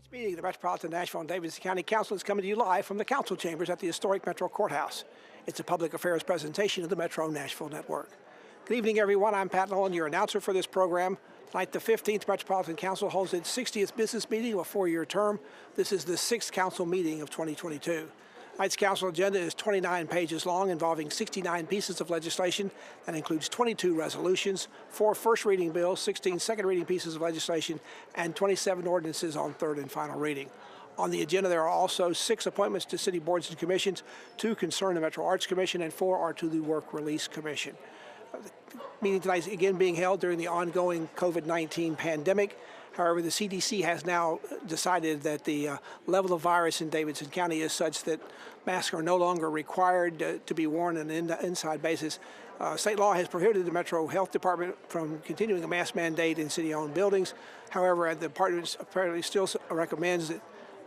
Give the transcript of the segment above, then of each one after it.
Tonight's meeting of the Metropolitan, Nashville, and Davidson County Council is coming to you live from the council chambers at the historic Metro Courthouse. It's a public affairs presentation of the Metro Nashville Network. Good evening, everyone. I'm Pat Nolan, your announcer for this program. Tonight, the 15th Metropolitan Council holds its 60th business meeting of a four-year term. This is the 6th council meeting of 2022. Tonight's council agenda is 29 pages long, involving 69 pieces of legislation. That includes 22 resolutions, 4 first-reading bills, 16 second-reading pieces of legislation, and 27 ordinances on third and final reading. On the agenda, there are also 6 appointments to city boards and commissions, 2 concern the Metro Arts Commission, and 4 are to the Work Release Commission. The meeting tonight is again being held during the ongoing COVID-19 pandemic. However, the CDC has now decided that the level of virus in Davidson County is such that masks are no longer required to be worn on an inside basis. State law has prohibited the Metro Health Department from continuing a mask mandate in city-owned buildings. However, the department apparently still recommends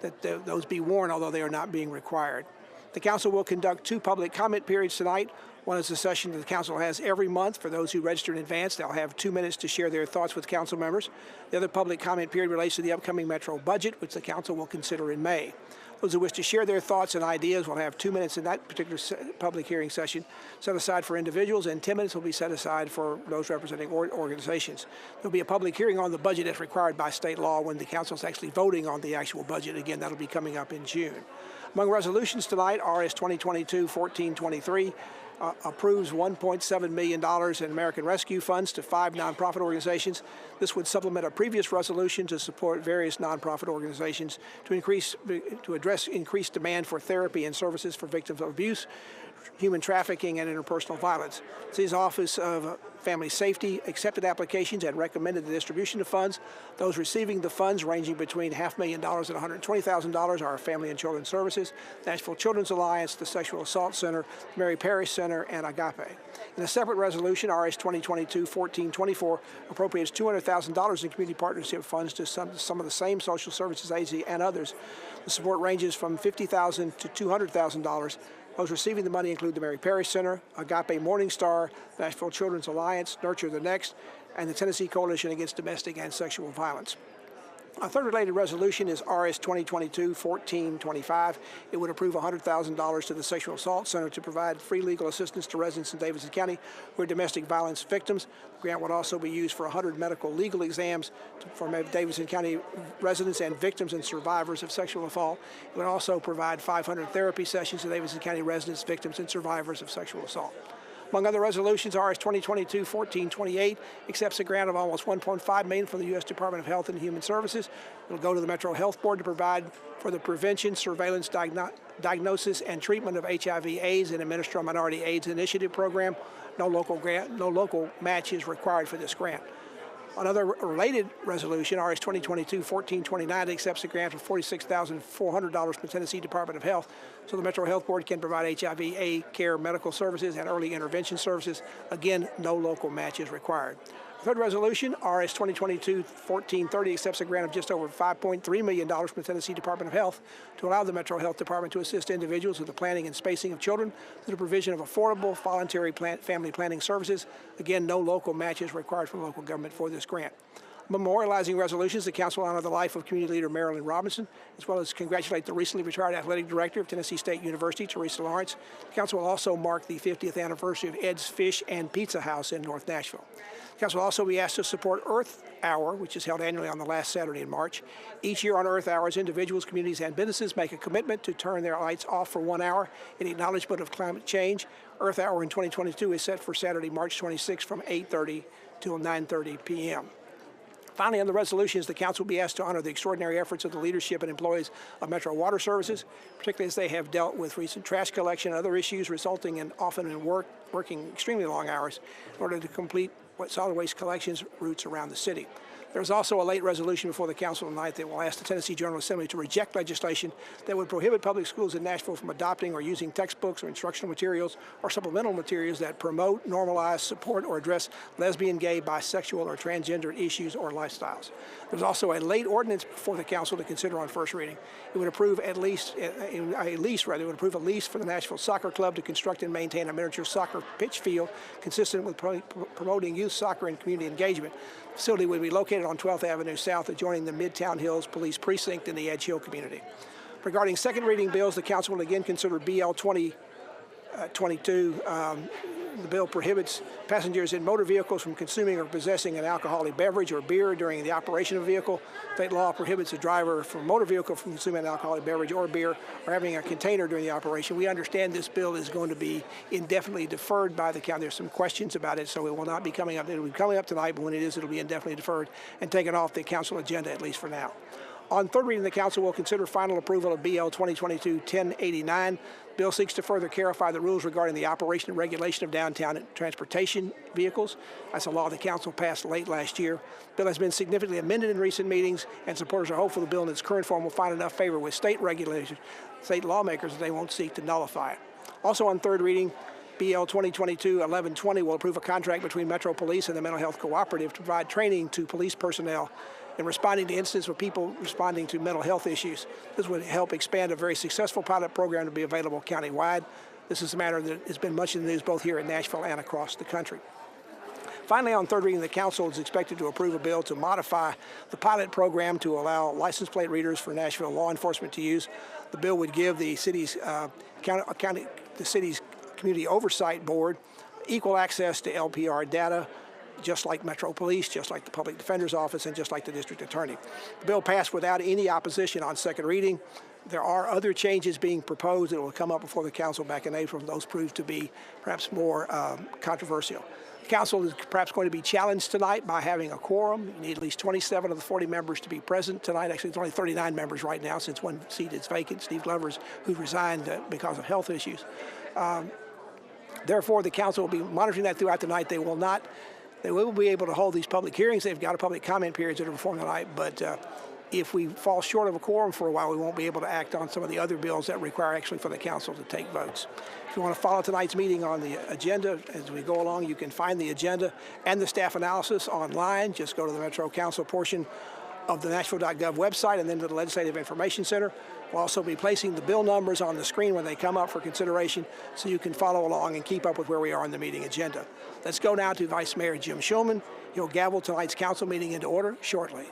that those be worn, although they are not being required. The council will conduct 2 public comment periods tonight. One is a session that the council has every month. For those who register in advance, they'll have 2 minutes to share their thoughts with council members. The other public comment period relates to the upcoming Metro budget, which the council will consider in May. Those who wish to share their thoughts and ideas will have 2 minutes in that particular public hearing session set aside for individuals, and 10 minutes will be set aside for those representing organizations. There'll be a public hearing on the budget as required by state law when the council is actually voting on the actual budget. Again, that'll be coming up in June. Among resolutions tonight, RS 2022-1423 approves $1.7 million in American Rescue Funds to 5 nonprofit organizations. This would supplement a previous resolution to support various nonprofit organizations to address increased demand for therapy and services for victims of abuse. human trafficking and interpersonal violence. The city's Office of Family Safety accepted applications and recommended the distribution of funds. Those receiving the funds, ranging between $500,000 and $120,000, are Family and Children's Services, Nashville Children's Alliance, the Sexual Assault Center, Mary Parish Center, and Agape. In a separate resolution, RS 2022-1424 appropriates $200,000 in community partnership funds to some of the same social services agencies and others. The support ranges from $50,000 to $200,000. Those receiving the money include the Mary Parish Center, Agape Morning Star, Nashville Children's Alliance, Nurture the Next, and the Tennessee Coalition Against Domestic and Sexual Violence. A third related resolution is RS 2022-1425. It would approve $100,000 to the Sexual Assault Center to provide free legal assistance to residents in Davidson County who are domestic violence victims. The grant would also be used for 100 medical legal exams for Davidson County residents and victims and survivors of sexual assault. It would also provide 500 therapy sessions to Davidson County residents, victims, and survivors of sexual assault. Among other resolutions, RS 2022-1428 accepts a grant of almost $1.5 million from the U.S. Department of Health and Human Services. It will go to the Metro Health Board to provide for the prevention, surveillance, diagnosis, and treatment of HIV/AIDS and administer a Minority AIDS Initiative program. No local match is required for this grant. Another related resolution, RS 2022-1429, accepts a grant of $46,400 from the Tennessee Department of Health so the Metro Health Board can provide HIV/AIDS care medical services and early intervention services. Again, no local match is required. Third resolution, RS 2022-1430, accepts a grant of just over $5.3 million from the Tennessee Department of Health to allow the Metro Health Department to assist individuals with the planning and spacing of children through the provision of affordable voluntary family planning services. Again, no local match is required from local government for this grant. Memorializing resolutions, the Council will honor the life of community leader Marilyn Robinson, as well as congratulate the recently retired athletic director of Tennessee State University, Teresa Lawrence. The Council will also mark the 50th anniversary of Ed's Fish and Pizza House in North Nashville. The Council will also be asked to support Earth Hour, which is held annually on the last Saturday in March. Each year on Earth Hours, individuals, communities, and businesses make a commitment to turn their lights off for 1 hour in acknowledgement of climate change. Earth Hour in 2022 is set for Saturday, March 26 from 8:30 till 9:30 p.m. Finally, on the resolutions, the Council will be asked to honor the extraordinary efforts of the leadership and employees of Metro Water Services, particularly as they have dealt with recent trash collection and other issues resulting in working extremely long hours in order to complete solid waste collections routes around the city. There's also a late resolution before the Council tonight that will ask the Tennessee General Assembly to reject legislation that would prohibit public schools in Nashville from adopting or using textbooks or instructional materials or supplemental materials that promote, normalize, support, or address lesbian, gay, bisexual, or transgender issues or lifestyles. There's also a late ordinance before the Council to consider on first reading. It would approve a lease for the Nashville Soccer Club to construct and maintain a miniature soccer pitch field consistent with promoting youth soccer and community engagement. The facility would be located on 12th Avenue South, adjoining the Midtown Hills Police Precinct in the Edge Hill community. Regarding second reading bills, the Council will again consider BL 2022. The bill prohibits passengers in motor vehicles from consuming or possessing an alcoholic beverage or beer during the operation of a vehicle. State law prohibits a driver from a motor vehicle from consuming an alcoholic beverage or beer or having a container during the operation. We understand this bill is going to be indefinitely deferred by the county. There's some questions about it, so it will not be coming up. It will be coming up tonight, but when it is, it will be indefinitely deferred and taken off the Council agenda, at least for now. On third reading, the Council will consider final approval of BL 2022-1089. Bill seeks to further clarify the rules regarding the operation and regulation of downtown transportation vehicles. That's a law the Council passed late last year. The bill has been significantly amended in recent meetings, and supporters are hopeful the bill in its current form will find enough favor with state regulators, state lawmakers, that they won't seek to nullify it. Also on third reading, BL 2022-1120 will approve a contract between Metro Police and the Mental Health Cooperative to provide training to police personnel in responding to incidents with people responding to mental health issues. This would help expand a very successful pilot program to be available countywide. This is a matter that has been much in the news both here in Nashville and across the country. Finally, on third reading, the Council is expected to approve a bill to modify the pilot program to allow license plate readers for Nashville law enforcement to use. The bill would give the city's Community Oversight Board equal access to LPR data, just like Metro Police, just like the Public Defender's Office, and just like the District Attorney. The bill passed without any opposition on second reading. There are other changes being proposed that will come up before the Council back in April. Those prove to be perhaps more controversial. The Council is perhaps going to be challenged tonight by having a quorum. You need at least 27 of the 40 members to be present tonight. Actually, it's only 39 members right now since one seat is vacant. Steve Glover's, who resigned because of health issues. Therefore, the council will be monitoring that throughout the night. They will be able to hold these public hearings. They've got a public comment period that are performed tonight, but if we fall short of a quorum for a while, we won't be able to act on some of the other bills that require actually for the council to take votes. If you want to follow tonight's meeting on the agenda as we go along, you can find the agenda and the staff analysis online. Just go to the Metro Council portion of the Nashville.gov website and then to the Legislative Information Center. We'll also be placing the bill numbers on the screen when they come up for consideration so you can follow along and keep up with where we are on the meeting agenda. Let's go now to Vice Mayor Jim Schulman. He'll gavel tonight's council meeting into order shortly.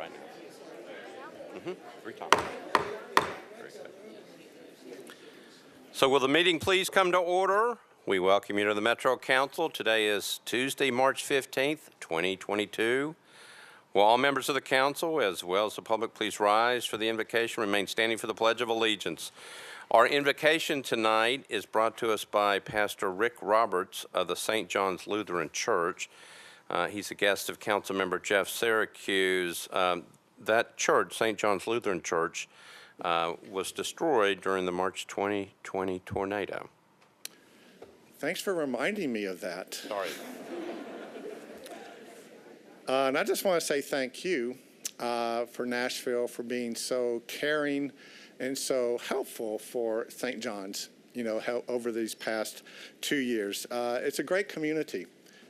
right now. 3 times. Very good. So will the meeting please come to order? We welcome you to the Metro Council. Today is Tuesday, March 15th, 2022. Will all members of the council, as well as the public, please rise for the invocation, remain standing for the Pledge of Allegiance. Our invocation tonight is brought to us by Pastor Rick Roberts of the St. John's Lutheran Church. He's a guest of Councilmember Jeff Syracuse. That church, St. John's Lutheran Church, was destroyed during the March 2020 tornado. Thanks for reminding me of that. Sorry. And I just want to say thank you for Nashville for being so caring and so helpful for St. John's, over these past 2 years. It's a great community,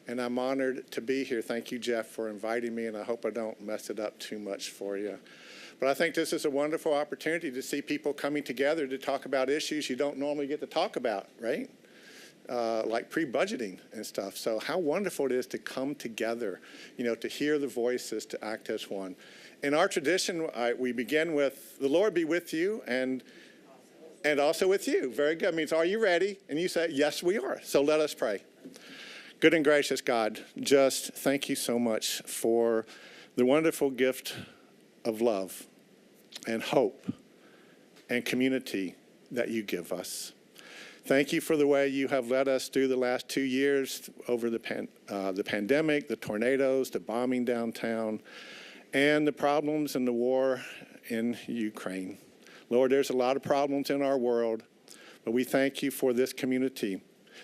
and I'm honored to be here. Thank you, Jeff, for inviting me, and I hope I don't mess it up too much for you. But I think this is a wonderful opportunity to see people coming together to talk about issues you don't normally get to talk about, right? Like pre-budgeting and stuff. So how wonderful it is to come together, to hear the voices, to act as one. In our tradition, we begin with, the Lord be with you and also with you. Very good. It means, are you ready? And you say, yes, we are. So let us pray. Good and gracious God, just thank you so much for the wonderful gift of love and hope and community that you give us. Thank you for the way you have led us through the last 2 years over the pandemic, the tornadoes, the bombing downtown, and the problems and the war in Ukraine. Lord, there's a lot of problems in our world, but we thank you for this community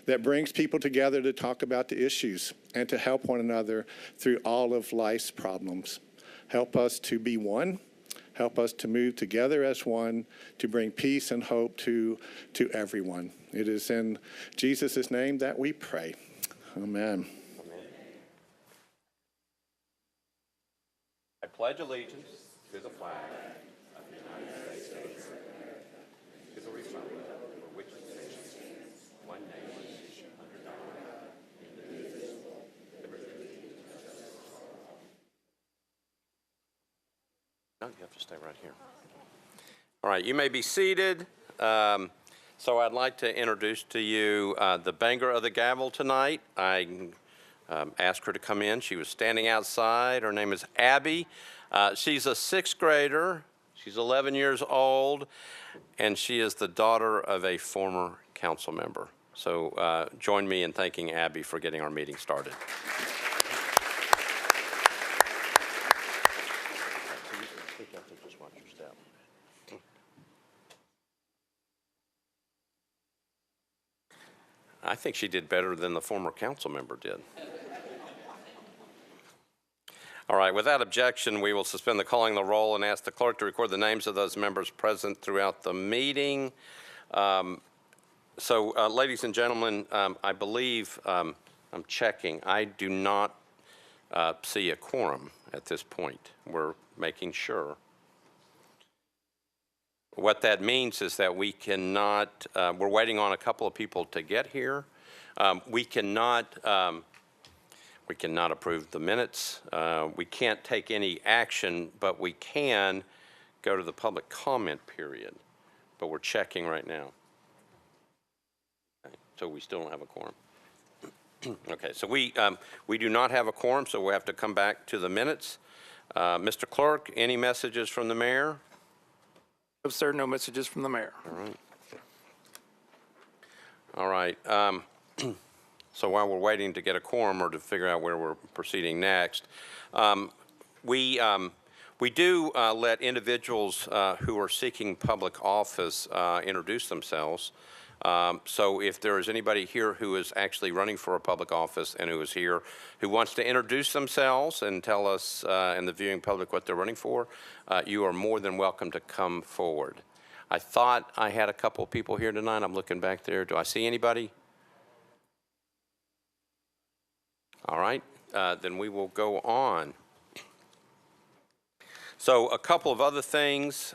that brings people together to talk about the issues and to help one another through all of life's problems. Help us to be one. Help us to move together as one, to bring peace and hope to everyone. It is in Jesus' name that we pray. Amen. I pledge allegiance to the flag of the United States of America, to the republic for which it stands, one nation, under God, indivisible, liberty and justice for all. No, you have to stay right here. All right, you may be seated. So I'd like to introduce to you the banger of the gavel tonight. I asked her to come in. She was standing outside. Her name is Abby. She's a 6th grader. She's 11 years old, and she is the daughter of a former council member. So join me in thanking Abby for getting our meeting started. I think she did better than the former council member did. All right, without objection, we will suspend the calling the roll and ask the clerk to record the names of those members present throughout the meeting. Ladies and gentlemen, I believe, I'm checking, I do not see a quorum at this point. We're making sure. What that means is that we cannot, we're waiting on a couple of people to get here. We cannot approve the minutes. We can't take any action, but we can go to the public comment period. But we're checking right now. Okay, so we still don't have a quorum. Okay, so we do not have a quorum, so we'll have to come back to the minutes. Mr. Clerk, any messages from the mayor? No, sir, no messages from the mayor. All right. So while we're waiting to get a quorum or to figure out where we're proceeding next, we do let individuals who are seeking public office introduce themselves. So if there is anybody here who is actually running for a public office and who is here who wants to introduce themselves and tell us and the viewing public what they're running for, you are more than welcome to come forward. I thought I had a couple of people here tonight. I'm looking back there. Do I see anybody? All right, then we will go on. So a couple of other things.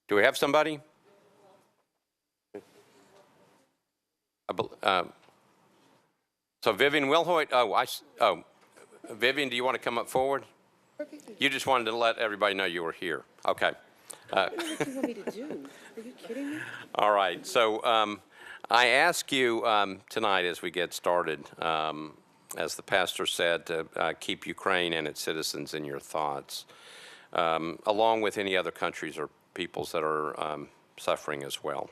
Do we have somebody? So Vivian Wilhoit, Vivian, do you want to come up forward? You just wanted to let everybody know you were here. Okay. I don't know what you want me to do. Are you kidding me? All right. So I ask you tonight as we get started, as the pastor said, to keep Ukraine and its citizens in your thoughts, along with any other countries or peoples that are suffering as well.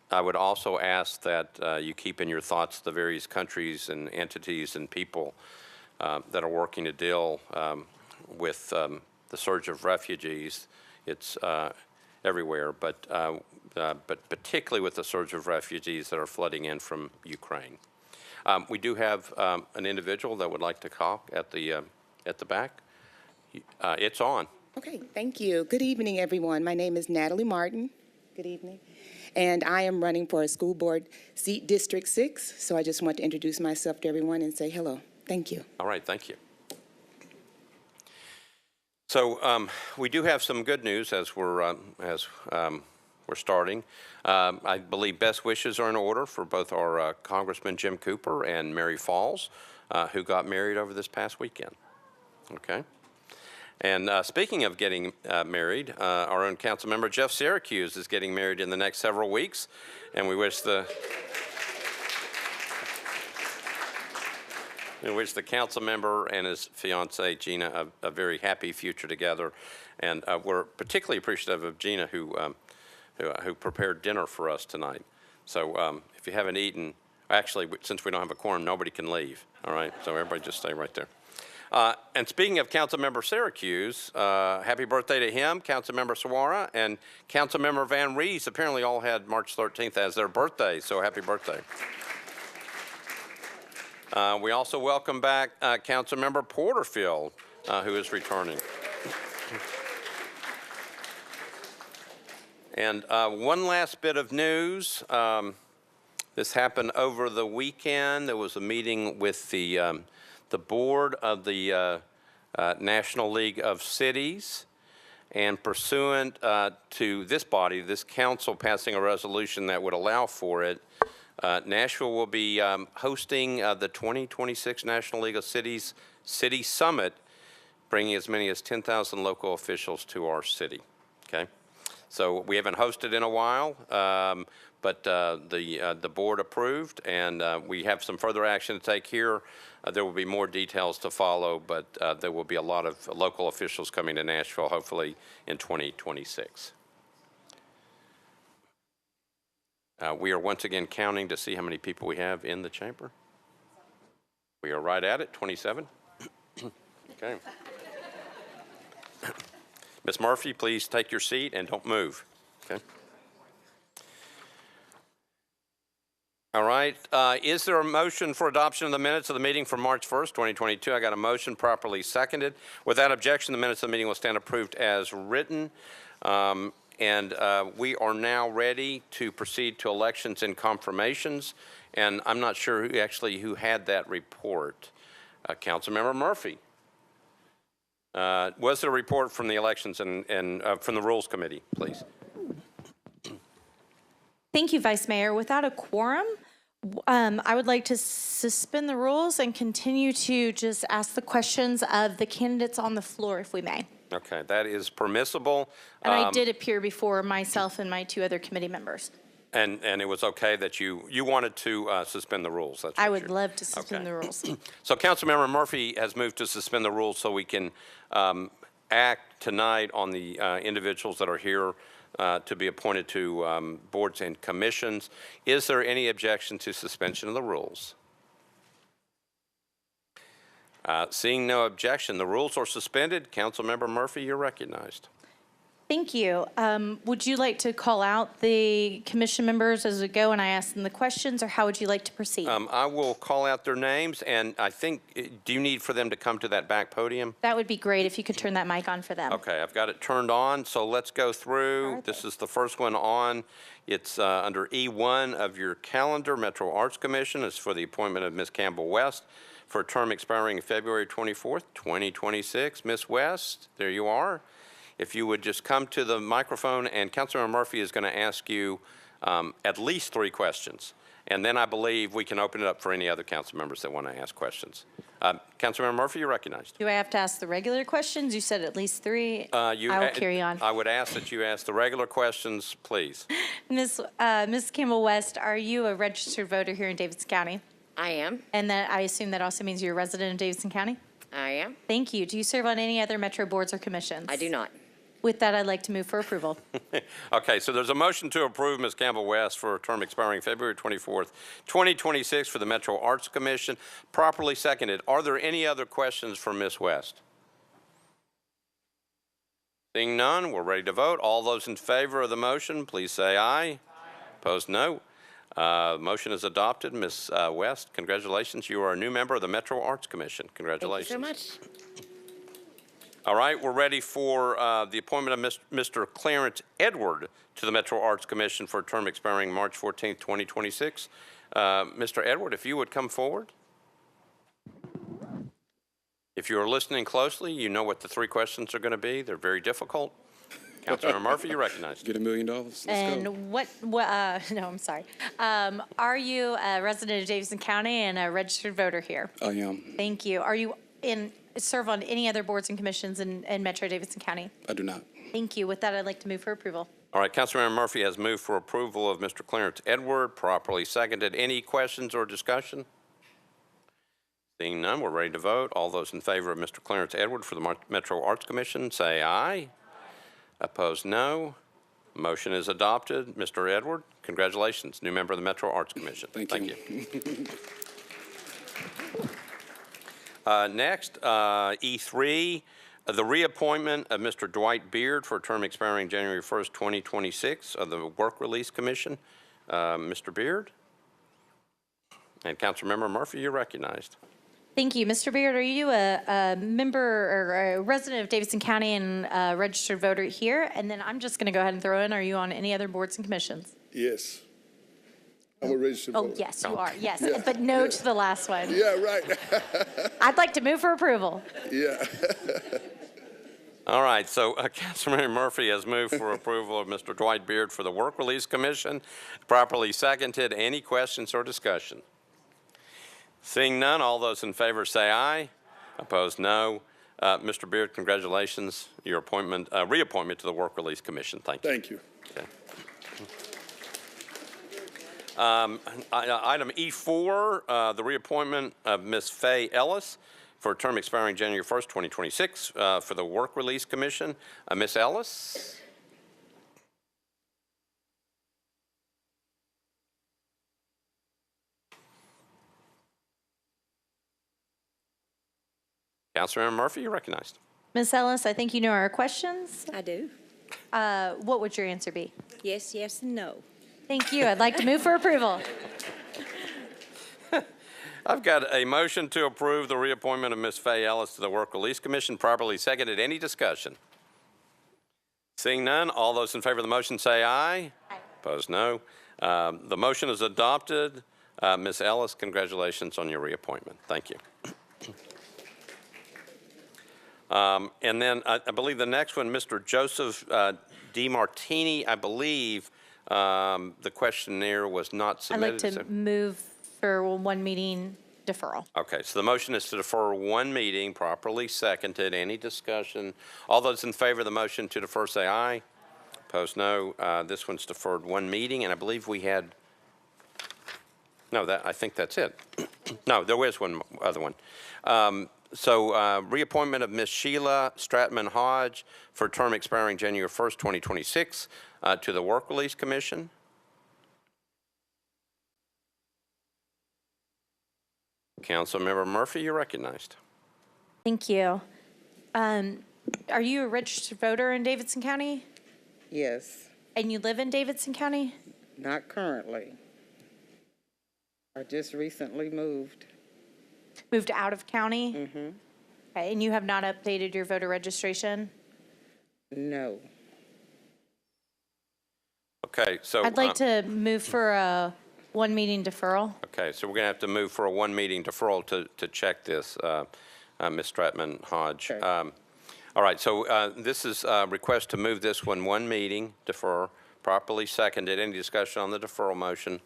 I would also ask that you keep in your thoughts the various countries and entities and people that are working to deal with the surge of refugees. It's everywhere, but particularly with the surge of refugees that are flooding in from Ukraine. We do have an individual that would like to talk at the back. It's on. Okay, thank you. Good evening, everyone. My name is Natalie Martin. Good evening. And I am running for a school board seat, District 6. So I just want to introduce myself to everyone and say hello. Thank you. All right, thank you. So we do have some good news as we're starting. I believe best wishes are in order for both our Congressman Jim Cooper and Mary Falls, who got married over this past weekend. Okay. And speaking of getting married, our own council member Jeff Syracuse is getting married in the next several weeks, and we wish the council member and his fiancee Gina a very happy future together, and we're particularly appreciative of Gina who prepared dinner for us tonight. So if you haven't eaten, actually since we don't have a quorum, nobody can leave. All right, so everybody just stay right there. And speaking of Councilmember Syracuse, happy birthday to him, Councilmember Sawara, and Councilmember Van Rees apparently all had March 13th as their birthday, so happy birthday. We also welcome back Councilmember Porterfield, who is returning. And one last bit of news. This happened over the weekend. There was a meeting with the board of the National League of Cities, and pursuant to this body, this council passing a resolution that would allow for it, Nashville will be hosting the 2026 National League of Cities City Summit, bringing as many as 10,000 local officials to our city. Okay, so we haven't hosted in a while, but the board approved, and we have some further action to take here. There will be more details to follow, but there will be a lot of local officials coming to Nashville, hopefully in 2026. We are once again counting to see how many people we have in the chamber. We are right at it, 27. Okay. Ms. Murphy, please take your seat and don't move. Okay. All right. Is there a motion for adoption of the minutes of the meeting from March 1st, 2022? I got a motion properly seconded. Without objection, the minutes of the meeting will stand approved as written. And we are now ready to proceed to elections and confirmations. And I'm not sure who had that report. Councilmember Murphy. Was there a report from the elections and from the Rules Committee, please? Thank you, Vice Mayor. Without a quorum, I would like to suspend the rules and continue to just ask the questions of the candidates on the floor, if we may. Okay, that is permissible. And I did appear before myself and my two other committee members. And it was okay that you wanted to suspend the rules. That's I would love to suspend the rules. So Councilmember Murphy has moved to suspend the rules so we can act tonight on the individuals that are here to be appointed to boards and commissions. Is there any objection to suspension of the rules? Seeing no objection, the rules are suspended. Councilmember Murphy, you're recognized. Thank you. Would you like to call out the commission members as we go and I ask them the questions, or how would you like to proceed? I will call out their names, and I think, do you need for them to come to that back podium? That would be great if you could turn that mic on for them. Okay, I've got it turned on, so let's go through. This is the first one on. It's under E1 of your calendar. Metro Arts Commission is for the appointment of Ms. Campbell West for a term expiring February 24th, 2026. Ms. West, there you are. If you would just come to the microphone, and Councilmember Murphy is going to ask you at least 3 questions. And then I believe we can open it up for any other council members that want to ask questions. Councilmember Murphy, you're recognized. Do I have to ask the regular questions? You said at least 3. I will carry on. I would ask that you ask the regular questions, please. Ms. Campbell West, are you a registered voter here in Davidson County? I am. And that I assume that also means you're a resident of Davidson County? I am. Thank you. Do you serve on any other Metro boards or commissions? I do not. With that, I'd like to move for approval. Okay, so there's a motion to approve Ms. Campbell West for a term expiring February 24th, 2026 for the Metro Arts Commission, properly seconded. Are there any other questions for Ms. West? Seeing none, we're ready to vote. All those in favor of the motion, please say aye. Opposed, no. Motion is adopted. Ms. West, congratulations. You are a new member of the Metro Arts Commission. Congratulations. Thank you so much. All right, we're ready for the appointment of Mr. Clarence Edward to the Metro Arts Commission for a term expiring March 14th, 2026. Mr. Edward, if you would come forward. If you are listening closely, you know what the 3 questions are going to be. They're very difficult. Councilmember Murphy, you're recognized. Get $1 million. Let's go. And what no, I'm sorry. Are you a resident of Davidson County and a registered voter here? I am. Thank you. Are you serve on any other boards and commissions in Metro Davidson County? I do not. Thank you. With that, I'd like to move for approval. All right, Councilmember Murphy has moved for approval of Mr. Clarence Edward, properly seconded. Any questions or discussion? Seeing none, we're ready to vote. All those in favor of Mr. Clarence Edward for the Metro Arts Commission, say aye. Opposed, no. Motion is adopted. Mr. Edward, congratulations, new member of the Metro Arts Commission. Thank you. Next, E3, the reappointment of Mr. Dwight Beard for a term expiring January 1st, 2026 of the Work Release Commission. Mr. Beard? And Councilmember Murphy, you're recognized. Thank you. Mr. Beard, are you a member or a resident of Davidson County and a registered voter here? And then I'm just going to go ahead and throw in, are you on any other boards and commissions? Yes. I'm a registered voter. Oh, yes, you are. Yes, but no to the last one. Yeah, right. I'd like to move for approval. Yeah. All right, so Councilmember Murphy has moved for approval of Mr. Dwight Beard for the Work Release Commission, properly seconded. Any questions or discussion? Seeing none, all those in favor say aye. Opposed, no. Mr. Beard, congratulations. Your appointment, reappointment to the Work Release Commission. Thank you. Thank you. Okay. Item E4, the reappointment of Ms. Faye Ellis for a term expiring January 1st, 2026 for the Work Release Commission. Ms. Ellis? Councilmember Murphy, you're recognized. Ms. Ellis, I think you know our questions. I do. What would your answer be? Yes, yes, and no. Thank you. I'd like to move for approval. I've got a motion to approve the reappointment of Ms. Faye Ellis to the Work Release Commission, properly seconded. Any discussion? Seeing none, all those in favor of the motion say aye. Aye. Opposed, no. The motion is adopted. Ms. Ellis, congratulations on your reappointment. Thank you. And then I believe the next one, Mr. Joseph DiMartini, I believe the questionnaire was not I'd submitted. like to move for one meeting deferral. Okay, so the motion is to defer one meeting, properly seconded. Any discussion? All those in favor of the motion to defer say aye. Opposed, no. This one's deferred one meeting, and I believe we had, no, I think that's it. No, there was one other one. So reappointment of Ms. Sheila Stratman Hodge for a term expiring January 1st, 2026 to the Work Release Commission. Councilmember Murphy, you're recognized. Thank you. Are you a registered voter in Davidson County? Yes, And you live in Davidson County? not currently. I just recently moved. Moved out of county? Mm-hmm. Okay, and you have not updated your voter registration? No. Okay, so I'd like to move for a one meeting deferral. okay, so we're going to have to move for a one meeting deferral to check this, Ms. Stratman Hodge. Okay. All right, so this is a request to move this one meeting, defer, properly seconded. Any discussion on the deferral motion?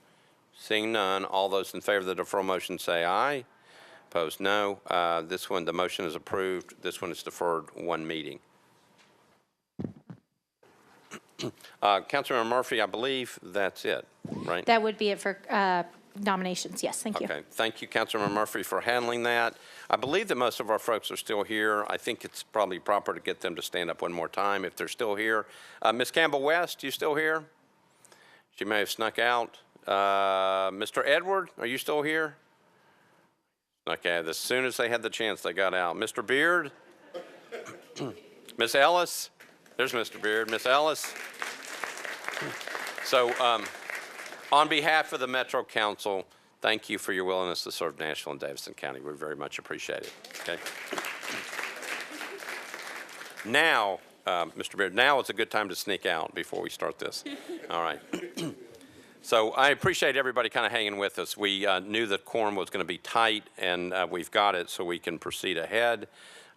Seeing none, all those in favor of the deferral motion say aye. Opposed, no. This one, the motion is approved. This one is deferred one meeting. Councilmember Murphy, I believe that's it, right? That would be it for nominations. Yes, thank you. Okay, thank you, Councilmember Murphy, for handling that. I believe that most of our folks are still here. I think it's probably proper to get them to stand up one more time if they're still here. Ms. Campbell-West, you still here? She may have snuck out. Mr. Edward, are you still here? Okay, as soon as they had the chance, they got out. Mr. Beard? Miss Ellis? There's Mr. Beard. Miss Ellis? So, on behalf of the Metro Council, thank you for your willingness to serve Nashville and Davidson County. We very much appreciate it. Okay. Now, Mr. Beard, now is a good time to sneak out before we start this. All right. So I appreciate everybody kind of hanging with us. We knew that quorum was going to be tight, and we've got it, so we can proceed ahead.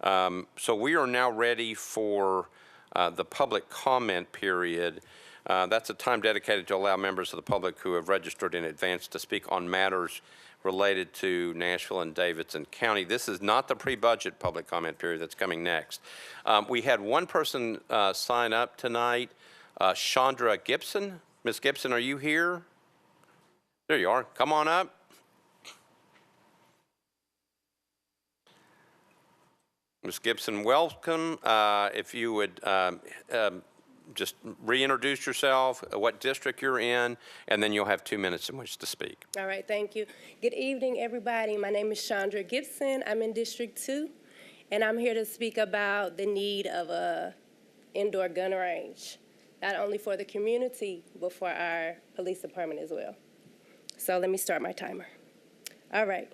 So we are now ready for the public comment period. That's a time dedicated to allow members of the public who have registered in advance to speak on matters related to Nashville and Davidson County. This is not the pre-budget public comment period that's coming next. We had one person sign up tonight, Chandra Gibson. Ms. Gibson, are you here? There you are. Come on up. Ms. Gibson, welcome. If you would just reintroduce yourself, what district you're in, and then you'll have 2 minutes in which to speak. All right, thank you. Good evening, everybody. My name is Chandra Gibson. I'm in District 2, and I'm here to speak about the need of a indoor gun range, not only for the community, but for our police department as well. So let me start my timer. All right.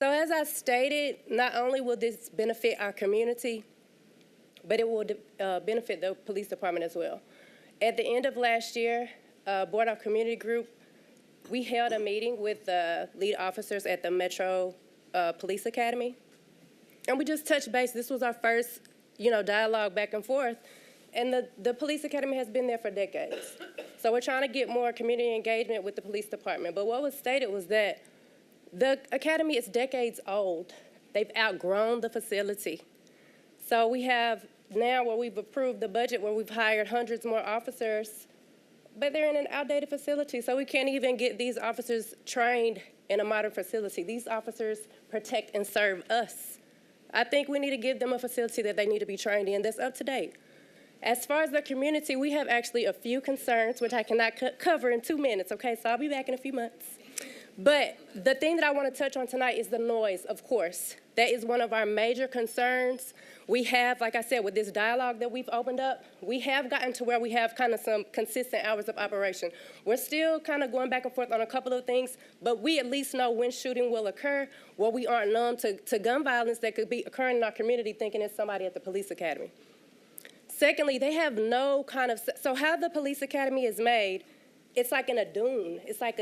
So as I stated, not only will this benefit our community, but it will benefit the police department as well. At the end of last year, Board of Community Group, we held a meeting with the lead officers at the Metro Police Academy. And we just touched base. This was our first, dialogue back and forth. And the police academy has been there for decades. So we're trying to get more community engagement with the police department. But what was stated was that the academy is decades old. They've outgrown the facility. So we have now where we've approved the budget where we've hired hundreds more officers, but they're in an outdated facility. So we can't even get these officers trained in a modern facility. These officers protect and serve us. I think we need to give them a facility that they need to be trained in that's up to date. As far as the community, we have actually a few concerns, which I cannot cover in 2 minutes, okay? So I'll be back in a few months. But the thing that I want to touch on tonight is the noise, of course. That is one of our major concerns. We have, like I said, with this dialogue that we've opened up, we have gotten to where we have kind of some consistent hours of operation. We're still kind of going back and forth on a couple of things, but we at least know when shooting will occur, where we aren't numb to gun violence that could be occurring in our community thinking it's somebody at the police academy. Secondly, they have no kind of, so how the police academy is made, it's like in a dune. It's like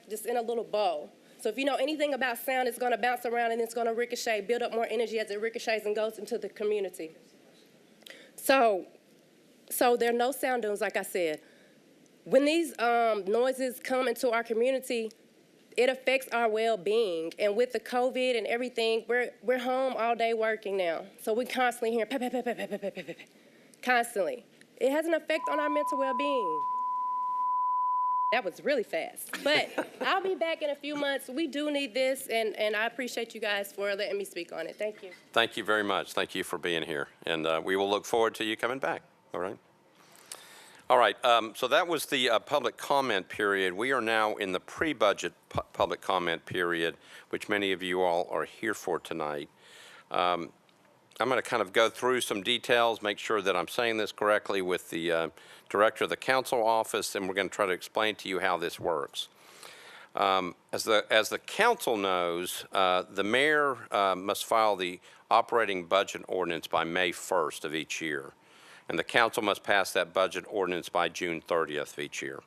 just in a little bowl. So if you know anything about sound, it's gonna bounce around and it's gonna ricochet, build up more energy as it ricochets and goes into the community. So there are no sound dunes, like I said. When these noises come into our community, it affects our well-being. And with the COVID and everything, we're home all day working now. So we constantly hear pep, pep, pep, pep, pep, pep, pep, pep, constantly. It has an effect on our mental well-being. That was really fast. But I'll be back in a few months. We do need this, and I appreciate you guys for letting me speak on it. Thank you. Thank you very much. Thank you for being here. And we will look forward to you coming back. All right? All right, so that was the public comment period. We are now in the pre-budget public comment period, which many of you all are here for tonight. I'm going to kind of go through some details, make sure that I'm saying this correctly with the director of the council office, and we're going to try to explain to you how this works. As the council knows, the mayor must file the operating budget ordinance by May 1st of each year. And the council must pass that budget ordinance by June 30th of each year.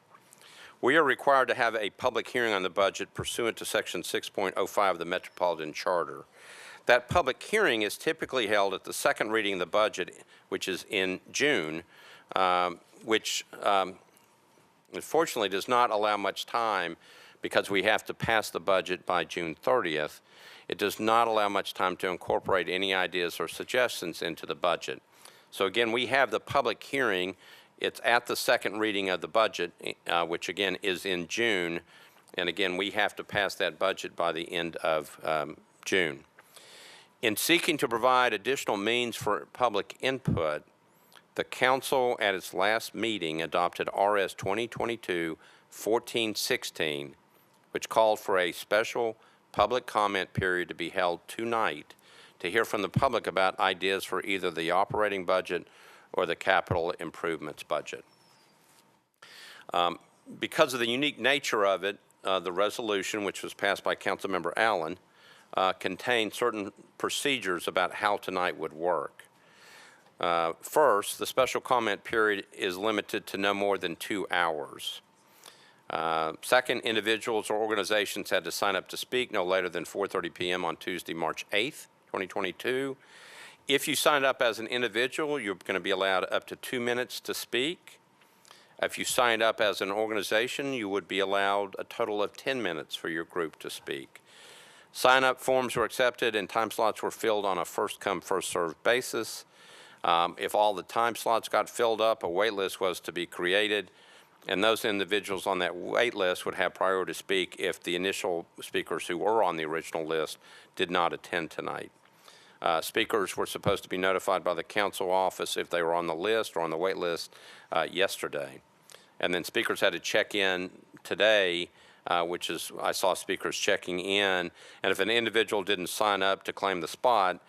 We are required to have a public hearing on the budget pursuant to Section 6.05 of the Metropolitan Charter. That public hearing is typically held at the second reading of the budget, which is in June, which unfortunately does not allow much time because we have to pass the budget by June 30th. It does not allow much time to incorporate any ideas or suggestions into the budget. So again, we have the public hearing. It's at the second reading of the budget, which again is in June. And again, we have to pass that budget by the end of June. In seeking to provide additional means for public input, the council at its last meeting adopted RS 2022-1416, which called for a special public comment period to be held tonight to hear from the public about ideas for either the operating budget or the capital improvements budget. Because of the unique nature of it, the resolution, which was passed by Councilmember Allen, contained certain procedures about how tonight would work. First, the special comment period is limited to no more than 2 hours. Second, individuals or organizations had to sign up to speak no later than 4:30 p.m. on Tuesday, March 8th, 2022. If you signed up as an individual, you're going to be allowed up to 2 minutes to speak. If you signed up as an organization, you would be allowed a total of 10 minutes for your group to speak. Sign-up forms were accepted and time slots were filled on a first-come, first-served basis. If all the time slots got filled up, a wait list was to be created, and those individuals on that wait list would have priority to speak if the initial speakers who were on the original list did not attend tonight. Speakers were supposed to be notified by the council office if they were on the list or on the wait list yesterday. And then speakers had to check in today, which is, I saw speakers checking in, and if an individual didn't sign up to claim the spot,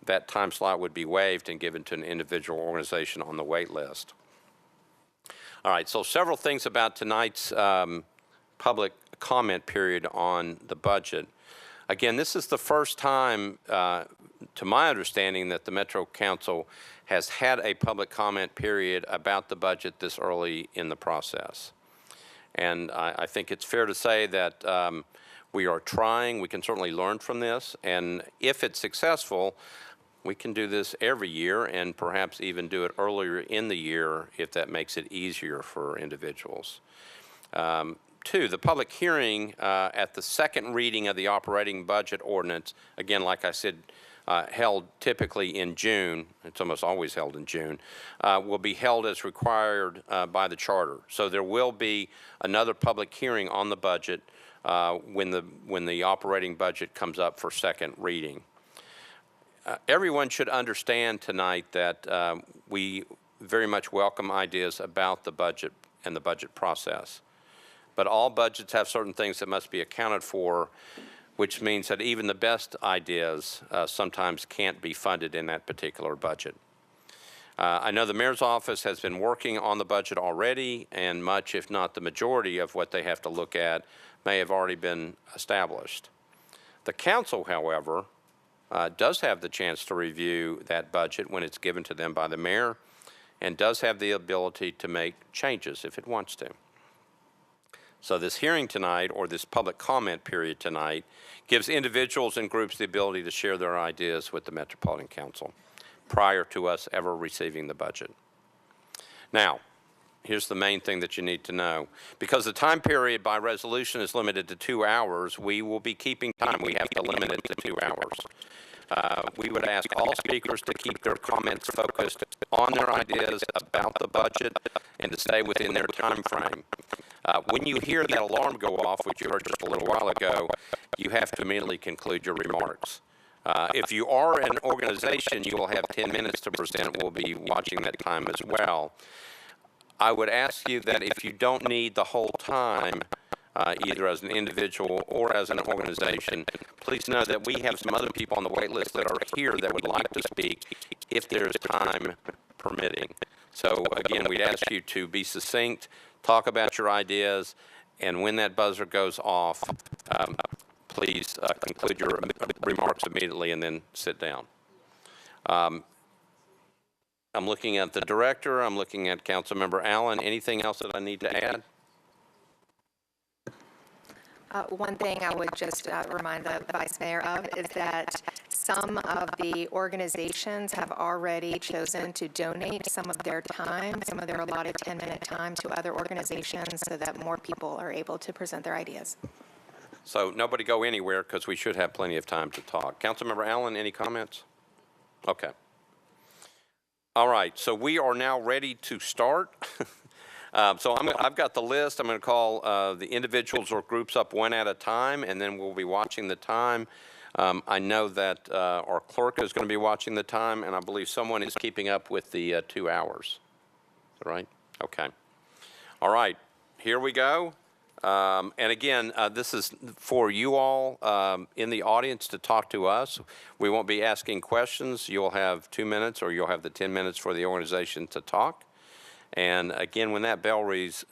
that time slot would be waived and given to an individual organization on the wait list. All right, so several things about tonight's public comment period on the budget. Again, this is the first time, to my understanding, that the Metro Council has had a public comment period about the budget this early in the process. And I think it's fair to say that we are trying. We can certainly learn from this. And if it's successful, we can do this every year and perhaps even do it earlier in the year if that makes it easier for individuals. Two, the public hearing at the second reading of the operating budget ordinance, again, like I said, held typically in June, it's almost always held in June, will be held as required by the charter. So there will be another public hearing on the budget when the operating budget comes up for second reading. Everyone should understand tonight that we very much welcome ideas about the budget and the budget process. But all budgets have certain things that must be accounted for, which means that even the best ideas sometimes can't be funded in that particular budget. I know the mayor's office has been working on the budget already, and much, if not the majority, of what they have to look at may have already been established. The council, however, does have the chance to review that budget when it's given to them by the mayor, and does have the ability to make changes if it wants to. So this hearing tonight, or this public comment period tonight, gives individuals and groups the ability to share their ideas with the Metropolitan Council prior to us ever receiving the budget. Now, here's the main thing that you need to know. Because the time period by resolution is limited to 2 hours, we will be keeping time. We have to limit it to 2 hours. We would ask all speakers to keep their comments focused on their ideas about the budget and to stay within their time frame. When you hear that alarm go off, which you heard just a little while ago, you have to immediately conclude your remarks. If you are an organization, you will have 10 minutes to present. We'll be watching that time as well. I would ask you that if you don't need the whole time, either as an individual or as an organization, please know that we have some other people on the wait list that are here that would like to speak if there's time permitting. So again, we'd ask you to be succinct, talk about your ideas, and when that buzzer goes off, please conclude your remarks immediately and then sit down. I'm looking at the director. I'm looking at Councilmember Allen. Anything else that I need to add? One thing I would just remind the Vice Mayor of is that some of the organizations have already chosen to donate some of their time, some of their allotted 10-minute time to other organizations so that more people are able to present their ideas. So nobody go anywhere because we should have plenty of time to talk. Councilmember Allen, any comments? Okay. All right, so we are now ready to start. I've got the list. I'm going to call the individuals or groups up one at a time, and then we'll be watching the time. I know that our clerk is going to be watching the time, and I believe someone is keeping up with the 2 hours. Is that right? Okay. All right, here we go. And again, this is for you all in the audience to talk to us. We won't be asking questions. You'll have 2 minutes, or you'll have the 10 minutes for the organization to talk. And again, when that bell rings,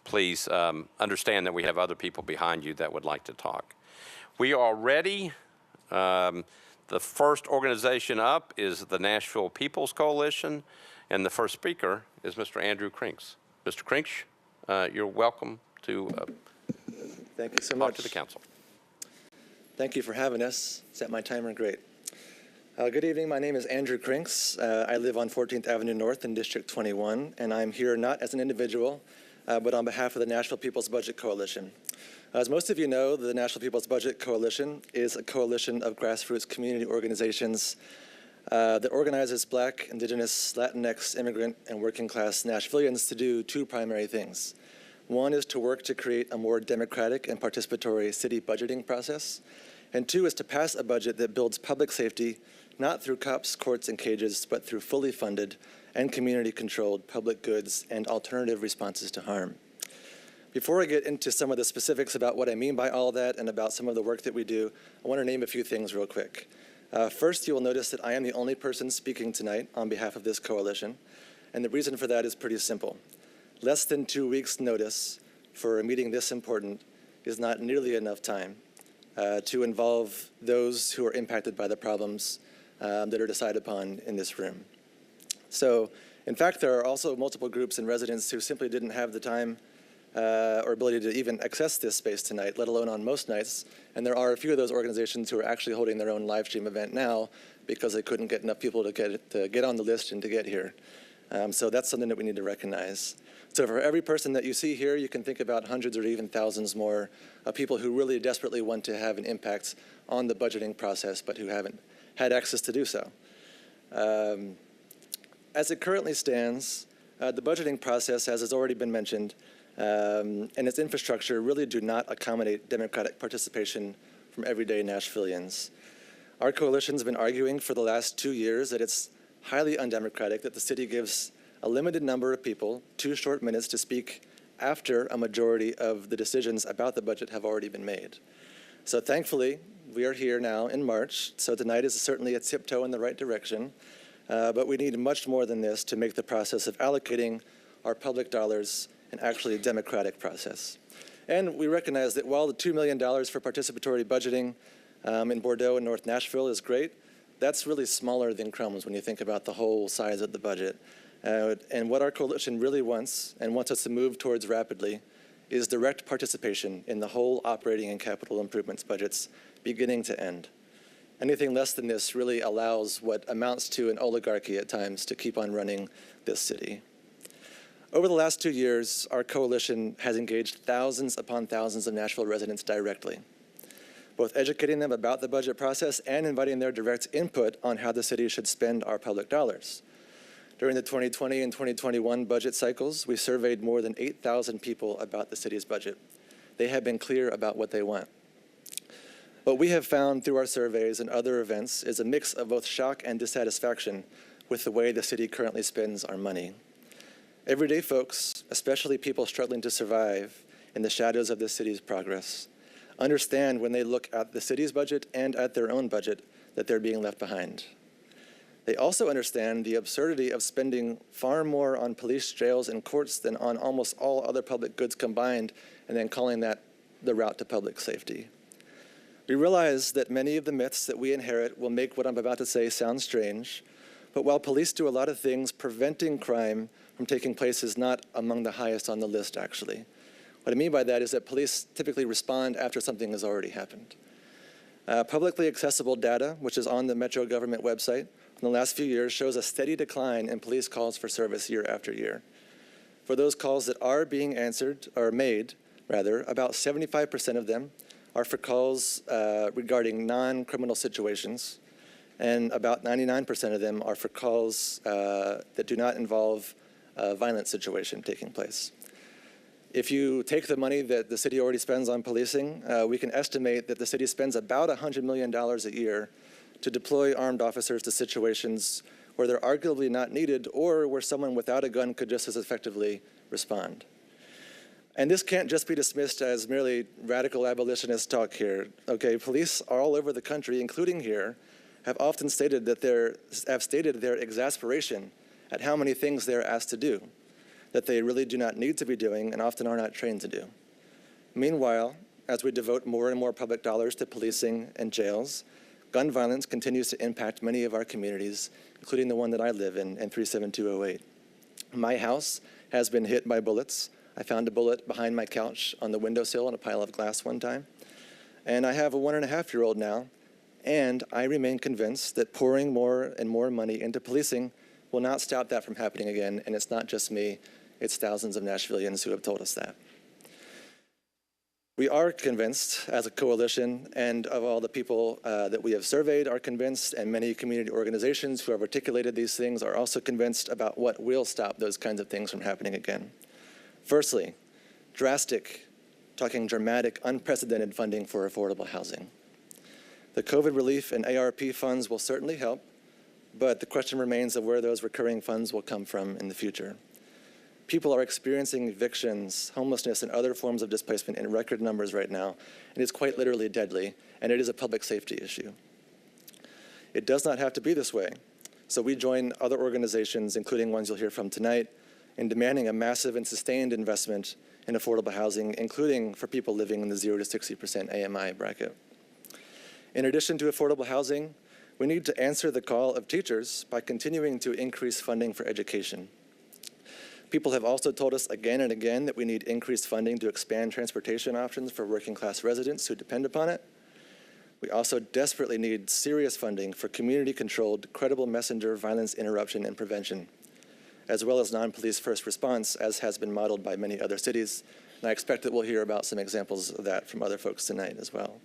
please understand that we have other people behind you that would like to talk. We are ready. The first organization up is the Nashville People's Coalition, and the first speaker is Mr. Andrew Krinks. Mr. Krinks, you're welcome to Thank you so talk much to the council. Thank you for having us. Set my timer great. Good evening. My name is Andrew Krinks. I live on 14th Avenue North in District 21, and I'm here not as an individual, but on behalf of the Nashville People's Budget Coalition. As most of you know, the Nashville People's Budget Coalition is a coalition of grassroots community organizations that organizes Black, Indigenous, Latinx, immigrant, and working class Nashvillians to do two primary things. One is to work to create a more democratic and participatory city budgeting process, and two is to pass a budget that builds public safety, not through cops, courts, and cages, but through fully funded and community-controlled public goods and alternative responses to harm. Before I get into some of the specifics about what I mean by all that and about some of the work that we do, I want to name a few things real quick. First, you will notice that I am the only person speaking tonight on behalf of this coalition, and the reason for that is pretty simple. Less than 2 weeks' notice for a meeting this important is not nearly enough time to involve those who are impacted by the problems that are decided upon in this room. So, in fact, there are also multiple groups and residents who simply didn't have the time or ability to even access this space tonight, let alone on most nights. And there are a few of those organizations who are actually holding their own live stream event now because they couldn't get enough people to get on the list and to get here. So that's something that we need to recognize. So for every person that you see here, you can think about hundreds or even thousands more of people who really desperately want to have an impact on the budgeting process, but who haven't had access to do so. As it currently stands, the budgeting process, as has already been mentioned, and its infrastructure really do not accommodate democratic participation from everyday Nashvillians. Our coalition's been arguing for the last 2 years that it's highly undemocratic that the city gives a limited number of people 2 short minutes to speak after a majority of the decisions about the budget have already been made. So thankfully, we are here now in March, so tonight is certainly a tiptoe in the right direction, but we need much more than this to make the process of allocating our public dollars an actually democratic process. And we recognize that while the $2 million for participatory budgeting in Bordeaux and North Nashville is great, that's really smaller than crumbs when you think about the whole size of the budget. And what our coalition really wants, and wants us to move towards rapidly, is direct participation in the whole operating and capital improvements budgets, beginning to end. Anything less than this really allows what amounts to an oligarchy at times to keep on running this city. Over the last 2 years, our coalition has engaged thousands upon thousands of Nashville residents directly, both educating them about the budget process and inviting their direct input on how the city should spend our public dollars. During the 2020 and 2021 budget cycles, we surveyed more than 8,000 people about the city's budget. They have been clear about what they want. What we have found through our surveys and other events is a mix of both shock and dissatisfaction with the way the city currently spends our money. Everyday folks, especially people struggling to survive in the shadows of the city's progress, understand when they look at the city's budget and at their own budget that they're being left behind. They also understand the absurdity of spending far more on police, jails, and courts than on almost all other public goods combined, and then calling that the route to public safety. We realize that many of the myths that we inherit will make what I'm about to say sound strange, but while police do a lot of things, preventing crime from taking place is not among the highest on the list, actually. What I mean by that is that police typically respond after something has already happened. Publicly accessible data, which is on the Metro government website, in the last few years shows a steady decline in police calls for service year after year. For those calls that are being answered, or made, rather, about 75% of them are for calls regarding non-criminal situations, and about 99% of them are for calls that do not involve a violent situation taking place. If you take the money that the city already spends on policing, we can estimate that the city spends about $100 million a year to deploy armed officers to situations where they're arguably not needed or where someone without a gun could just as effectively respond. And this can't just be dismissed as merely radical abolitionist talk here. Okay, police all over the country, including here, have often stated that their exasperation at how many things they're asked to do that they really do not need to be doing and often are not trained to do. Meanwhile, as we devote more and more public dollars to policing and jails, gun violence continues to impact many of our communities, including the one that I live in 37208. My house has been hit by bullets. I found a bullet behind my couch on the windowsill in a pile of glass one time. And I have a 1.5-year-old now, and I remain convinced that pouring more and more money into policing will not stop that from happening again, and it's not just me, it's thousands of Nashvillians who have told us that. We are convinced as a coalition, and of all the people that we have surveyed are convinced, and many community organizations who have articulated these things are also convinced about what will stop those kinds of things from happening again. Firstly, dramatic, unprecedented funding for affordable housing. The COVID relief and ARP funds will certainly help, but the question remains of where those recurring funds will come from in the future. People are experiencing evictions, homelessness, and other forms of displacement in record numbers right now, and it's quite literally deadly, and it is a public safety issue. It does not have to be this way, so we join other organizations, including ones you'll hear from tonight, in demanding a massive and sustained investment in affordable housing, including for people living in the 0 to 60% AMI bracket. In addition to affordable housing, we need to answer the call of teachers by continuing to increase funding for education. People have also told us again and again that we need increased funding to expand transportation options for working class residents who depend upon it. We also desperately need serious funding for community-controlled, credible messenger violence interruption and prevention, as well as non-police first response, as has been modeled by many other cities. And I expect that we'll hear about some examples of that from other folks tonight as well.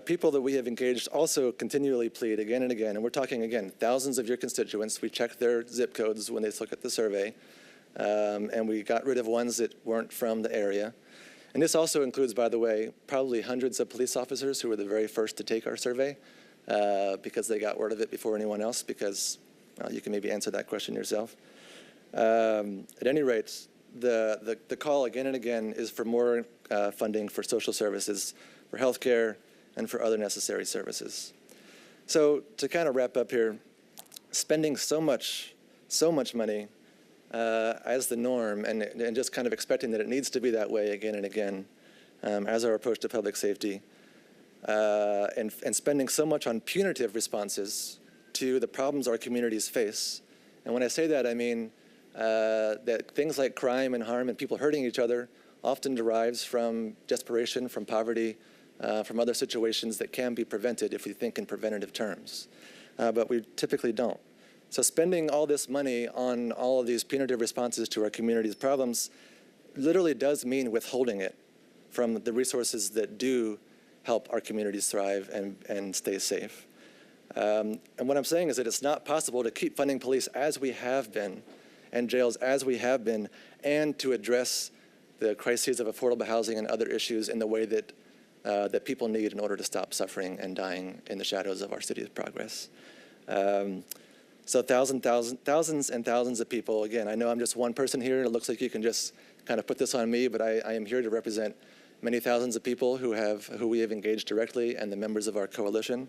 People that we have engaged also continually plead again and again, and we're talking again, thousands of your constituents. We check their zip codes when they look at the survey, and we got rid of ones that weren't from the area. And this also includes, by the way, probably hundreds of police officers who were the very first to take our survey because they got word of it before anyone else, because well, you can maybe answer that question yourself. At any rate, the call again and again is for more funding for social services, for healthcare, and for other necessary services. So to kind of wrap up here, spending so much money as the norm and just kind of expecting that it needs to be that way again and again as our approach to public safety, and spending so much on punitive responses to the problems our communities face. And when I say that, I mean that things like crime and harm and people hurting each other often derives from desperation, from poverty, from other situations that can be prevented if we think in preventative terms. But we typically don't. So spending all this money on all of these punitive responses to our community's problems literally does mean withholding it from the resources that do help our communities thrive and stay safe. And what I'm saying is that it's not possible to keep funding police as we have been and jails as we have been, and to address the crises of affordable housing and other issues in the way that that people need in order to stop suffering and dying in the shadows of our city's progress. So thousands and thousands of people. Again, I know I'm just one person here. It looks like you can just kind of put this on me, but I am here to represent many thousands of people who we have engaged directly and the members of our coalition.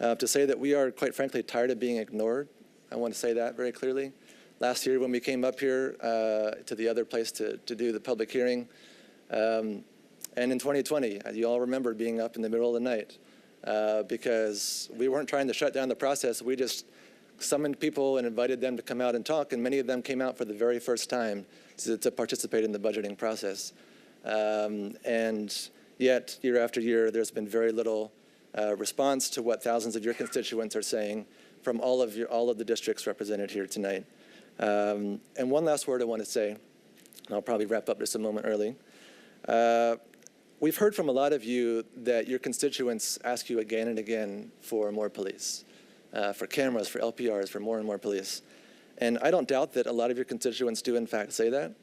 To say that we are, quite frankly, tired of being ignored. I want to say that very clearly. Last year when we came up here to the other place to do the public hearing, and in 2020, you all remember being up in the middle of the night because we weren't trying to shut down the process. We just summoned people and invited them to come out and talk, and many of them came out for the very first time to participate in the budgeting process. And yet, year after year, there's been very little response to what thousands of your constituents are saying from all of the districts represented here tonight. And one last word I want to say, and I'll probably wrap up just a moment early. We've heard from a lot of you that your constituents ask you again and again for more police, for cameras, for LPRs, for more and more police. And I don't doubt that a lot of your constituents do in fact say that.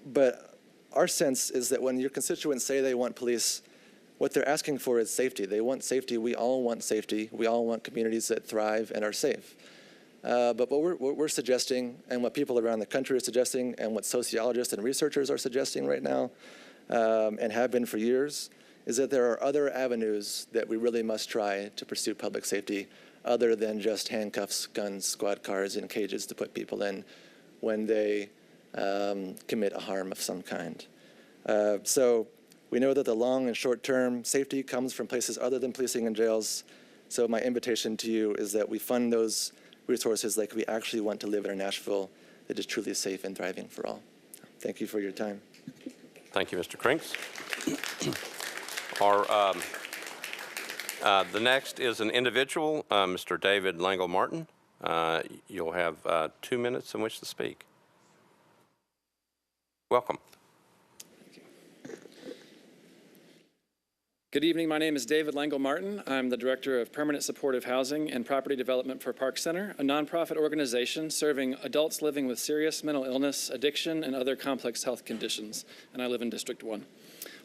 But our sense is that when your constituents say they want police, what they're asking for is safety. They want safety. We all want safety. We all want communities that thrive and are safe. But what we're suggesting, and what people around the country are suggesting, and what sociologists and researchers are suggesting right now, and have been for years, is that there are other avenues that we really must try to pursue public safety other than just handcuffs, guns, squad cars, and cages to put people in when they commit a harm of some kind. So we know that the long and short-term safety comes from places other than policing and jails. So my invitation to you is that we fund those resources like we actually want to live in a Nashville that is truly safe and thriving for all. Thank you for your time. Thank you, Mr. Krinks. The next is an individual, Mr. David Langle Martin. You'll have 2 minutes in which to speak. Welcome. Good evening. My name is David Langle Martin. I'm the Director of Permanent Supportive Housing and Property Development for Park Center, a nonprofit organization serving adults living with serious mental illness, addiction, and other complex health conditions, and I live in District 1.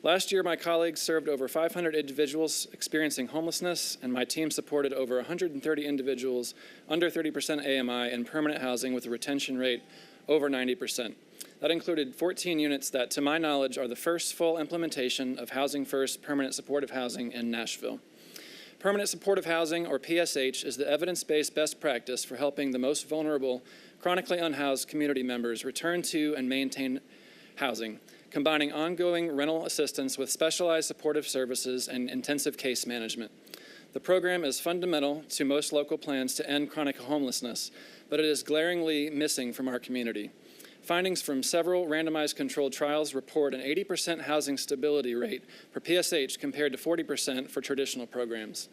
Last year, my colleagues served over 500 individuals experiencing homelessness, and my team supported over 130 individuals under 30% AMI in permanent housing with a retention rate over 90%. That included 14 units that, to my knowledge, are the first full implementation of Housing First permanent supportive housing in Nashville. Permanent supportive housing, or PSH, is the evidence-based best practice for helping the most vulnerable, chronically unhoused community members return to and maintain housing, combining ongoing rental assistance with specialized supportive services and intensive case management. The program is fundamental to most local plans to end chronic homelessness, but it is glaringly missing from our community. Findings from several randomized controlled trials report an 80% housing stability rate for PSH compared to 40% for traditional programs.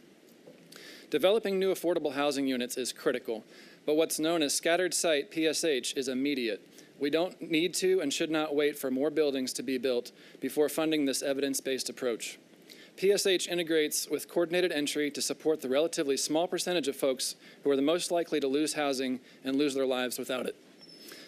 Developing new affordable housing units is critical, but what's known as scattered site PSH is immediate. We don't need to and should not wait for more buildings to be built before funding this evidence-based approach. PSH integrates with coordinated entry to support the relatively small percentage of folks who are the most likely to lose housing and lose their lives without it.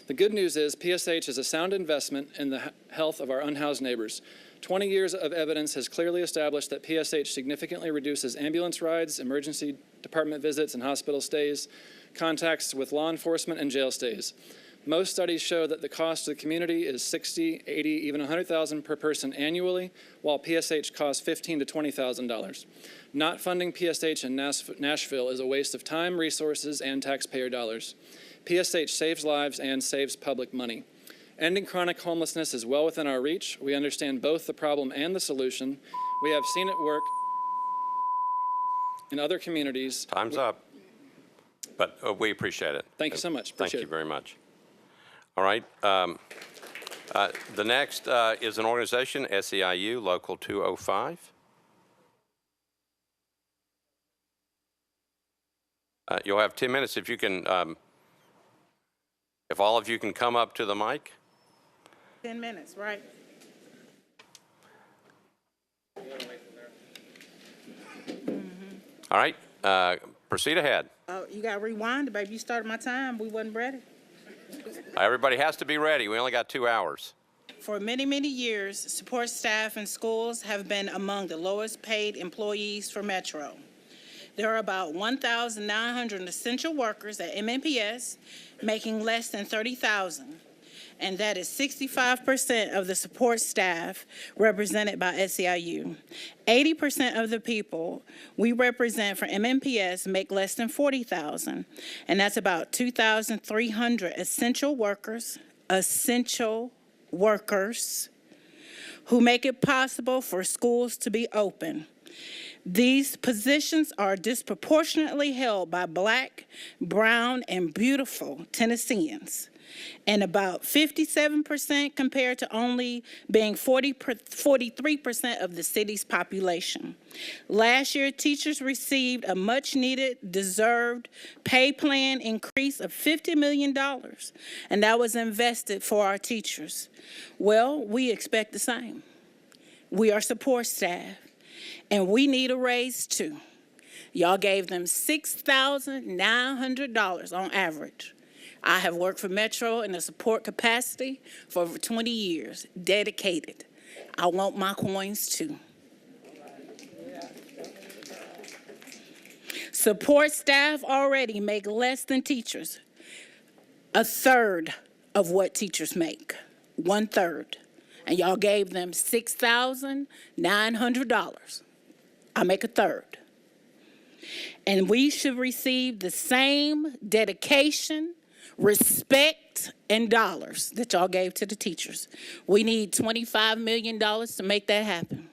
The good news is PSH is a sound investment in the health of our unhoused neighbors. 20 years of evidence has clearly established that PSH significantly reduces ambulance rides, emergency department visits and hospital stays, contacts with law enforcement, and jail stays. Most studies show that the cost to the community is $60,000, $80,000, even $100,000 per person annually, while PSH costs $15,000 to $20,000. Not funding PSH in Nashville is a waste of time, resources, and taxpayer dollars. PSH saves lives and saves public money. Ending chronic homelessness is well within our reach. We understand both the problem and the solution. We have seen it work in other communities. Time's up, but we appreciate it. Thank you so much. Thank you very much. All right. The next is an organization, SEIU, Local 205. You'll have 10 minutes if you can, if all of you can come up to the mic. 10 minutes, right? All right. Proceed ahead. Oh, you got to rewind, baby. You started my time. We wasn't ready. Everybody has to be ready. We only got 2 hours. For many, many years, support staff in schools have been among the lowest paid employees for Metro. There are about 1,900 essential workers at MNPS making less than $30,000, and that is 65% of the support staff represented by SEIU. 80% of the people we represent for MNPS make less than $40,000, and that's about 2,300 essential workers who make it possible for schools to be open. These positions are disproportionately held by Black, brown, and beautiful Tennesseans, and about 57% compared to only being 43% of the city's population. Last year, teachers received a much-needed, deserved pay plan increase of $50 million, and that was invested for our teachers. Well, we expect the same. We are support staff, and we need a raise too. Y'all gave them $6,900 on average. I have worked for Metro in a support capacity for over 20 years, dedicated. I want my coins too. Support staff already make less than teachers, a third of what teachers make, 1/3. And y'all gave them $6,900. I make a third. And we should receive the same dedication, respect, and dollars that y'all gave to the teachers. We need $25 million to make that happen.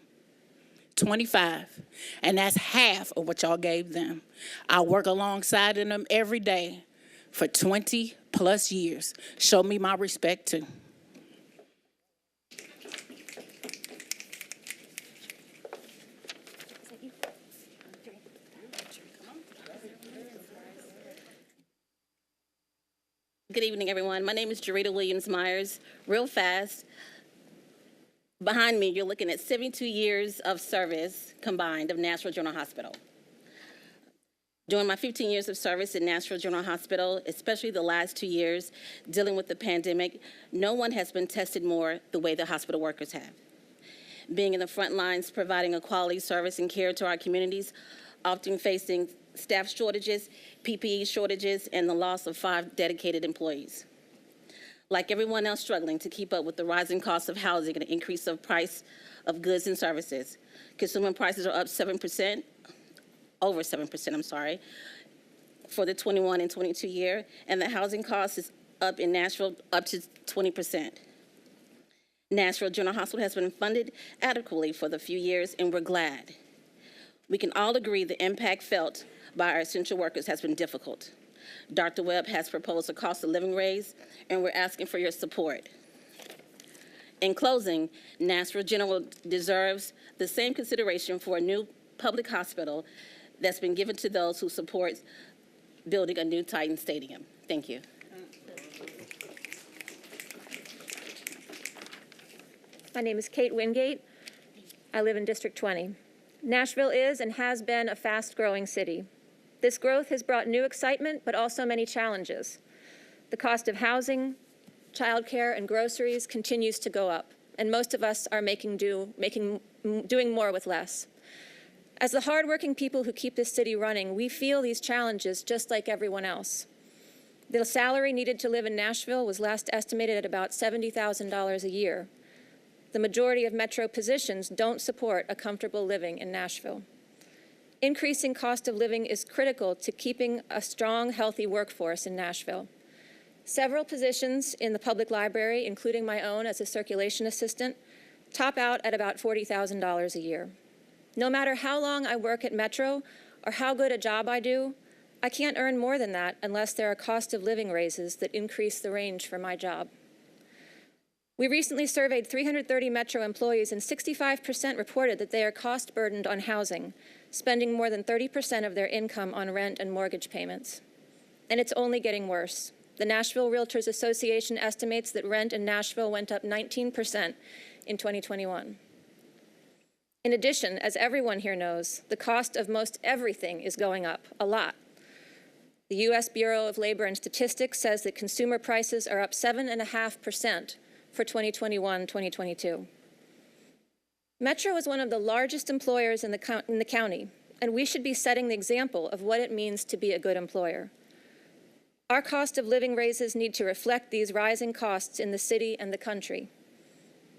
25. And that's half of what y'all gave them. I work alongside them every day for 20 plus years. Show me my respect too. Good evening, everyone. My name is Jarita Williams-Myers. Real fast, behind me, you're looking at 72 years of service combined of Nashville General Hospital. During my 15 years of service at Nashville General Hospital, especially the last 2 years dealing with the pandemic, no one has been tested more the way the hospital workers have. Being in the front lines, providing a quality service and care to our communities, often facing staff shortages, PPE shortages, and the loss of 5 dedicated employees. Like everyone else struggling to keep up with the rising cost of housing and the increase of price of goods and services. Consumer prices are up 7%, over 7%, for the 21 and 22 year, and the housing cost is up in Nashville up to 20%. Nashville General Hospital has been funded adequately for the few years, and we're glad. We can all agree the impact felt by our essential workers has been difficult. Dr. Webb has proposed a cost of living raise, and we're asking for your support. In closing, Nashville General deserves the same consideration for a new public hospital that's been given to those who support building a new Titan Stadium. Thank you. My name is Kate Wingate. I live in District 20. Nashville is and has been a fast-growing city. This growth has brought new excitement, but also many challenges. The cost of housing, childcare, and groceries continues to go up, and most of us are doing more with less. As the hardworking people who keep this city running, we feel these challenges just like everyone else. The salary needed to live in Nashville was last estimated at about $70,000 a year. The majority of Metro positions don't support a comfortable living in Nashville. Increasing cost of living is critical to keeping a strong, healthy workforce in Nashville. Several positions in the public library, including my own as a circulation assistant, top out at about $40,000 a year. No matter how long I work at Metro or how good a job I do, I can't earn more than that unless there are cost of living raises that increase the range for my job. We recently surveyed 330 Metro employees, and 65% reported that they are cost-burdened on housing, spending more than 30% of their income on rent and mortgage payments. And it's only getting worse. The Nashville Realtors Association estimates that rent in Nashville went up 19% in 2021. In addition, as everyone here knows, the cost of most everything is going up a lot. The U.S. Bureau of Labor and Statistics says that consumer prices are up 7.5% for 2021-2022. Metro is one of the largest employers in the county, and we should be setting the example of what it means to be a good employer. Our cost of living raises need to reflect these rising costs in the city and the country.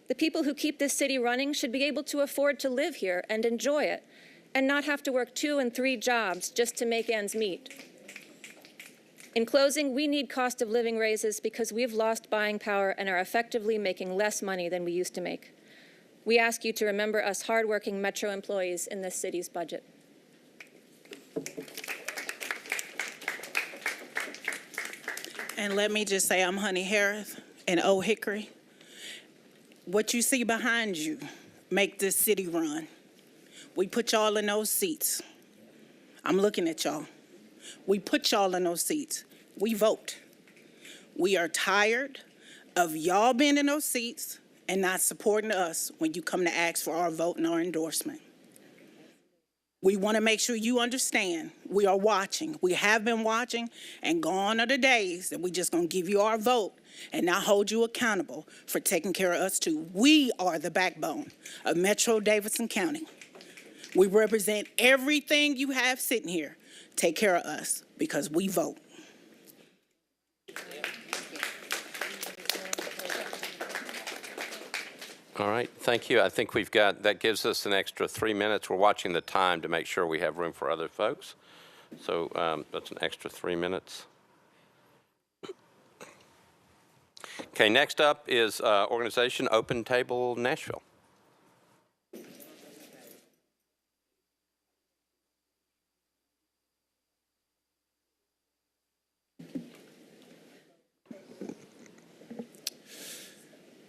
The people who keep this city running should be able to afford to live here and enjoy it, and not have to work 2 and 3 jobs just to make ends meet. In closing, we need cost of living raises because we've lost buying power and are effectively making less money than we used to make. We ask you to remember us hardworking Metro employees in this city's budget. And let me just say, I'm Honey Harris in Old Hickory. What you see behind you make this city run. We put y'all in those seats. I'm looking at y'all. We put y'all in those seats. We vote. We are tired of y'all being in those seats and not supporting us when you come to ask for our vote and our endorsement. We want to make sure you understand we are watching. We have been watching, and gone are the days that we just going to give you our vote and not hold you accountable for taking care of us too. We are the backbone of Metro Davidson County. We represent everything you have sitting here. Take care of us because we vote. All right, thank you. I think that gives us an extra 3 minutes. We're watching the time to make sure we have room for other folks. So that's an extra 3 minutes. Okay, next up is organization Open Table Nashville.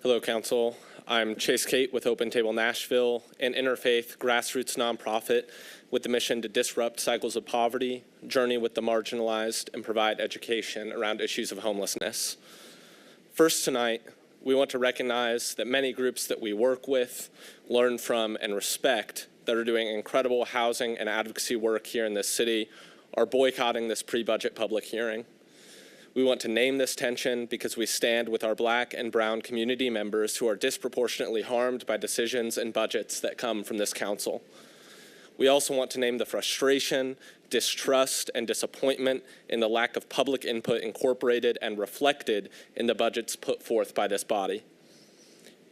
Hello, Council. I'm Chase Cate with Open Table Nashville, an interfaith grassroots nonprofit with the mission to disrupt cycles of poverty, journey with the marginalized, and provide education around issues of homelessness. First tonight, we want to recognize that many groups that we work with, learn from, and respect that are doing incredible housing and advocacy work here in this city are boycotting this pre-budget public hearing. We want to name this tension because we stand with our Black and brown community members who are disproportionately harmed by decisions and budgets that come from this council. We also want to name the frustration, distrust, and disappointment in the lack of public input incorporated and reflected in the budgets put forth by this body.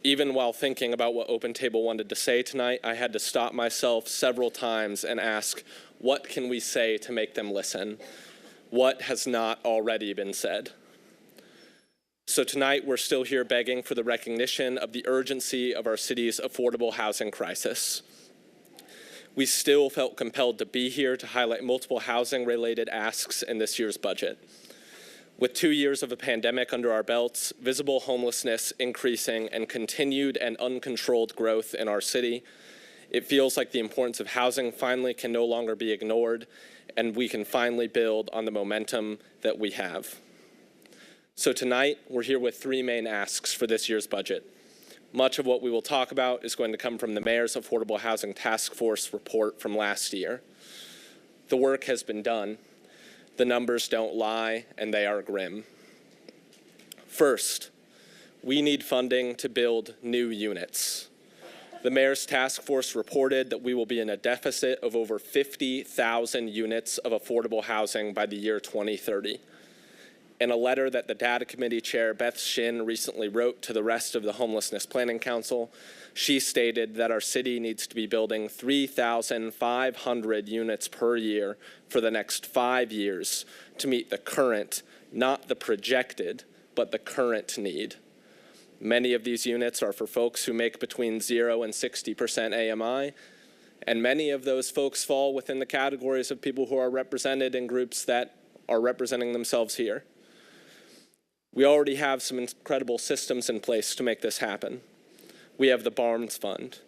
Even while thinking about what Open Table wanted to say tonight, I had to stop myself several times and ask, what can we say to make them listen? What has not already been said? So tonight, we're still here begging for the recognition of the urgency of our city's affordable housing crisis. We still felt compelled to be here to highlight multiple housing-related asks in this year's budget. With 2 years of a pandemic under our belts, visible homelessness increasing, and continued and uncontrolled growth in our city, it feels like the importance of housing finally can no longer be ignored, and we can finally build on the momentum that we have. So tonight, we're here with 3 main asks for this year's budget. Much of what we will talk about is going to come from the Mayor's Affordable Housing Task Force report from last year. The work has been done. The numbers don't lie, and they are grim. First, we need funding to build new units. The Mayor's Task Force reported that we will be in a deficit of over 50,000 units of affordable housing by the year 2030. In a letter that the Data Committee Chair, Beth Shin, recently wrote to the rest of the Homelessness Planning Council, she stated that our city needs to be building 3,500 units per year for the next 5 years to meet the current, not the projected, but the current need. Many of these units are for folks who make between 0 and 60% AMI, and many of those folks fall within the categories of people who are represented in groups that are representing themselves here. We already have some incredible systems in place to make this happen. We have the Barnes Fund.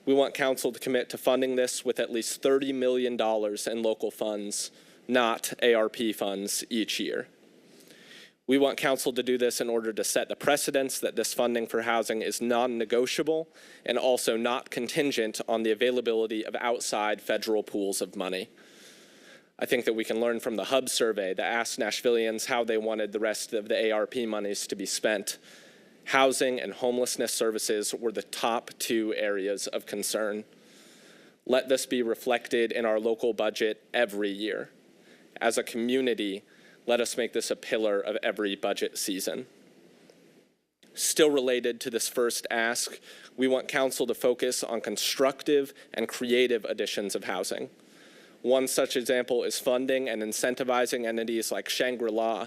We want council to commit to funding this with at least $30 million in local funds, not ARP funds, each year. We want council to do this in order to set the precedence that this funding for housing is non-negotiable and also not contingent on the availability of outside federal pools of money. I think that we can learn from the Hub survey that asked Nashvillians how they wanted the rest of the ARP monies to be spent. Housing and homelessness services were the top 2 areas of concern. Let this be reflected in our local budget every year. As a community, let us make this a pillar of every budget season. Still related to this first ask, we want council to focus on constructive and creative additions of housing. One such example is funding and incentivizing entities like Shangri-La,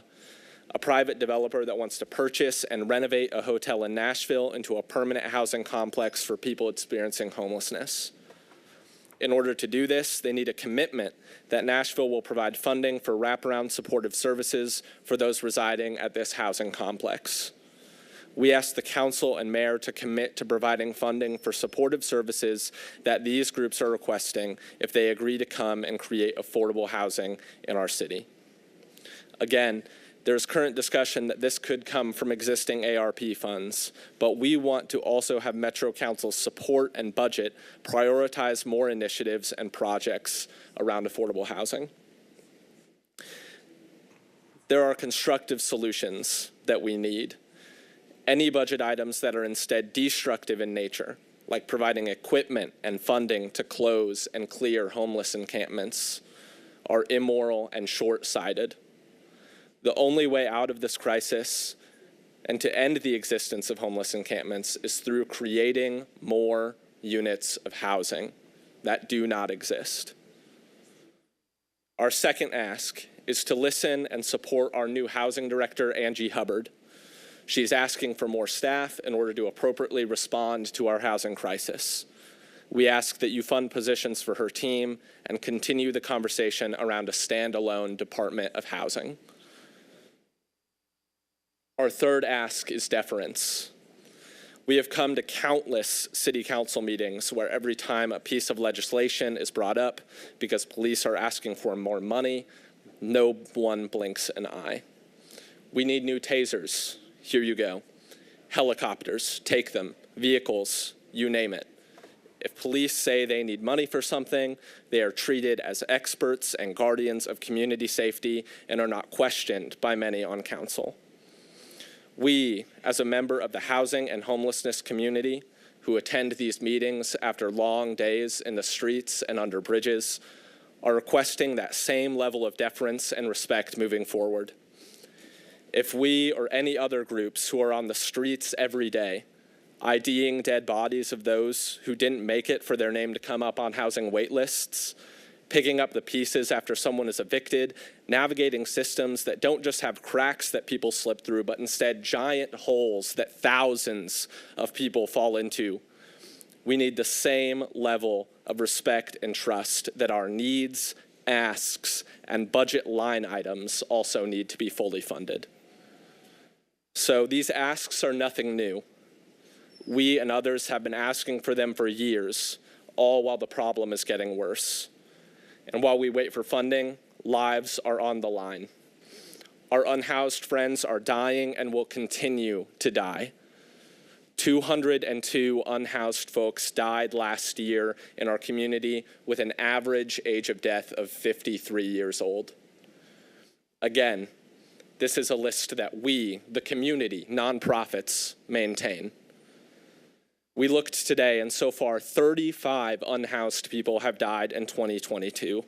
a private developer that wants to purchase and renovate a hotel in Nashville into a permanent housing complex for people experiencing homelessness. In order to do this, they need a commitment that Nashville will provide funding for wraparound supportive services for those residing at this housing complex. We ask the council and mayor to commit to providing funding for supportive services that these groups are requesting if they agree to come and create affordable housing in our city. Again, there's current discussion that this could come from existing ARP funds, but we want to also have Metro Council's support and budget prioritize more initiatives and projects around affordable housing. There are constructive solutions that we need. Any budget items that are instead destructive in nature, like providing equipment and funding to close and clear homeless encampments, are immoral and short-sighted. The only way out of this crisis and to end the existence of homeless encampments is through creating more units of housing that do not exist. Our second ask is to listen and support our new housing director, Angie Hubbard. She's asking for more staff in order to appropriately respond to our housing crisis. We ask that you fund positions for her team and continue the conversation around a standalone Department of Housing. Our third ask is deference. We have come to countless city council meetings where every time a piece of legislation is brought up because police are asking for more money, no one blinks an eye. We need new tasers. Here you go. Helicopters, take them. Vehicles, you name it. If police say they need money for something, they are treated as experts and guardians of community safety and are not questioned by many on council. We, as a member of the housing and homelessness community who attend these meetings after long days in the streets and under bridges, are requesting that same level of deference and respect moving forward. If we or any other groups who are on the streets every day, IDing dead bodies of those who didn't make it for their name to come up on housing wait lists, picking up the pieces after someone is evicted, navigating systems that don't just have cracks that people slip through, but instead giant holes that thousands of people fall into. We need the same level of respect and trust that our needs, asks, and budget line items also need to be fully funded. So these asks are nothing new. We and others have been asking for them for years, all while the problem is getting worse. And while we wait for funding, lives are on the line. Our unhoused friends are dying and will continue to die. 202 unhoused folks died last year in our community with an average age of death of 53 years old. Again, this is a list that we, the community, nonprofits, maintain. We looked today, and so far, 35 unhoused people have died in 2022.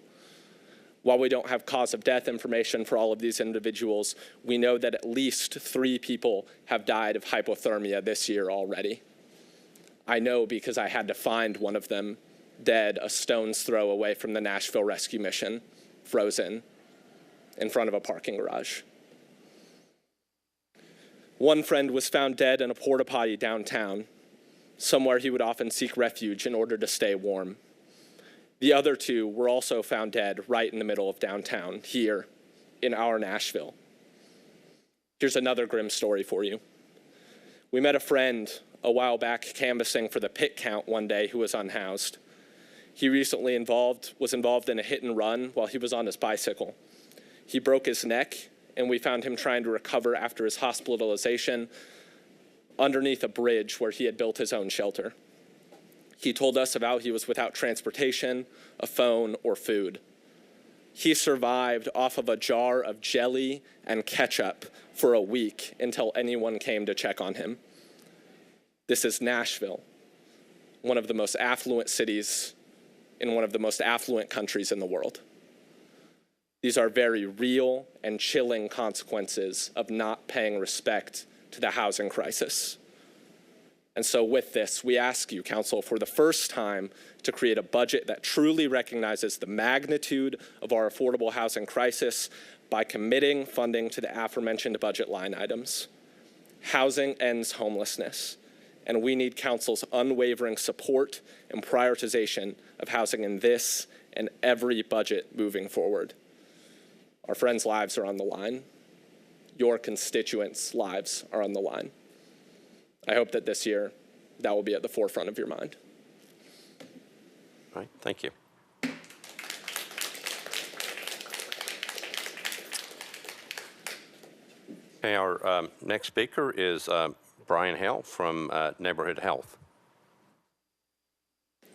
While we don't have cause of death information for all of these individuals, we know that at least 3 people have died of hypothermia this year already. I know because I had to find one of them dead a stone's throw away from the Nashville Rescue Mission, frozen, in front of a parking garage. One friend was found dead in a porta potty downtown, somewhere he would often seek refuge in order to stay warm. The other 2 were also found dead right in the middle of downtown, here in our Nashville. Here's another grim story for you. We met a friend a while back canvassing for the pit count one day who was unhoused. He recently was involved in a hit and run while he was on his bicycle. He broke his neck, and we found him trying to recover after his hospitalization underneath a bridge where he had built his own shelter. He told us about how he was without transportation, a phone, or food. He survived off of a jar of jelly and ketchup for a week until anyone came to check on him. This is Nashville, one of the most affluent cities in one of the most affluent countries in the world. These are very real and chilling consequences of not paying respect to the housing crisis. And so with this, we ask you, Council, for the first time to create a budget that truly recognizes the magnitude of our affordable housing crisis, by committing funding to the aforementioned budget line items. Housing ends homelessness, and we need council's unwavering support and prioritization of housing in this and every budget moving forward. Our friends' lives are on the line. Your constituents' lives are on the line. I hope that this year that will be at the forefront of your mind. All right, thank you. Okay, our next speaker is Brian Hale from Neighborhood Health.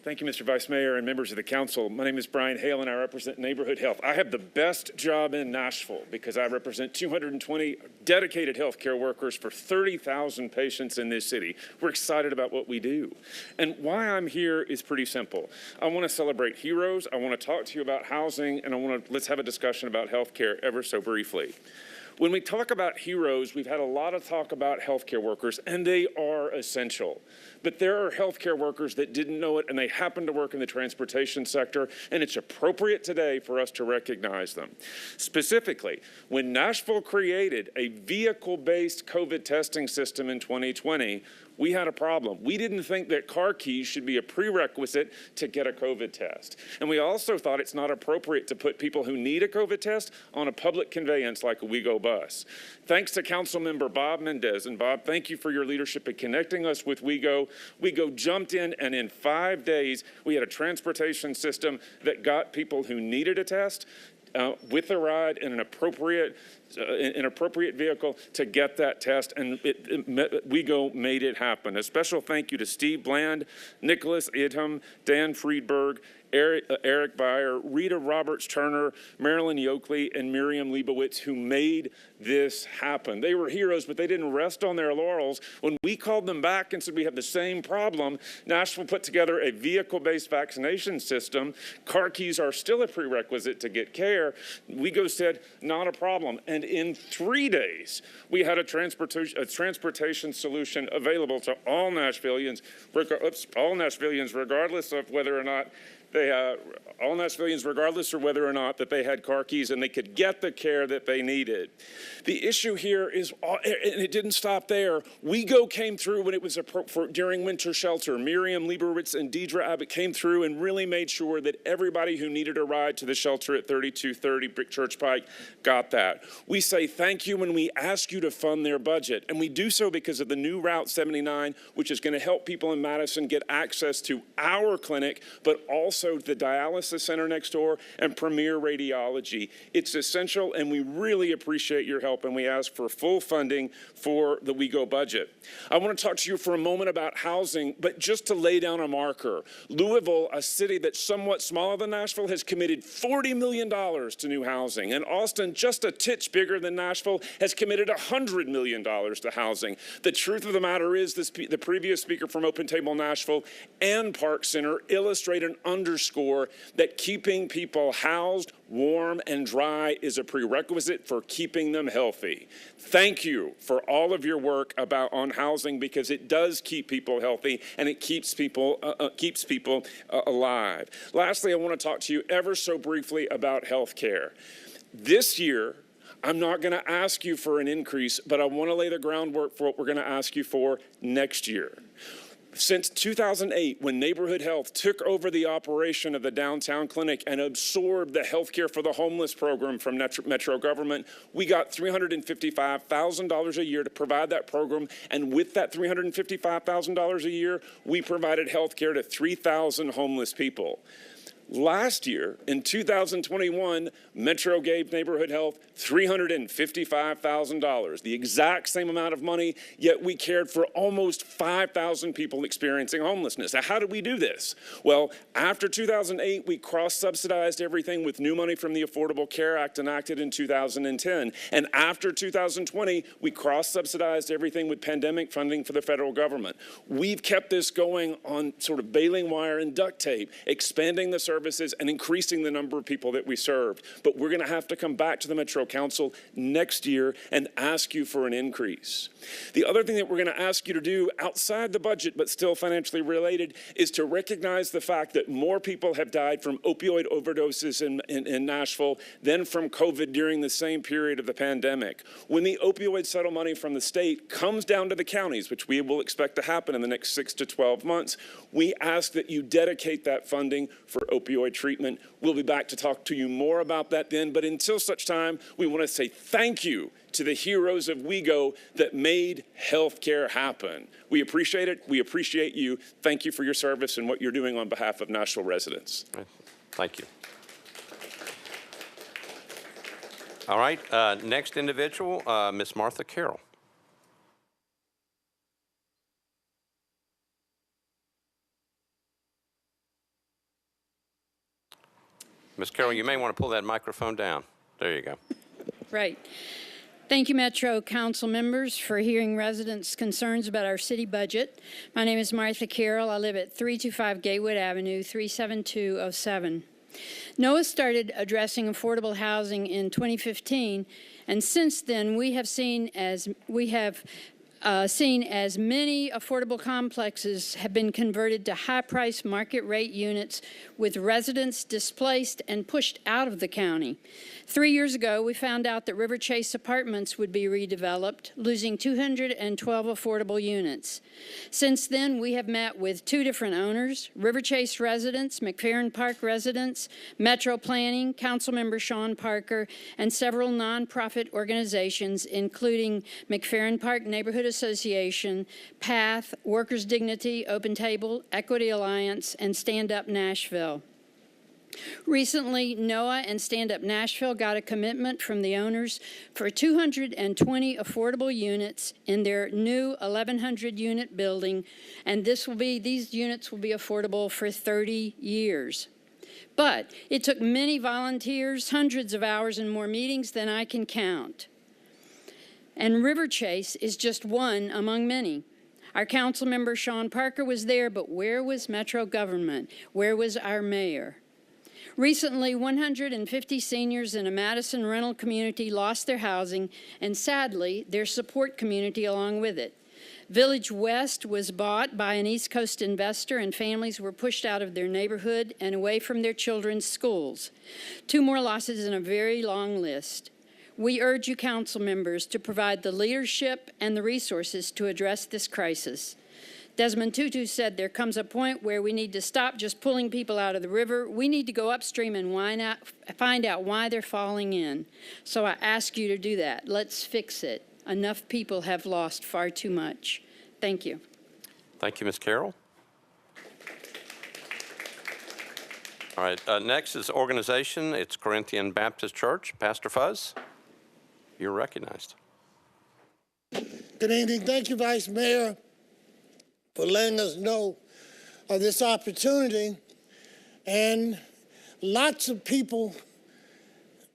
Thank you, Mr. Vice Mayor and members of the council. My name is Brian Hale, and I represent Neighborhood Health. I have the best job in Nashville because I represent 220 dedicated healthcare workers for 30,000 patients in this city. We're excited about what we do. And why I'm here is pretty simple. I want to celebrate heroes. I want to talk to you about housing, and let's have a discussion about healthcare ever so briefly. When we talk about heroes, we've had a lot of talk about healthcare workers, and they are essential. But there are healthcare workers that didn't know it, and they happen to work in the transportation sector, and it's appropriate today for us to recognize them. Specifically, when Nashville created a vehicle-based COVID testing system in 2020, we had a problem. We didn't think that car keys should be a prerequisite to get a COVID test. And we also thought it's not appropriate to put people who need a COVID test on a public conveyance like a WeGo bus. Thanks to Councilmember Bob Mendez. And Bob, thank you for your leadership in connecting us with WeGo. WeGo jumped in, and in 5 days, we had a transportation system that got people who needed a test with a ride in an appropriate vehicle to get that test, and WeGo made it happen. A special thank you to Steve Bland, Nicholas Idham, Dan Friedberg, Eric Beyer, Rita Roberts-Turner, Marilyn Yoakley, and Miriam Leibowitz, who made this happen. They were heroes, but they didn't rest on their laurels. When we called them back and said we have the same problem, Nashville put together a vehicle-based vaccination system. Car keys are still a prerequisite to get care. WeGo said, not a problem. And in 3 days, we had a transportation solution available to all Nashvillians, regardless of whether or not that they had car keys, and they could get the care that they needed. The issue here is, and it didn't stop there. WeGo came through when it was during winter shelter. Miriam Leibowitz and Deidre Abbott came through and really made sure that everybody who needed a ride to the shelter at 3230 Brick Church Pike got that. We say thank you when we ask you to fund their budget, and we do so because of the new Route 79, which is going to help people in Madison get access to our clinic, but also the dialysis center next door and Premier Radiology. It's essential, and we really appreciate your help, and we ask for full funding for the WeGo budget. I want to talk to you for a moment about housing, but just to lay down a marker. Louisville, a city that's somewhat smaller than Nashville, has committed $40 million to new housing, and Austin, just a titch bigger than Nashville, has committed $100 million to housing. The truth of the matter is the previous speaker from Open Table Nashville and Park Center illustrate and underscore that keeping people housed, warm, and dry is a prerequisite for keeping them healthy. Thank you for all of your work on housing, because it does keep people healthy and it keeps people alive. Lastly, I want to talk to you ever so briefly about health care. This year, I'm not going to ask you for an increase, but I want to lay the groundwork for what we're going to ask you for next year. Since 2008, when Neighborhood Health took over the operation of the downtown clinic and absorbed the Healthcare for the Homeless program from Metro government, we got $355,000 a year to provide that program. And with that $355,000 a year, we provided health care to 3,000 homeless people. Last year, in 2021, Metro gave Neighborhood Health $355,000, the exact same amount of money, yet we cared for almost 5,000 people experiencing homelessness. Now, how did we do this? Well, after 2008, we cross-subsidized everything with new money from the Affordable Care Act enacted in 2010. And after 2020, we cross-subsidized everything with pandemic funding for the federal government. We've kept this going on sort of baling wire and duct tape, expanding the service services and increasing the number of people that we serve. But we're going to have to come back to the Metro Council next year and ask you for an increase. The other thing that we're going to ask you to do outside the budget, but still financially related, is to recognize the fact that more people have died from opioid overdoses in Nashville than from COVID during the same period of the pandemic. When the opioid settle money from the state comes down to the counties, which we will expect to happen in the next 6 to 12 months, we ask that you dedicate that funding for opioid treatment. We'll be back to talk to you more about that then, but until such time, we want to say thank you to the heroes of WeGo that made healthcare happen. We appreciate it. We appreciate you. Thank you for your service and what you're doing on behalf of Nashville residents. Thank you. All right, next individual, Ms. Martha Carroll. Ms. Carroll, you may want to pull that microphone down. There you go. Right. Thank you, Metro Council members, for hearing residents' concerns about our city budget. My name is Martha Carroll. I live at 325 Gatewood Avenue, 37207. NOAA started addressing affordable housing in 2015, and since then we have seen as many affordable complexes have been converted to high-price market rate units with residents displaced and pushed out of the county. 3 years ago, we found out that River Chase Apartments would be redeveloped, losing 212 affordable units. Since then, we have met with 2 different owners, River Chase residents, McFerrin Park residents, Metro Planning, Councilmember Sean Parker, and several nonprofit organizations, including McFerrin Park Neighborhood Association, PATH, Workers' Dignity, Open Table, Equity Alliance, and Stand Up Nashville. Recently, NOAA and Stand Up Nashville got a commitment from the owners for 220 affordable units in their new 1,100-unit building, and these units will be affordable for 30 years. But it took many volunteers, hundreds of hours, and more meetings than I can count. And River Chase is just one among many. Our council member, Sean Parker, was there, but where was Metro government? Where was our mayor? Recently, 150 seniors in a Madison rental community lost their housing, and sadly, their support community along with it. Village West was bought by an East Coast investor, and families were pushed out of their neighborhood and away from their children's schools. 2 more losses in a very long list. We urge you, council members, to provide the leadership and the resources to address this crisis. Desmond Tutu said there comes a point where we need to stop just pulling people out of the river. We need to go upstream and find out why they're falling in. So I ask you to do that. Let's fix it. Enough people have lost far too much. Thank you. Thank you, Ms. Carroll. All right, next is organization. It's Corinthian Baptist Church. Pastor Fuzz, you're recognized. Good evening. Thank you, Vice Mayor, for letting us know of this opportunity. And lots of people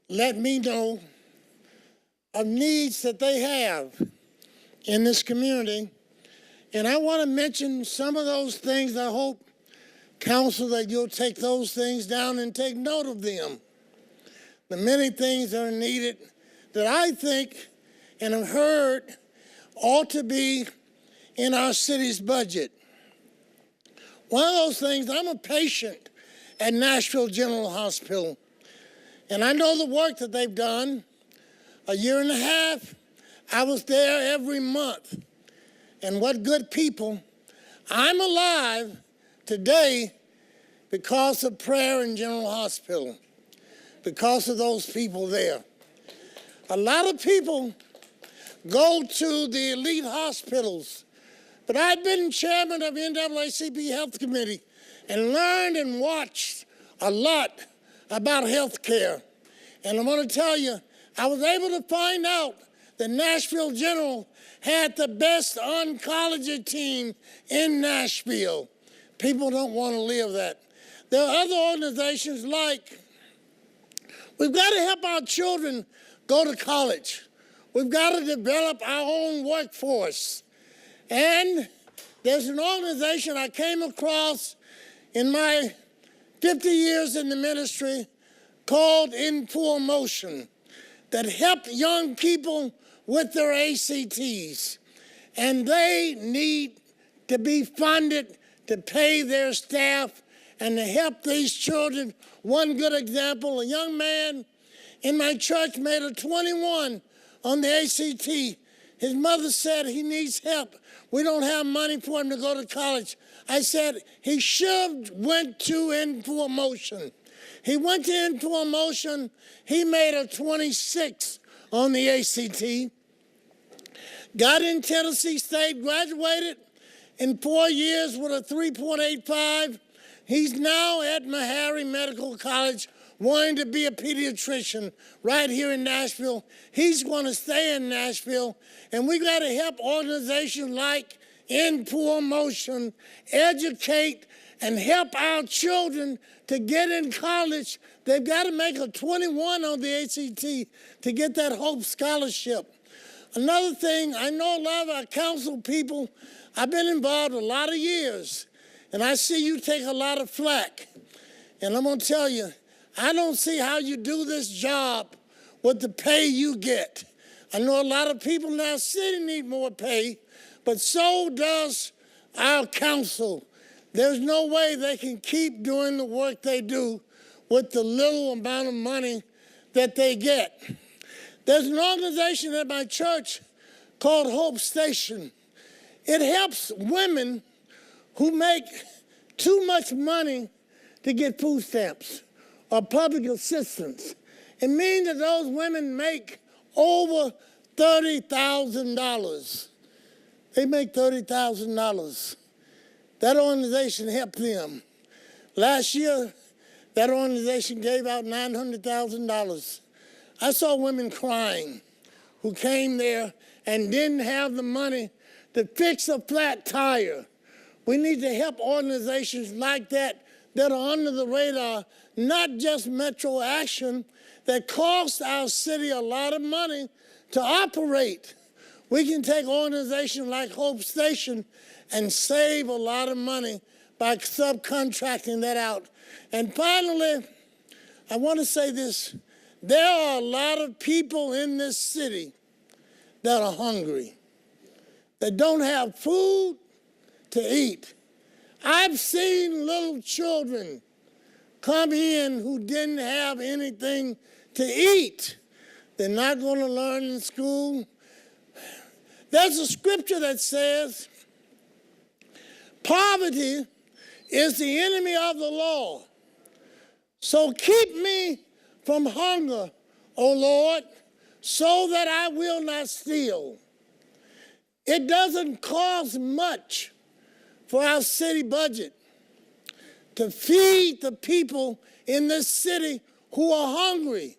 let me know of needs that they have in this community. And I want to mention some of those things. I hope, Council, that you'll take those things down and take note of them. The many things that are needed that I think and have heard ought to be in our city's budget. One of those things, I'm a patient at Nashville General Hospital, and I know the work that they've done. A year and a half, I was there every month. And what good people. I'm alive today because of prayer in General Hospital, because of those people there. A lot of people go to the elite hospitals, but I've been chairman of NAACP Health Committee and learned and watched a lot about health care. And I'm going to tell you, I was able to find out that Nashville General had the best oncology team in Nashville. People don't want to live that. There are other organizations like, we've got to help our children go to college. We've got to develop our own workforce. And there's an organization I came across in my 50 years in the ministry called In Full Motion that help young people with their ACTs. And they need to be funded to pay their staff and to help these children. One good example, a young man in my church made a 21 on the ACT. His mother said he needs help. We don't have money for him to go to college. I said he should have went to In Full Motion. He went to In Full Motion. He made a 26 on the ACT. Got in Tennessee State, graduated in 4 years with a 3.85. He's now at Meharry Medical College wanting to be a pediatrician right here in Nashville. He's going to stay in Nashville, and we got to help organizations like In Full Motion educate and help our children to get in college. They've got to make a 21 on the ACT to get that Hope Scholarship. Another thing, I know a lot of our council people, I've been involved a lot of years, and I see you take a lot of flack. And I'm going to tell you, I don't see how you do this job with the pay you get. I know a lot of people in our city need more pay, but so does our council. There's no way they can keep doing the work they do with the little amount of money that they get. There's an organization at my church called Hope Station. It helps women who make too much money to get food stamps or public assistance. It means that those women make over $30,000. They make $30,000. That organization helped them. Last year, that organization gave out $900,000. I saw women crying who came there and didn't have the money to fix a flat tire. We need to help organizations like that that are under the radar, not just Metro Action, that cost our city a lot of money to operate. We can take organizations like Hope Station and save a lot of money by subcontracting that out. And finally, I want to say this. There are a lot of people in this city that are hungry, that don't have food to eat. I've seen little children come in who didn't have anything to eat. They're not going to learn in school. There's a scripture that says, poverty is the enemy of the Lord. So keep me from hunger, O Lord, so that I will not steal. It doesn't cost much for our city budget to feed the people in this city who are hungry.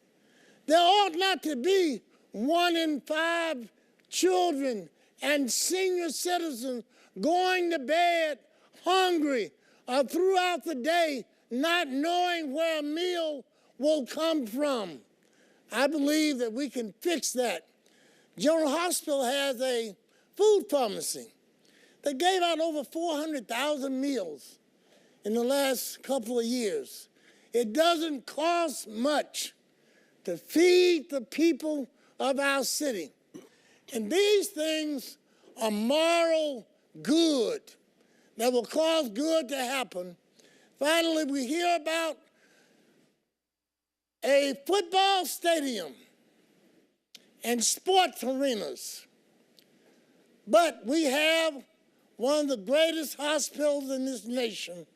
There ought not to be 1 in 5 children and senior citizens going to bed hungry or throughout the day not knowing where a meal will come from. I believe that we can fix that. General Hospital has a food pharmacy. They gave out over 400,000 meals in the last couple of years. It doesn't cost much to feed the people of our city. And these things are moral good that will cause good to happen. Finally, we hear about a football stadium and sports arenas. But we have one of the greatest hospitals in this nation.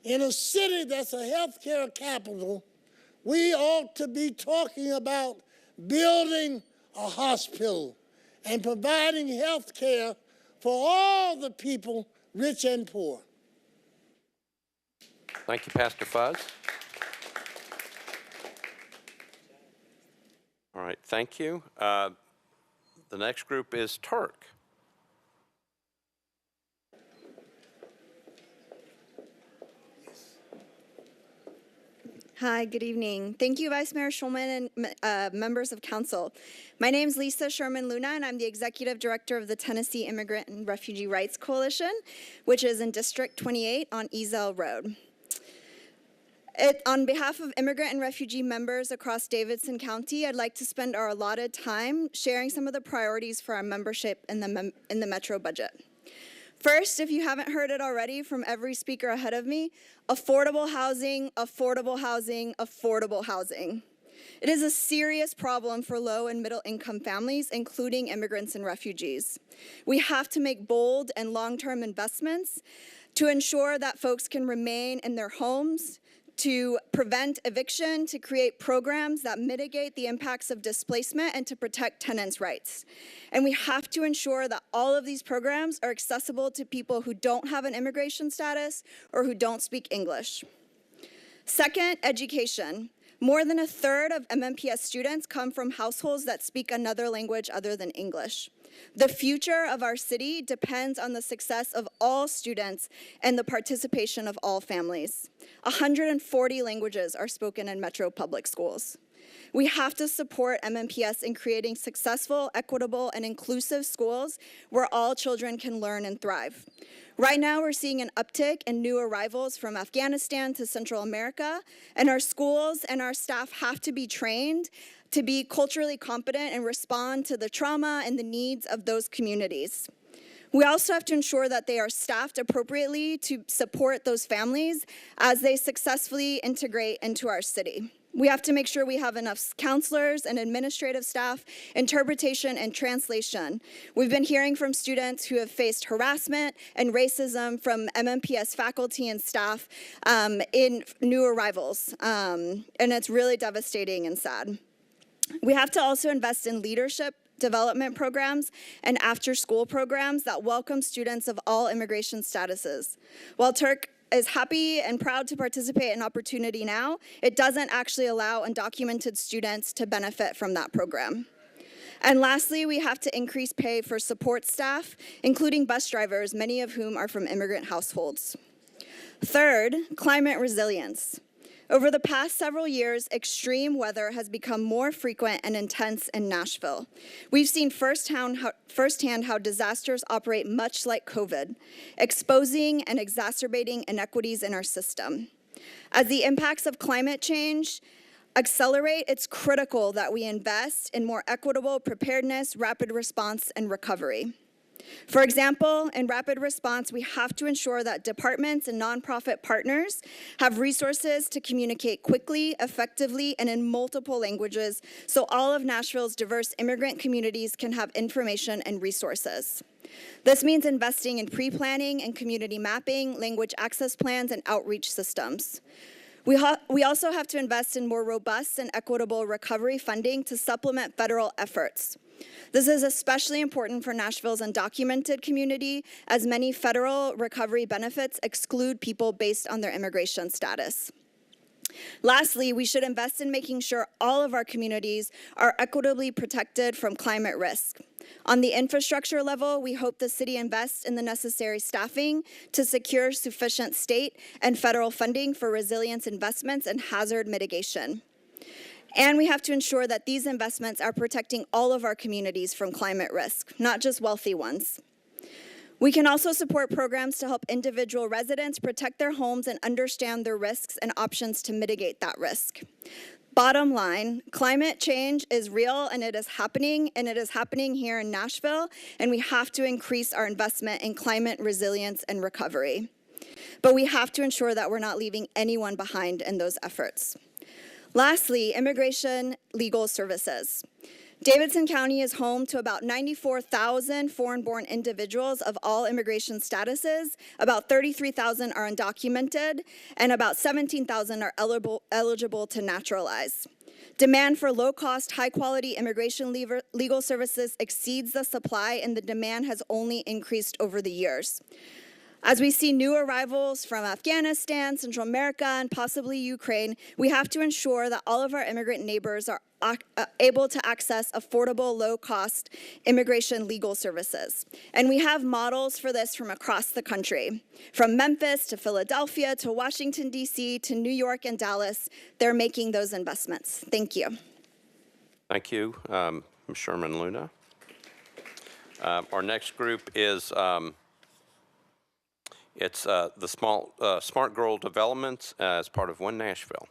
In a city that's a healthcare capital, we ought to be talking about building a hospital and providing health care for all the people, rich and poor. Thank you, Pastor Fuzz. All right, thank you. The next group is Turk. Hi, good evening. Thank you, Vice Mayor Schulman and members of council. My name is Lisa Sherman Luna, and I'm the Executive Director of the Tennessee Immigrant and Refugee Rights Coalition, which is in District 28 on Ezel Road. On behalf of immigrant and refugee members across Davidson County, I'd like to spend our allotted time sharing some of the priorities for our membership in the Metro budget. First, if you haven't heard it already from every speaker ahead of me, affordable housing, affordable housing, affordable housing. It is a serious problem for low and middle income families, including immigrants and refugees. We have to make bold and long-term investments to ensure that folks can remain in their homes, to prevent eviction, to create programs that mitigate the impacts of displacement, and to protect tenants' rights. And we have to ensure that all of these programs are accessible to people who don't have an immigration status or who don't speak English. Second, education. More than a third of MMPS students come from households that speak another language other than English. The future of our city depends on the success of all students and the participation of all families. 140 languages are spoken in Metro Public Schools. We have to support MMPS in creating successful, equitable, and inclusive schools where all children can learn and thrive. Right now, we're seeing an uptick in new arrivals from Afghanistan to Central America, and our schools and our staff have to be trained to be culturally competent and respond to the trauma and the needs of those communities. We also have to ensure that they are staffed appropriately to support those families as they successfully integrate into our city. We have to make sure we have enough counselors and administrative staff, interpretation and translation. We've been hearing from students who have faced harassment and racism from MMPS faculty and staff in new arrivals, and it's really devastating and sad. We have to also invest in leadership development programs and after-school programs that welcome students of all immigration statuses. While Turk is happy and proud to participate in Opportunity Now, it doesn't actually allow undocumented students to benefit from that program. And lastly, we have to increase pay for support staff, including bus drivers, many of whom are from immigrant households. Third, climate resilience. Over the past several years, extreme weather has become more frequent and intense in Nashville. We've seen firsthand how disasters operate much like COVID, exposing and exacerbating inequities in our system. As the impacts of climate change accelerate, it's critical that we invest in more equitable preparedness, rapid response, and recovery. For example, in rapid response, we have to ensure that departments and nonprofit partners have resources to communicate quickly, effectively, and in multiple languages so all of Nashville's diverse immigrant communities can have information and resources. This means investing in pre-planning and community mapping, language access plans, and outreach systems. We also have to invest in more robust and equitable recovery funding to supplement federal efforts. This is especially important for Nashville's undocumented community, as many federal recovery benefits exclude people based on their immigration status. Lastly, we should invest in making sure all of our communities are equitably protected from climate risk. On the infrastructure level, we hope the city invests in the necessary staffing to secure sufficient state and federal funding for resilience investments and hazard mitigation. And we have to ensure that these investments are protecting all of our communities from climate risk, not just wealthy ones. We can also support programs to help individual residents protect their homes and understand their risks and options to mitigate that risk. Bottom line, climate change is real and it is happening here in Nashville, and we have to increase our investment in climate resilience and recovery. But we have to ensure that we're not leaving anyone behind in those efforts. Lastly, immigration legal services. Davidson County is home to about 94,000 foreign-born individuals of all immigration statuses. About 33,000 are undocumented, and about 17,000 are eligible to naturalize. Demand for low-cost, high-quality immigration legal services exceeds the supply, and the demand has only increased over the years. As we see new arrivals from Afghanistan, Central America, and possibly Ukraine, we have to ensure that all of our immigrant neighbors are able to access affordable, low-cost immigration legal services. And we have models for this from across the country. From Memphis to Philadelphia to Washington, D.C. to New York and Dallas, they're making those investments. Thank you. Thank you, Ms. Sherman Luna. Our next group is It's the Smart Girl Developments as part of One Nashville.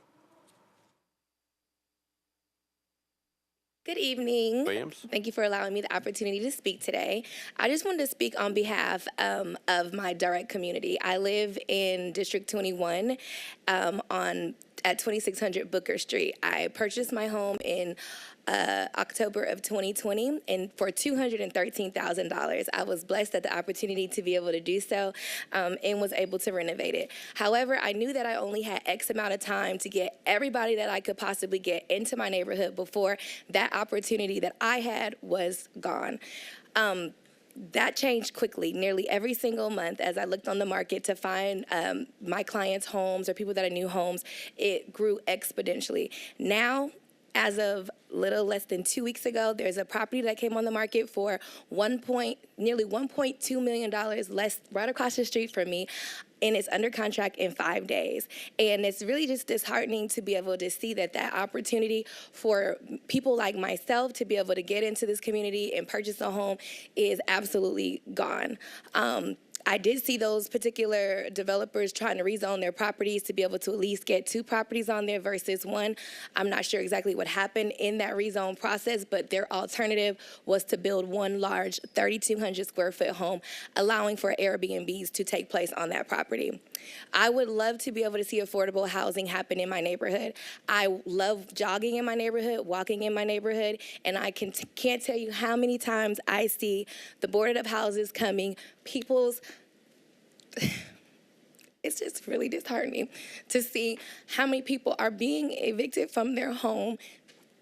Good evening. Williams. Thank you for allowing me the opportunity to speak today. I just wanted to speak on behalf of my direct community. I live in District 21 at 2600 Booker Street. I purchased my home in October of 2020 and for $213,000. I was blessed at the opportunity to be able to do so and was able to renovate it. However, I knew that I only had X amount of time to get everybody that I could possibly get into my neighborhood before that opportunity that I had was gone. That changed quickly, nearly every single month as I looked on the market to find my clients' homes or people that I knew homes. It grew exponentially. Now, as of little less than 2 weeks ago, there's a property that came on the market for nearly $1.2 million less right across the street from me, and it's under contract in 5 days. And it's really just disheartening to be able to see that opportunity for people like myself to be able to get into this community and purchase a home is absolutely gone. I did see those particular developers trying to rezone their properties to be able to at least get 2 properties on there versus 1. I'm not sure exactly what happened in that rezone process, but their alternative was to build one large 3,200 square foot home, allowing for Airbnbs to take place on that property. I would love to be able to see affordable housing happen in my neighborhood. I love jogging in my neighborhood, walking in my neighborhood, and I can't tell you how many times I see the boarded up houses coming, it's just really disheartening to see how many people are being evicted from their home,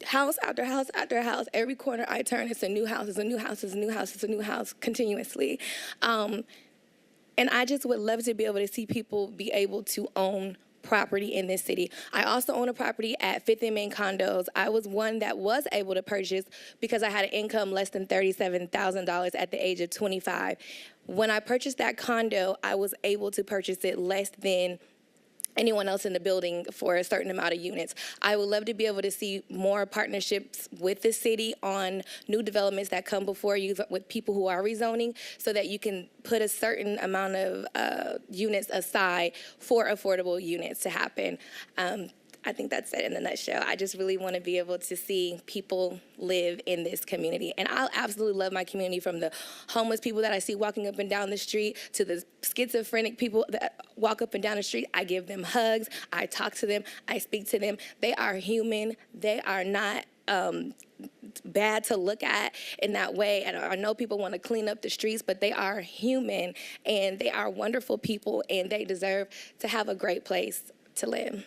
house after house after house. Every corner I turn, it's a new house, it's a new house, it's a new house, it's a new house continuously. And I just would love to be able to see people be able to own property in this city. I also own a property at 5th and Main Condos. I was one that was able to purchase because I had an income less than $37,000 at the age of 25. When I purchased that condo, I was able to purchase it less than anyone else in the building for a certain amount of units. I would love to be able to see more partnerships with the city on new developments that come before you with people who are rezoning so that you can put a certain amount of units aside for affordable units to happen. I think that's it in a nutshell. I just really want to be able to see people live in this community. And I absolutely love my community, from the homeless people that I see walking up and down the street to the schizophrenic people that walk up and down the street. I give them hugs. I talk to them. I speak to them. They are human. They are not bad to look at in that way. And I know people want to clean up the streets, but they are human and they are wonderful people and they deserve to have a great place to live.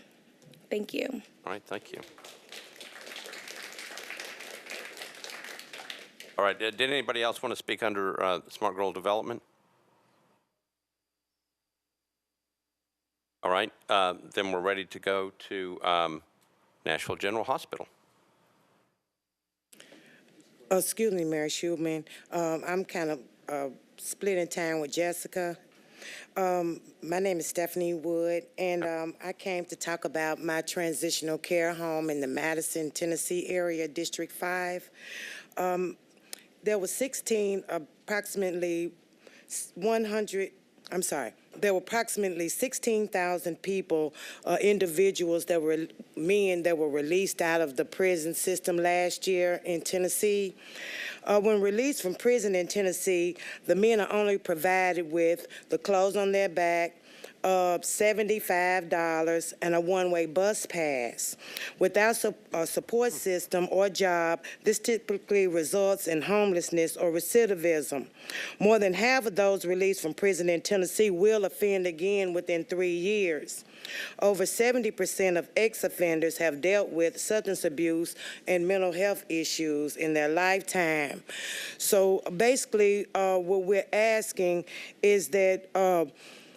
Thank you. All right, thank you. All right, did anybody else want to speak under Smart Girl Development? All right, then we're ready to go to Nashville General Hospital. Excuse me, Mary Schulman. I'm kind of split in time with Jessica. My name is Stephanie Wood, and I came to talk about my transitional care home in the Madison, Tennessee area, District 5. There were there were approximately 16,000 people, individuals that were men that were released out of the prison system last year in Tennessee. When released from prison in Tennessee, the men are only provided with the clothes on their back, $75, and a one-way bus pass. Without a support system or job, this typically results in homelessness or recidivism. More than half of those released from prison in Tennessee will offend again within 3 years. Over 70% of ex-offenders have dealt with substance abuse and mental health issues in their lifetime. So basically, what we're asking is that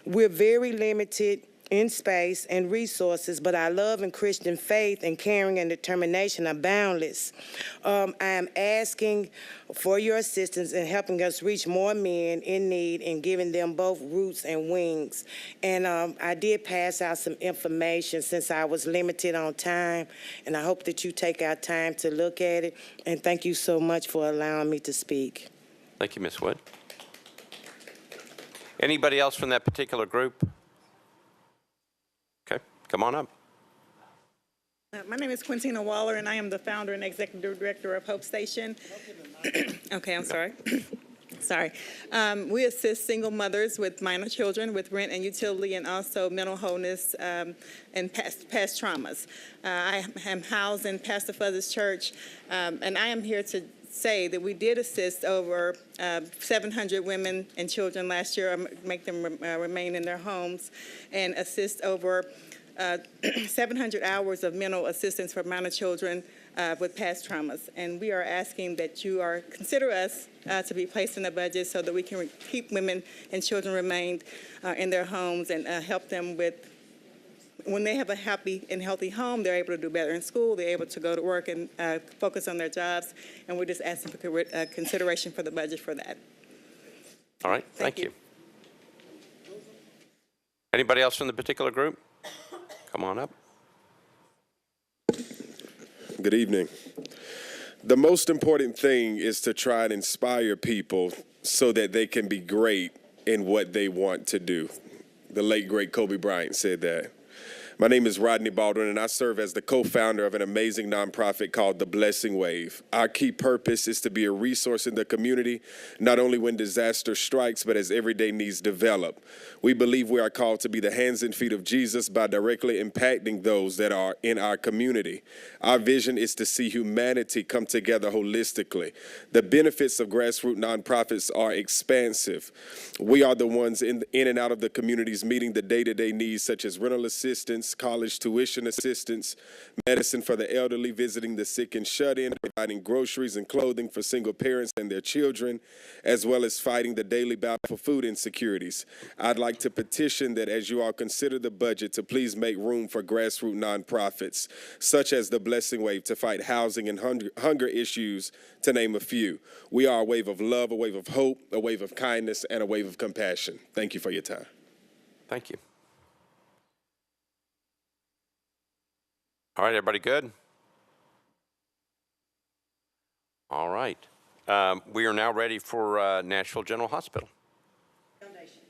we're very limited in space and resources, but our love and Christian faith and caring and determination are boundless. I am asking for your assistance in helping us reach more men in need and giving them both roots and wings. And I did pass out some information since I was limited on time, and I hope that you take our time to look at it. And thank you so much for allowing me to speak. Thank you, Ms. Wood. Anybody else from that particular group? Okay, come on up. My name is Quintina Waller, and I am the founder and executive director of Hope Station. Okay, I'm sorry. Sorry. We assist single mothers with minor children with rent and utility, and also mental wholeness and past traumas. I am housed in Pastor Fuzz's church, and I am here to say that we did assist over 700 women and children last year, make them remain in their homes, and assist over 700 hours of mental assistance for minor children with past traumas. And we are asking that you consider us to be placed in the budget so that we can keep women and children remained in their homes and help them with, when they have a happy and healthy home, they're able to do better in school, they're able to go to work and focus on their jobs. And we're just asking for consideration for the budget for that. All right, thank you. Anybody else from the particular group? Come on up. Good evening. The most important thing is to try and inspire people so that they can be great in what they want to do. The late, great Kobe Bryant said that. My name is Rodney Baldwin, and I serve as the co-founder of an amazing nonprofit called The Blessing Wave. Our key purpose is to be a resource in the community, not only when disaster strikes, but as everyday needs develop. We believe we are called to be the hands and feet of Jesus by directly impacting those that are in our community. Our vision is to see humanity come together holistically. The benefits of grassroots nonprofits are expansive. We are the ones in and out of the communities meeting the day-to-day needs such as rental assistance, college tuition assistance, medicine for the elderly, visiting the sick and shut-in, providing groceries and clothing for single parents and their children, as well as fighting the daily battle for food insecurities. I'd like to petition that as you all consider the budget to please make room for grassroots nonprofits, such as the Blessing Wave, to fight housing and hunger issues, to name a few. We are a wave of love, a wave of hope, a wave of kindness, and a wave of compassion. Thank you for your time. Thank you. All right, everybody good? All right. We are now ready for Nashville General Hospital. Foundation.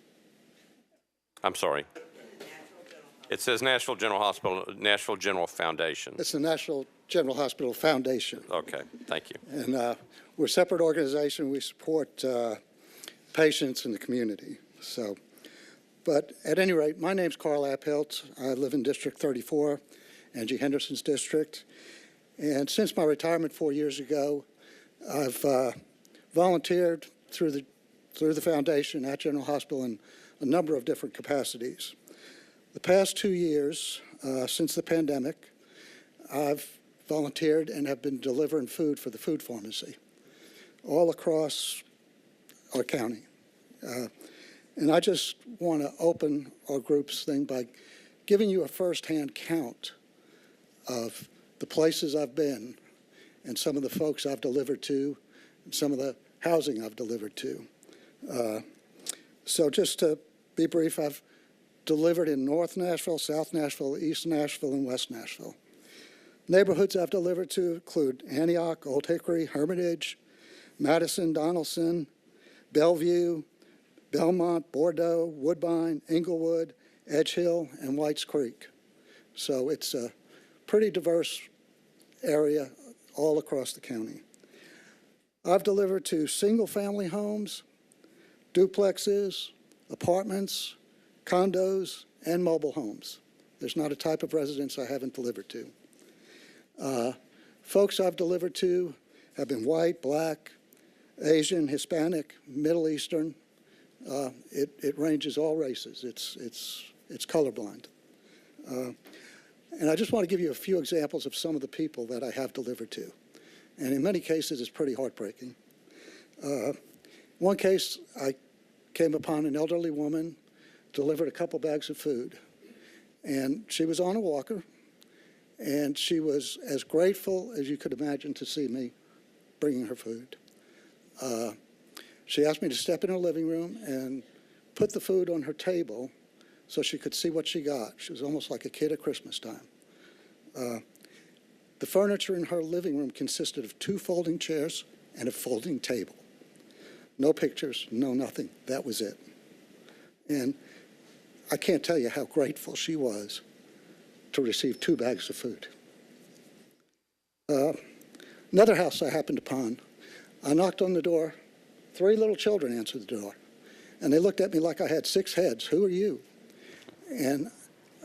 I'm sorry. It says Nashville General Hospital, Nashville General Foundation. It's the National General Hospital Foundation. Okay, thank you. And we're a separate organization. We support patients in the community. So, but at any rate, my name's Carl Appelt. I live in District 34. Angie Henderson's district. And since my retirement 4 years ago, I've volunteered through the foundation at General Hospital in a number of different capacities. The past 2 years, since the pandemic, I've volunteered and have been delivering food for the food pharmacy all across our county. And I just want to open our group's thing by giving you a firsthand count of the places I've been and some of the folks I've delivered to, and some of the housing I've delivered to. So just to be brief, I've delivered in North Nashville, South Nashville, East Nashville, and West Nashville. Neighborhoods I've delivered to include Antioch, Old Hickory, Hermitage, Madison, Donaldson, Bellevue, Belmont, Bordeaux, Woodbine, Englewood, Edge Hill, and Whites Creek. So it's a pretty diverse area all across the county. I've delivered to single-family homes, duplexes, apartments, condos, and mobile homes. There's not a type of residence I haven't delivered to. Folks I've delivered to have been white, black, Asian, Hispanic, Middle Eastern. It ranges all races. It's colorblind. And I just want to give you a few examples of some of the people that I have delivered to. And in many cases, it's pretty heartbreaking. One case, I came upon an elderly woman, delivered a couple bags of food. And she was on a walker, and she was as grateful as you could imagine to see me bringing her food. She asked me to step in her living room and put the food on her table so she could see what she got. She was almost like a kid at Christmas time. The furniture in her living room consisted of 2 folding chairs and a folding table. No pictures, no nothing. That was it. And I can't tell you how grateful she was to receive 2 bags of food. Another house I happened upon, I knocked on the door. 3 little children answered the door. And they looked at me like I had 6 heads. Who are you? And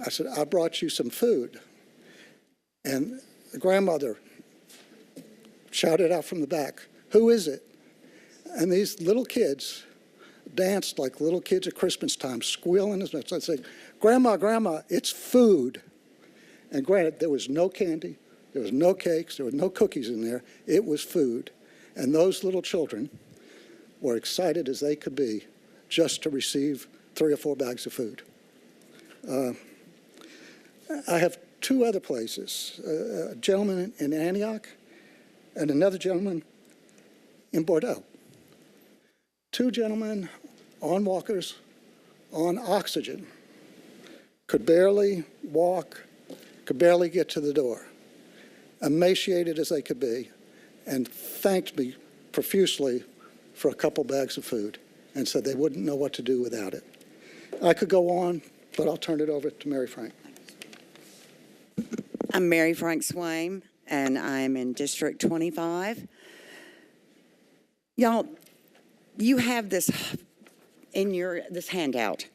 I said, I brought you some food. And the grandmother shouted out from the back, who is it? And these little kids danced like little kids at Christmas time, squealing. I said, Grandma, Grandma, it's food. And granted, there was no candy, there was no cakes, there were no cookies in there. It was food. And those little children were excited as they could be just to receive 3 or 4 bags of food. I have 2 other places, a gentleman in Antioch and another gentleman in Bordeaux. 2 gentlemen on walkers, on oxygen, could barely walk, could barely get to the door, emaciated as they could be, and thanked me profusely for a couple bags of food and said they wouldn't know what to do without it. I could go on, but I'll turn it over to Mary Frank. I'm Mary Frank Swaim, and I'm in District 25. Y'all, you have this in this handout.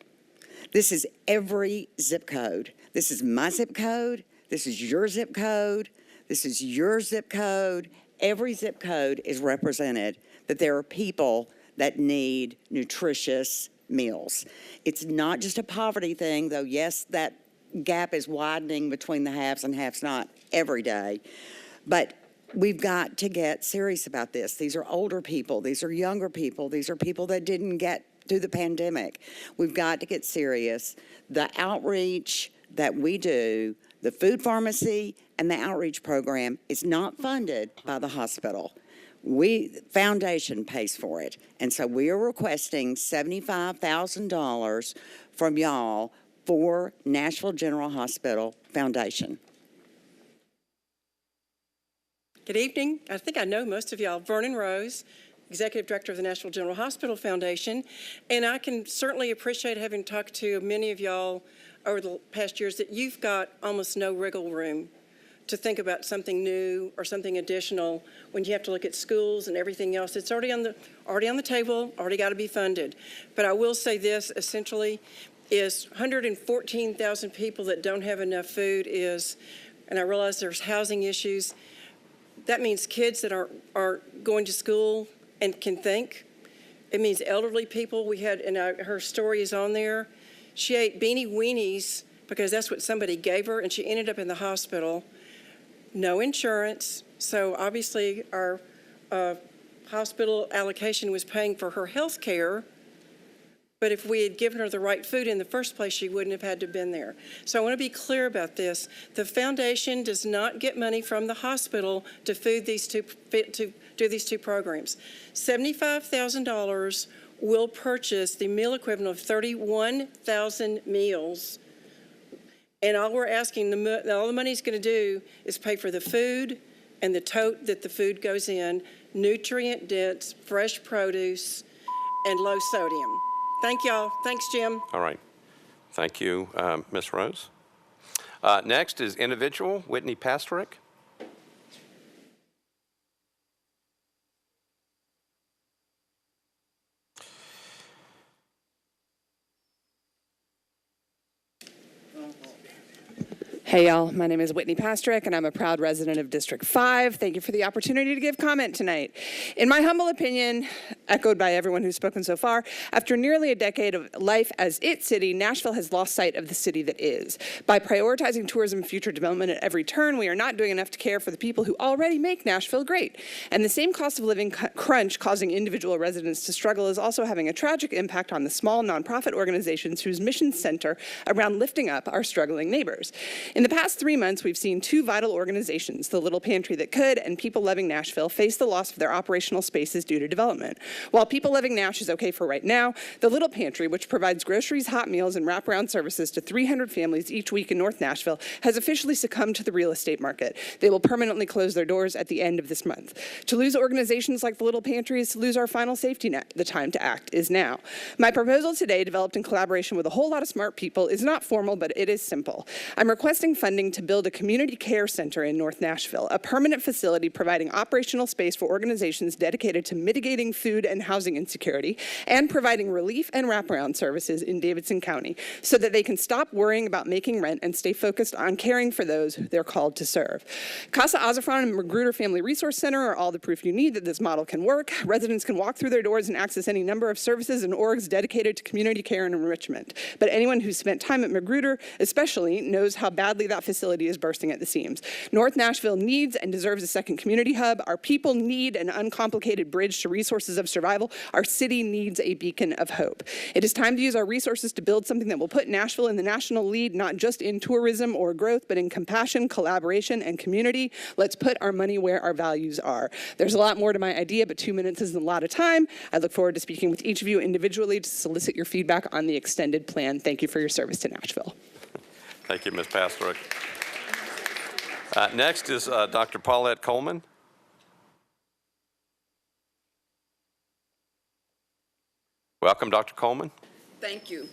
This is every zip code. This is my zip code. This is your zip code. This is your zip code. Every zip code is represented, that there are people that need nutritious meals. It's not just a poverty thing, though, yes, that gap is widening between the haves and haves not every day. But we've got to get serious about this. These are older people. These are younger people. These are people that didn't get through the pandemic. We've got to get serious. The outreach that we do, the food pharmacy and the outreach program, is not funded by the hospital. Foundation pays for it. And so we are requesting $75,000 from y'all for Nashville General Hospital Foundation. Good evening. I think I know most of y'all. Vernon Rose, Executive Director of the Nashville General Hospital Foundation. And I can certainly appreciate having talked to many of y'all over the past years that you've got almost no wriggle room to think about something new or something additional when you have to look at schools and everything else. It's already on the table, already got to be funded. But I will say this, essentially, is 114,000 people that don't have enough food is, and I realize there's housing issues, that means kids that aren't going to school and can think. It means elderly people. We had, and her story is on there. She ate Beanie Weenies because that's what somebody gave her, and she ended up in the hospital. No insurance, so obviously our hospital allocation was paying for her health care, but if we had given her the right food in the first place, she wouldn't have had to have been there. So I want to be clear about this. The foundation does not get money from the hospital to do these 2 programs. $75,000 will purchase the meal equivalent of 31,000 meals. And all we're asking, all the money's going to do is pay for the food and the tote that the food goes in, nutrient-dense, fresh produce, and low sodium. Thank y'all. Thanks, Jim. All right. Thank you, Ms. Rose. Next is individual, Whitney Pastrick. Hey y'all, my name is Whitney Pastrick and I'm a proud resident of District 5. Thank you for the opportunity to give comment tonight. In my humble opinion, echoed by everyone who's spoken so far, after nearly a decade of life as its city, Nashville has lost sight of the city that is. By prioritizing tourism and future development at every turn, we are not doing enough to care for the people who already make Nashville great. And the same cost of living crunch causing individual residents to struggle is also having a tragic impact on the small nonprofit organizations whose missions center around lifting up our struggling neighbors. In the past 3 months, we've seen 2 vital organizations, the Little Pantry That Could and People Loving Nashville, face the loss of their operational spaces due to development. While People Living Nash is okay for right now, the Little Pantry, which provides groceries, hot meals, and wraparound services to 300 families each week in North Nashville, has officially succumbed to the real estate market. They will permanently close their doors at the end of this month. To lose organizations like the Little Pantry is to lose our final safety net. The time to act is now. My proposal today, developed in collaboration with a whole lot of smart people, is not formal, but it is simple. I'm requesting funding to build a community care center in North Nashville, a permanent facility providing operational space for organizations dedicated to mitigating food and housing insecurity and providing relief and wraparound services in Davidson County so that they can stop worrying about making rent and stay focused on caring for those they're called to serve. Casa Azafran and Magruder Family Resource Center are all the proof you need that this model can work. Residents can walk through their doors and access any number of services and orgs dedicated to community care and enrichment. But anyone who's spent time at Magruder especially knows how badly that facility is bursting at the seams. North Nashville needs and deserves a second community hub. Our people need an uncomplicated bridge to resources of survival. Our city needs a beacon of hope. It is time to use our resources to build something that will put Nashville in the national lead, not just in tourism or growth, but in compassion, collaboration, and community. Let's put our money where our values are. There's a lot more to my idea, but 2 minutes isn't a lot of time. I look forward to speaking with each of you individually to solicit your feedback on the extended plan. Thank you for your service to Nashville. Thank you, Ms. Pastorick. Next is Dr. Paulette Coleman. Welcome, Dr. Coleman. Thank you.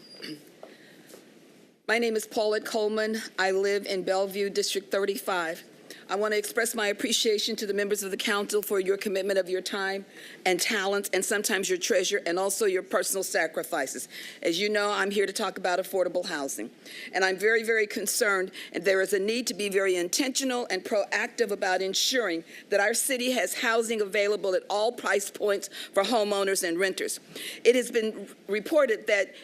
My name is Paulette Coleman. I live in Bellevue, District 35. I want to express my appreciation to the members of the council for your commitment of your time and talents and sometimes your treasure and also your personal sacrifices. As you know, I'm here to talk about affordable housing. And I'm very, very concerned, and there is a need to be very intentional and proactive about ensuring that our city has housing available at all price points for homeowners and renters. It has been reported that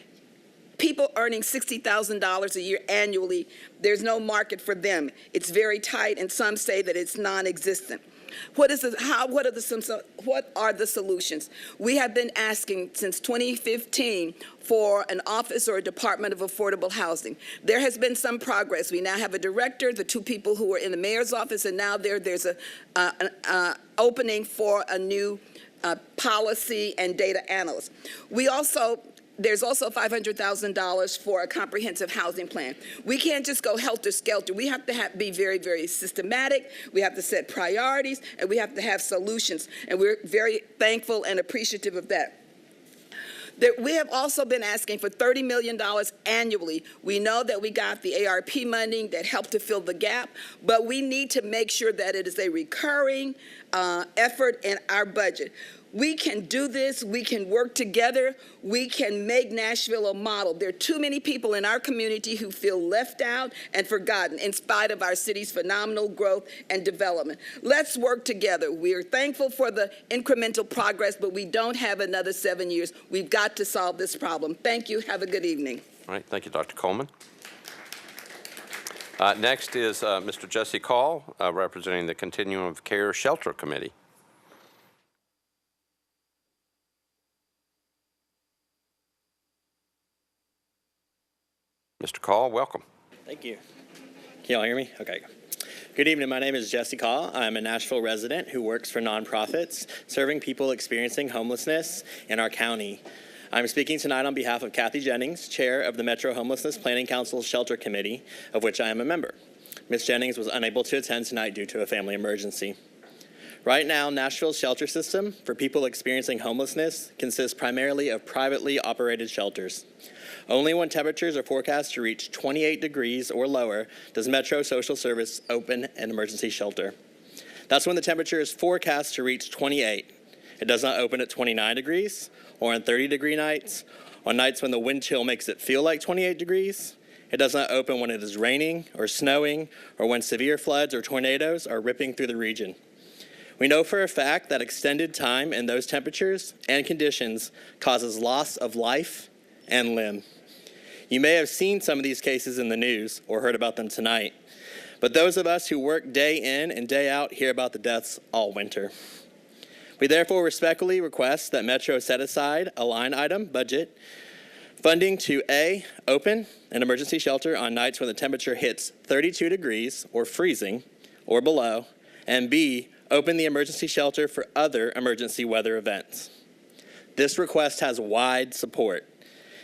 people earning $60,000 a year annually, there's no market for them. It's very tight, and some say that it's non-existent. What are the solutions? We have been asking since 2015 for an office or a department of affordable housing. There has been some progress. We now have a director, the two people who were in the mayor's office, and now there's an opening for a new policy and data analyst. There's also $500,000 for a comprehensive housing plan. We can't just go helter-skelter. We have to be very, very systematic. We have to set priorities, and we have to have solutions. And we're very thankful and appreciative of that. We have also been asking for $30 million annually. We know that we got the ARP money that helped to fill the gap, but we need to make sure that it is a recurring effort in our budget. We can do this. We can work together. We can make Nashville a model. There are too many people in our community who feel left out and forgotten in spite of our city's phenomenal growth and development. Let's work together. We are thankful for the incremental progress, but we don't have another 7 years. We've got to solve this problem. Thank you. Have a good evening. All right. Thank you, Dr. Coleman. Next is Mr. Jesse Call, representing the Continuum of Care Shelter Committee. Mr. Call, welcome. Thank you. Can you all hear me? Okay. Good evening. My name is Jesse Call. I'm a Nashville resident who works for nonprofits serving people experiencing homelessness in our county. I'm speaking tonight on behalf of Kathy Jennings, chair of the Metro Homelessness Planning Council's Shelter Committee, of which I am a member. Ms. Jennings was unable to attend tonight due to a family emergency. Right now, Nashville's shelter system for people experiencing homelessness consists primarily of privately operated shelters. Only when temperatures are forecast to reach 28 degrees or lower does Metro Social Service open an emergency shelter. That's when the temperature is forecast to reach 28. It does not open at 29 degrees or on 30-degree nights, on nights when the wind chill makes it feel like 28 degrees. It does not open when it is raining or snowing or when severe floods or tornadoes are ripping through the region. We know for a fact that extended time in those temperatures and conditions causes loss of life and limb. You may have seen some of these cases in the news or heard about them tonight, but those of us who work day in and day out hear about the deaths all winter. We therefore respectfully request that Metro set aside a line item budget funding to A, open an emergency shelter on nights when the temperature hits 32 degrees or freezing or below, and B, open the emergency shelter for other emergency weather events. This request has wide support.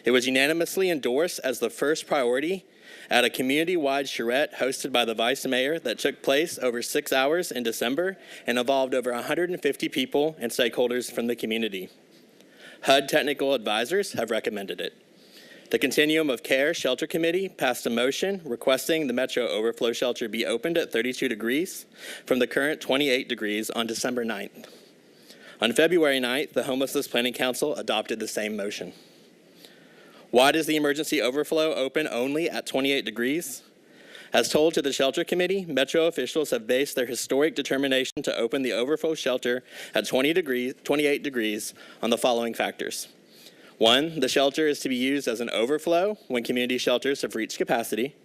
It was unanimously endorsed as the first priority at a community-wide charrette hosted by the Vice Mayor that took place over 6 hours in December and involved over 150 people and stakeholders from the community. HUD technical advisors have recommended it. The Continuum of Care Shelter Committee passed a motion requesting the Metro Overflow Shelter be opened at 32 degrees from the current 28 degrees on December 9th. On February 9th, the Homelessness Planning Council adopted the same motion. Why does the emergency overflow open only at 28 degrees? As told to the Shelter Committee, Metro officials have based their historic determination to open the overflow shelter at 28 degrees on the following factors. 1, the shelter is to be used as an overflow when community shelters have reached capacity.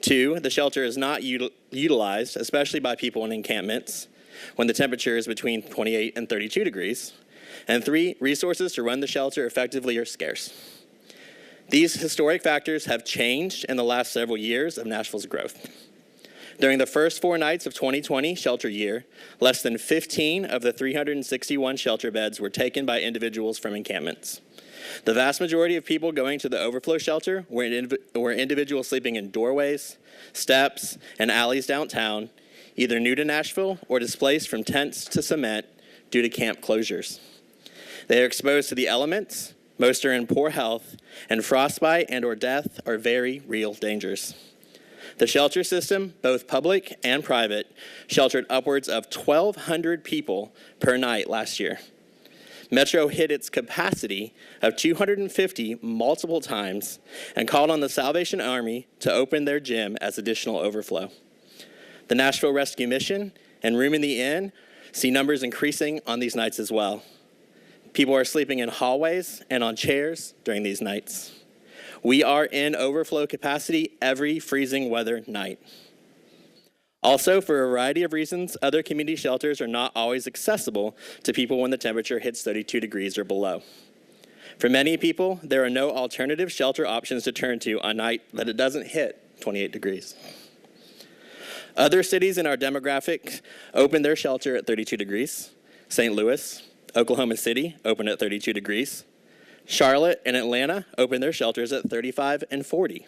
2, the shelter is not utilized, especially by people in encampments, when the temperature is between 28 and 32 degrees. And 3, resources to run the shelter effectively are scarce. These historic factors have changed in the last several years of Nashville's growth. During the first 4 nights of 2020 shelter year, less than 15 of the 361 shelter beds were taken by individuals from encampments. The vast majority of people going to the overflow shelter were individuals sleeping in doorways, steps, and alleys downtown, either new to Nashville or displaced from tents to cement due to camp closures. They are exposed to the elements, most are in poor health, and frostbite and or death are very real dangers. The shelter system, both public and private, sheltered upwards of 1,200 people per night last year. Metro hit its capacity of 250 multiple times and called on the Salvation Army to open their gym as additional overflow. The Nashville Rescue Mission and Room in the Inn see numbers increasing on these nights as well. People are sleeping in hallways and on chairs during these nights. We are in overflow capacity every freezing weather night. Also, for a variety of reasons, other community shelters are not always accessible to people when the temperature hits 32 degrees or below. For many people, there are no alternative shelter options to turn to on a night that it doesn't hit 28 degrees. Other cities in our demographic open their shelter at 32 degrees. St. Louis, Oklahoma City open at 32 degrees. Charlotte and Atlanta open their shelters at 35 and 40.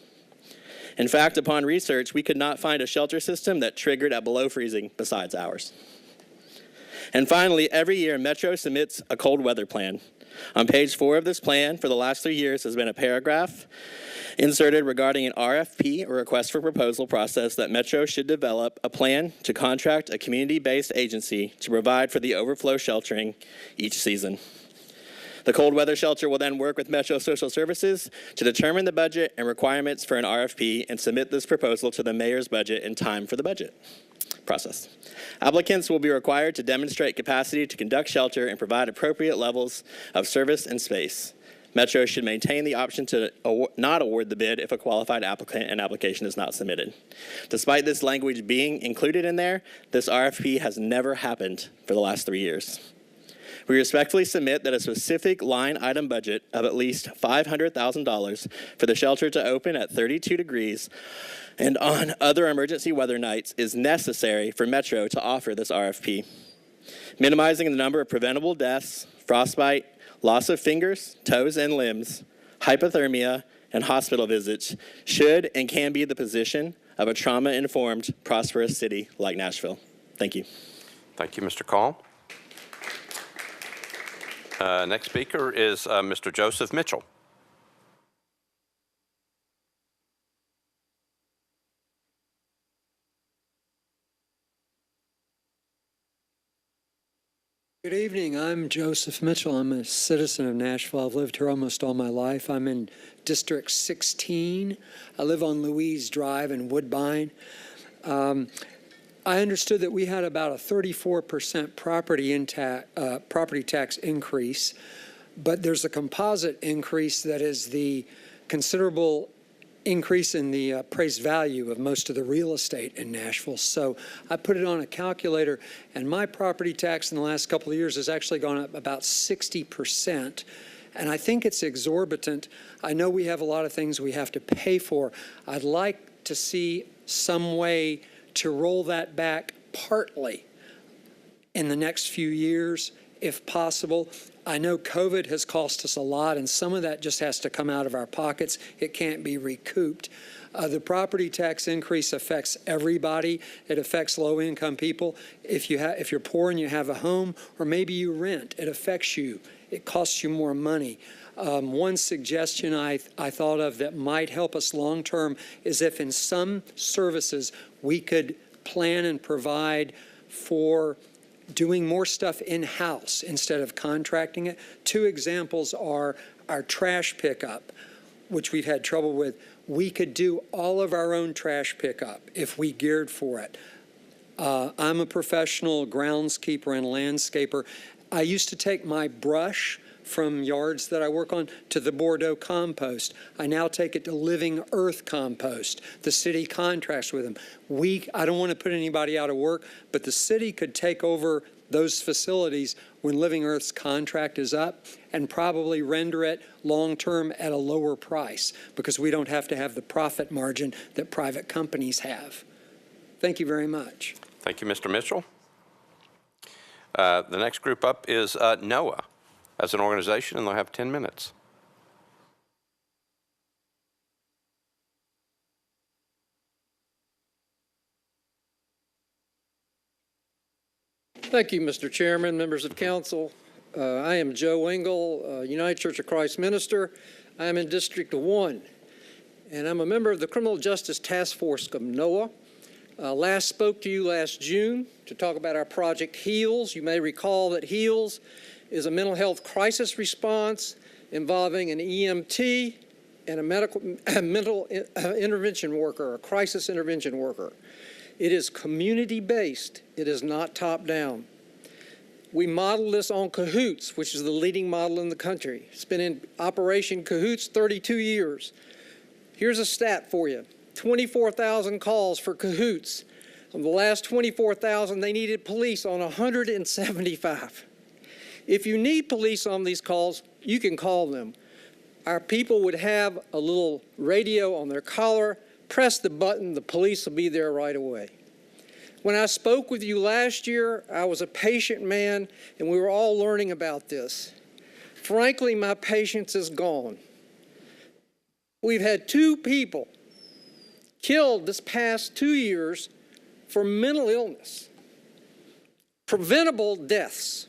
In fact, upon research, we could not find a shelter system that triggered at below freezing besides ours. And finally, every year, Metro submits a cold weather plan. On page 4 of this plan, for the last 3 years, has been a paragraph inserted regarding an RFP, or request for proposal process, that Metro should develop a plan to contract a community-based agency to provide for the overflow sheltering each season. The cold weather shelter will then work with Metro Social Services to determine the budget and requirements for an RFP and submit this proposal to the mayor's budget in time for the budget process. Applicants will be required to demonstrate capacity to conduct shelter and provide appropriate levels of service and space. Metro should maintain the option to not award the bid if a qualified applicant and application is not submitted. Despite this language being included in there, this RFP has never happened for the last 3 years. We respectfully submit that a specific line item budget of at least $500,000 for the shelter to open at 32 degrees and on other emergency weather nights is necessary for Metro to offer this RFP. Minimizing the number of preventable deaths, frostbite, loss of fingers, toes, and limbs, hypothermia, and hospital visits should and can be the position of a trauma-informed, prosperous city like Nashville. Thank you. Thank you, Mr. Call. Next speaker is Mr. Joseph Mitchell. Good evening. I'm Joseph Mitchell. I'm a citizen of Nashville. I've lived here almost all my life. I'm in District 16. I live on Louise Drive in Woodbine. I understood that we had about a 34% property tax increase, but there's a composite increase that is the considerable increase in the appraised value of most of the real estate in Nashville. So I put it on a calculator, and my property tax in the last couple of years has actually gone up about 60%. And I think it's exorbitant. I know we have a lot of things we have to pay for. I'd like to see some way to roll that back partly in the next few years if possible. I know COVID has cost us a lot, and some of that just has to come out of our pockets. It can't be recouped. The property tax increase affects everybody. It affects low-income people. If you're poor and you have a home, or maybe you rent, it affects you. It costs you more money. One suggestion I thought of that might help us long-term is if in some services we could plan and provide for doing more stuff in-house instead of contracting it. Two examples are our trash pickup, which we've had trouble with. We could do all of our own trash pickup if we geared for it. I'm a professional groundskeeper and landscaper. I used to take my brush from yards that I work on to the Bordeaux compost. I now take it to Living Earth compost. The city contracts with them. I don't want to put anybody out of work, but the city could take over those facilities when Living Earth's contract is up and probably render it long-term at a lower price because we don't have to have the profit margin that private companies have. Thank you very much. Thank you, Mr. Mitchell. The next group up is NOAA as an organization, and they'll have 10 minutes. Thank you, Mr. Chairman, members of council. I am Joe Engel, United Church of Christ minister. I am in District 1, and I'm a member of the Criminal Justice Task Force of NOAA. Last spoke to you last June to talk about our project HEALS. You may recall that HEALS is a mental health crisis response involving an EMT and a mental intervention worker, a crisis intervention worker. It is community-based. It is not top-down. We model this on Cahoots, which is the leading model in the country. It's been in Operation Cahoots 32 years. Here's a stat for you. 24,000 calls for Cahoots. Of the last 24,000, they needed police on 175. If you need police on these calls, you can call them. Our people would have a little radio on their collar, press the button, the police will be there right away. When I spoke with you last year, I was a patient man, and we were all learning about this. Frankly, my patience is gone. We've had 2 people killed this past 2 years for mental illness, preventable deaths.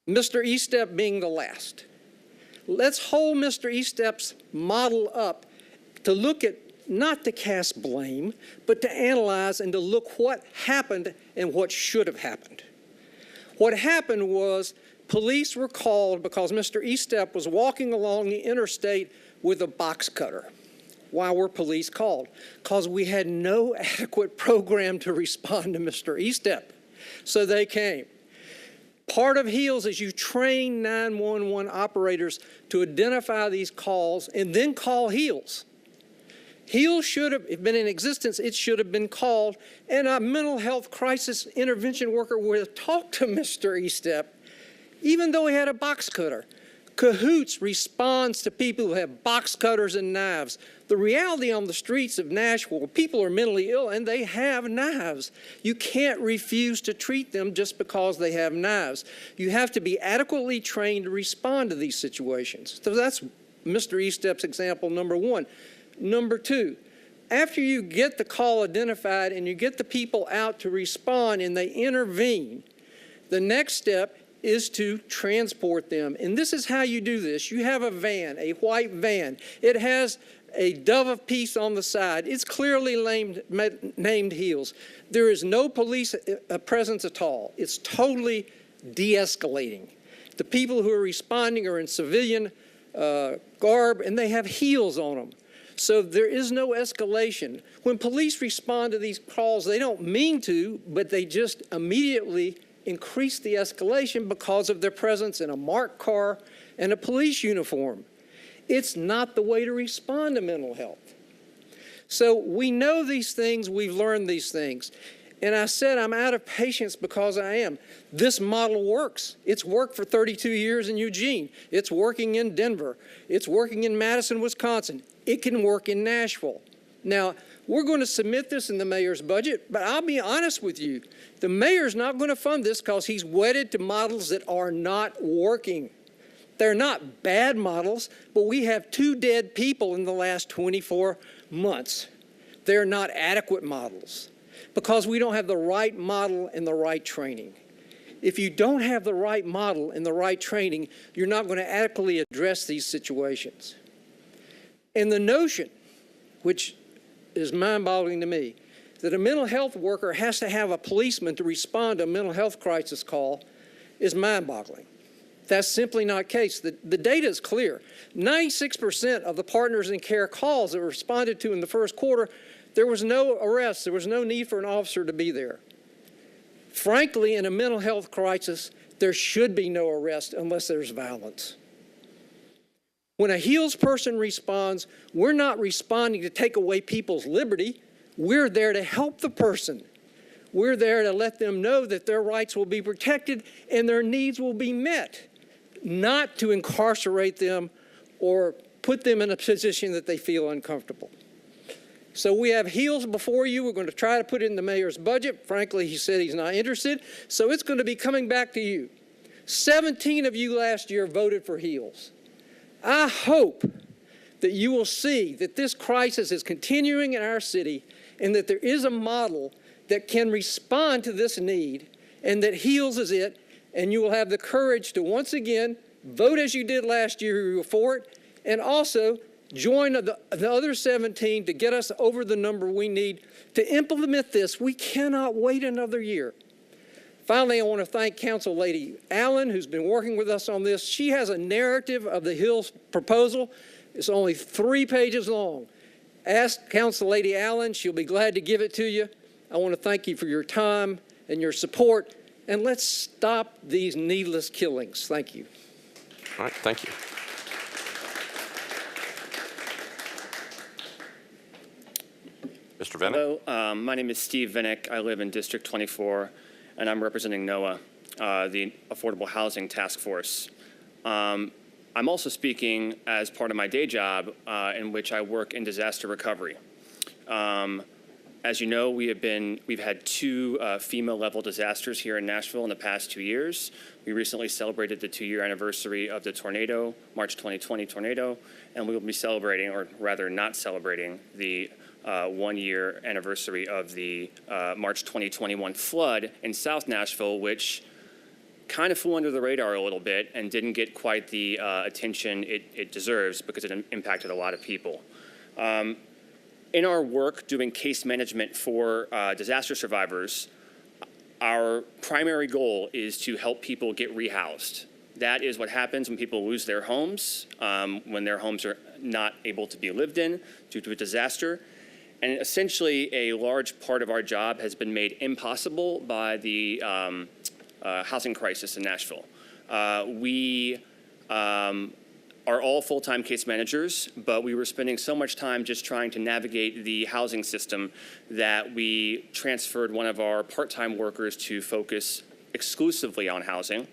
Mr. Estep being the last. Let's hold Mr. Estep's model up to look at, not to cast blame, but to analyze and to look what happened and what should have happened. What happened was police were called because Mr. Estep was walking along the interstate with a box cutter. Why were police called? Because we had no adequate program to respond to Mr. Estep. So they came. Part of HEALS is you train 911 operators to identify these calls and then call HEALS. HEALS should have been in existence. It should have been called, and a mental health crisis intervention worker would have talked to Mr. Estep, even though he had a box cutter. Cahoots responds to people who have box cutters and knives. The reality on the streets of Nashville, people are mentally ill and they have knives. You can't refuse to treat them just because they have knives. You have to be adequately trained to respond to these situations. So that's Mr. Estep's example number 1. Number 2, after you get the call identified and you get the people out to respond and they intervene, the next step is to transport them. And this is how you do this. You have a van, a white van. It has a dove piece on the side. It's clearly named HEALS. There is no police presence at all. It's totally de-escalating. The people who are responding are in civilian garb and they have HEALS on them. So there is no escalation. When police respond to these calls, they don't mean to, but they just immediately increase the escalation because of their presence in a marked car and a police uniform. It's not the way to respond to mental health. So we know these things, we've learned these things. And I said I'm out of patience because I am. This model works. It's worked for 32 years in Eugene. It's working in Denver. It's working in Madison, Wisconsin. It can work in Nashville. Now, We're going to submit this in the mayor's budget, but I'll be honest with you. The mayor's not going to fund this because he's wedded to models that are not working. They're not bad models, but we have 2 dead people in the last 24 months. They're not adequate models because we don't have the right model and the right training. If you don't have the right model and the right training, you're not going to adequately address these situations. And the notion, which is mind-boggling to me, that a mental health worker has to have a policeman to respond to a mental health crisis call is mind-boggling. That's simply not the case. The data is clear. 96% of the partners in care calls that were responded to in the first quarter, there was no arrest. There was no need for an officer to be there. Frankly, in a mental health crisis, there should be no arrest unless there's violence. When a HEALS person responds, we're not responding to take away people's liberty. We're there to help the person. We're there to let them know that their rights will be protected and their needs will be met, not to incarcerate them or put them in a position that they feel uncomfortable. So we have HEALS before you. We're going to try to put it in the mayor's budget. Frankly, he said he's not interested. So it's going to be coming back to you. 17 of you last year voted for HEALS. I hope that you will see that this crisis is continuing in our city and that there is a model that can respond to this need and that HEALS is it, and you will have the courage to once again vote as you did last year for it, and also join the other 17 to get us over the number we need to implement this. We cannot wait another year. Finally, I want to thank Council Lady Allen, who's been working with us on this. She has a narrative of the HEALS proposal. It's only 3 pages long. Ask Council Lady Allen. She'll be glad to give it to you. I want to thank you for your time and your support, and let's stop these needless killings. Thank you. All right, thank you. Mr. Vinnick? Hello, my name is Steve Vinnick. I live in District 24, and I'm representing NOAA, the Affordable Housing Task Force. I'm also speaking as part of my day job in which I work in disaster recovery. As you know, we've had 2 FEMA-level disasters here in Nashville in the past 2 years. We recently celebrated the 2-year anniversary of the tornado, March 2020 tornado, and we will be celebrating, or rather not celebrating, the 1-year anniversary of the March 2021 flood in South Nashville, which kind of flew under the radar a little bit and didn't get quite the attention it deserves because it impacted a lot of people. In our work doing case management for disaster survivors, our primary goal is to help people get rehoused. That is what happens when people lose their homes, when their homes are not able to be lived in due to a disaster. And essentially, a large part of our job has been made impossible by the housing crisis in Nashville. We are all full-time case managers, but we were spending so much time just trying to navigate the housing system that we transferred one of our part-time workers to focus exclusively on housing.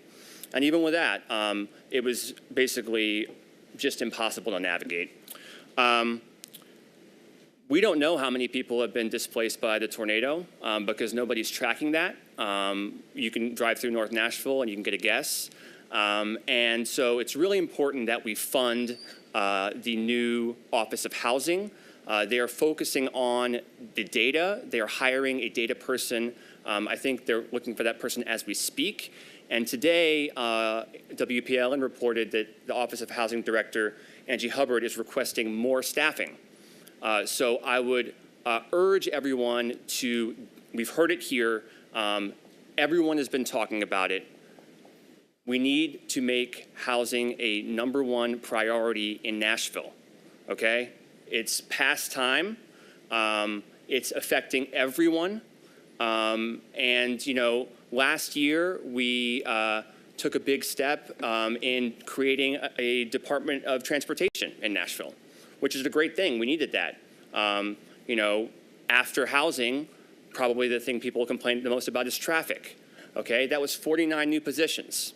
And even with that, it was basically just impossible to navigate. We don't know how many people have been displaced by the tornado because nobody's tracking that. You can drive through North Nashville and you can get a guess. And so it's really important that we fund the new Office of Housing. They are focusing on the data. They are hiring a data person. I think they're looking for that person as we speak. And today, WPLN reported that the Office of Housing Director, Angie Hubbard, is requesting more staffing. So I would urge everyone to, we've heard it here, everyone has been talking about it. We need to make housing a #1 priority in Nashville, okay? It's past time. It's affecting everyone. And, you know, last year we took a big step in creating a Department of Transportation in Nashville, which is a great thing. We needed that. You know, after housing, probably the thing people complain the most about is traffic, okay? That was 49 new positions.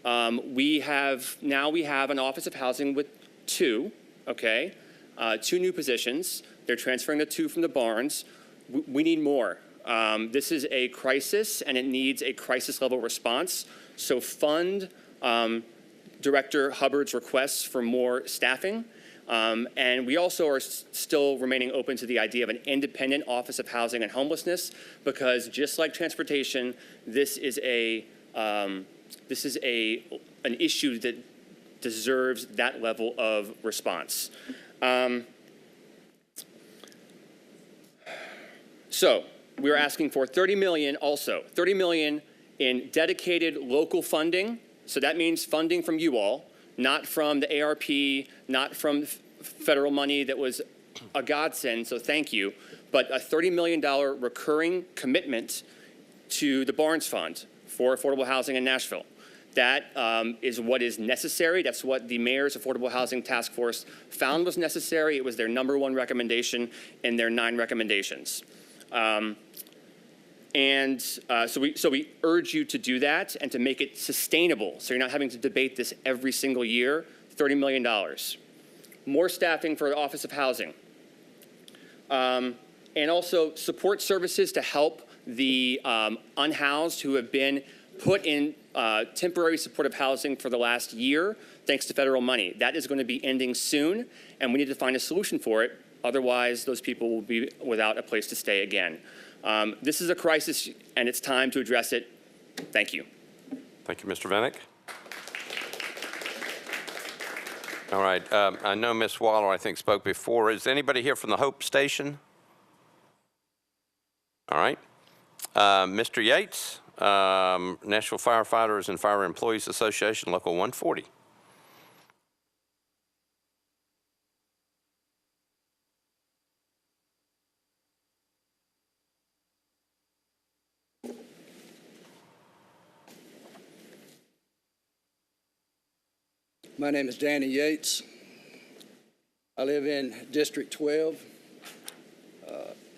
We have an Office of Housing with 2, okay? 2 new positions. They're transferring the 2 from the barns. We need more. This is a crisis, and it needs a crisis-level response. So fund Director Hubbard's requests for more staffing. And we also are still remaining open to the idea of an independent Office of Housing and Homelessness, because just like transportation, this is an issue that deserves that level of response. So we're asking for $30 million also, $30 million in dedicated local funding. So that means funding from you all, not from the ARP, not from federal money that was a godsend, so thank you, but a $30 million recurring commitment to the Barnes Fund for affordable housing in Nashville. That is what is necessary. That's what the Mayor's Affordable Housing Task Force found was necessary. It was their #1 recommendation in their 9 recommendations. So we urge you to do that and to make it sustainable, so you're not having to debate this every single year. $30 million. More staffing for the Office of Housing. And also support services to help the unhoused who have been put in temporary supportive housing for the last year, thanks to federal money. That is going to be ending soon, and we need to find a solution for it. Otherwise, those people will be without a place to stay again. This is a crisis, and it's time to address it. Thank you. Thank you, Mr. Vanek. All right. I know Ms. Waller, I think, spoke before. Is anybody here from the Hope Station? All right. Mr. Yates, Nashville Firefighters and Fire Employees Association, Local 140. My name is Danny Yates. I live in District 12,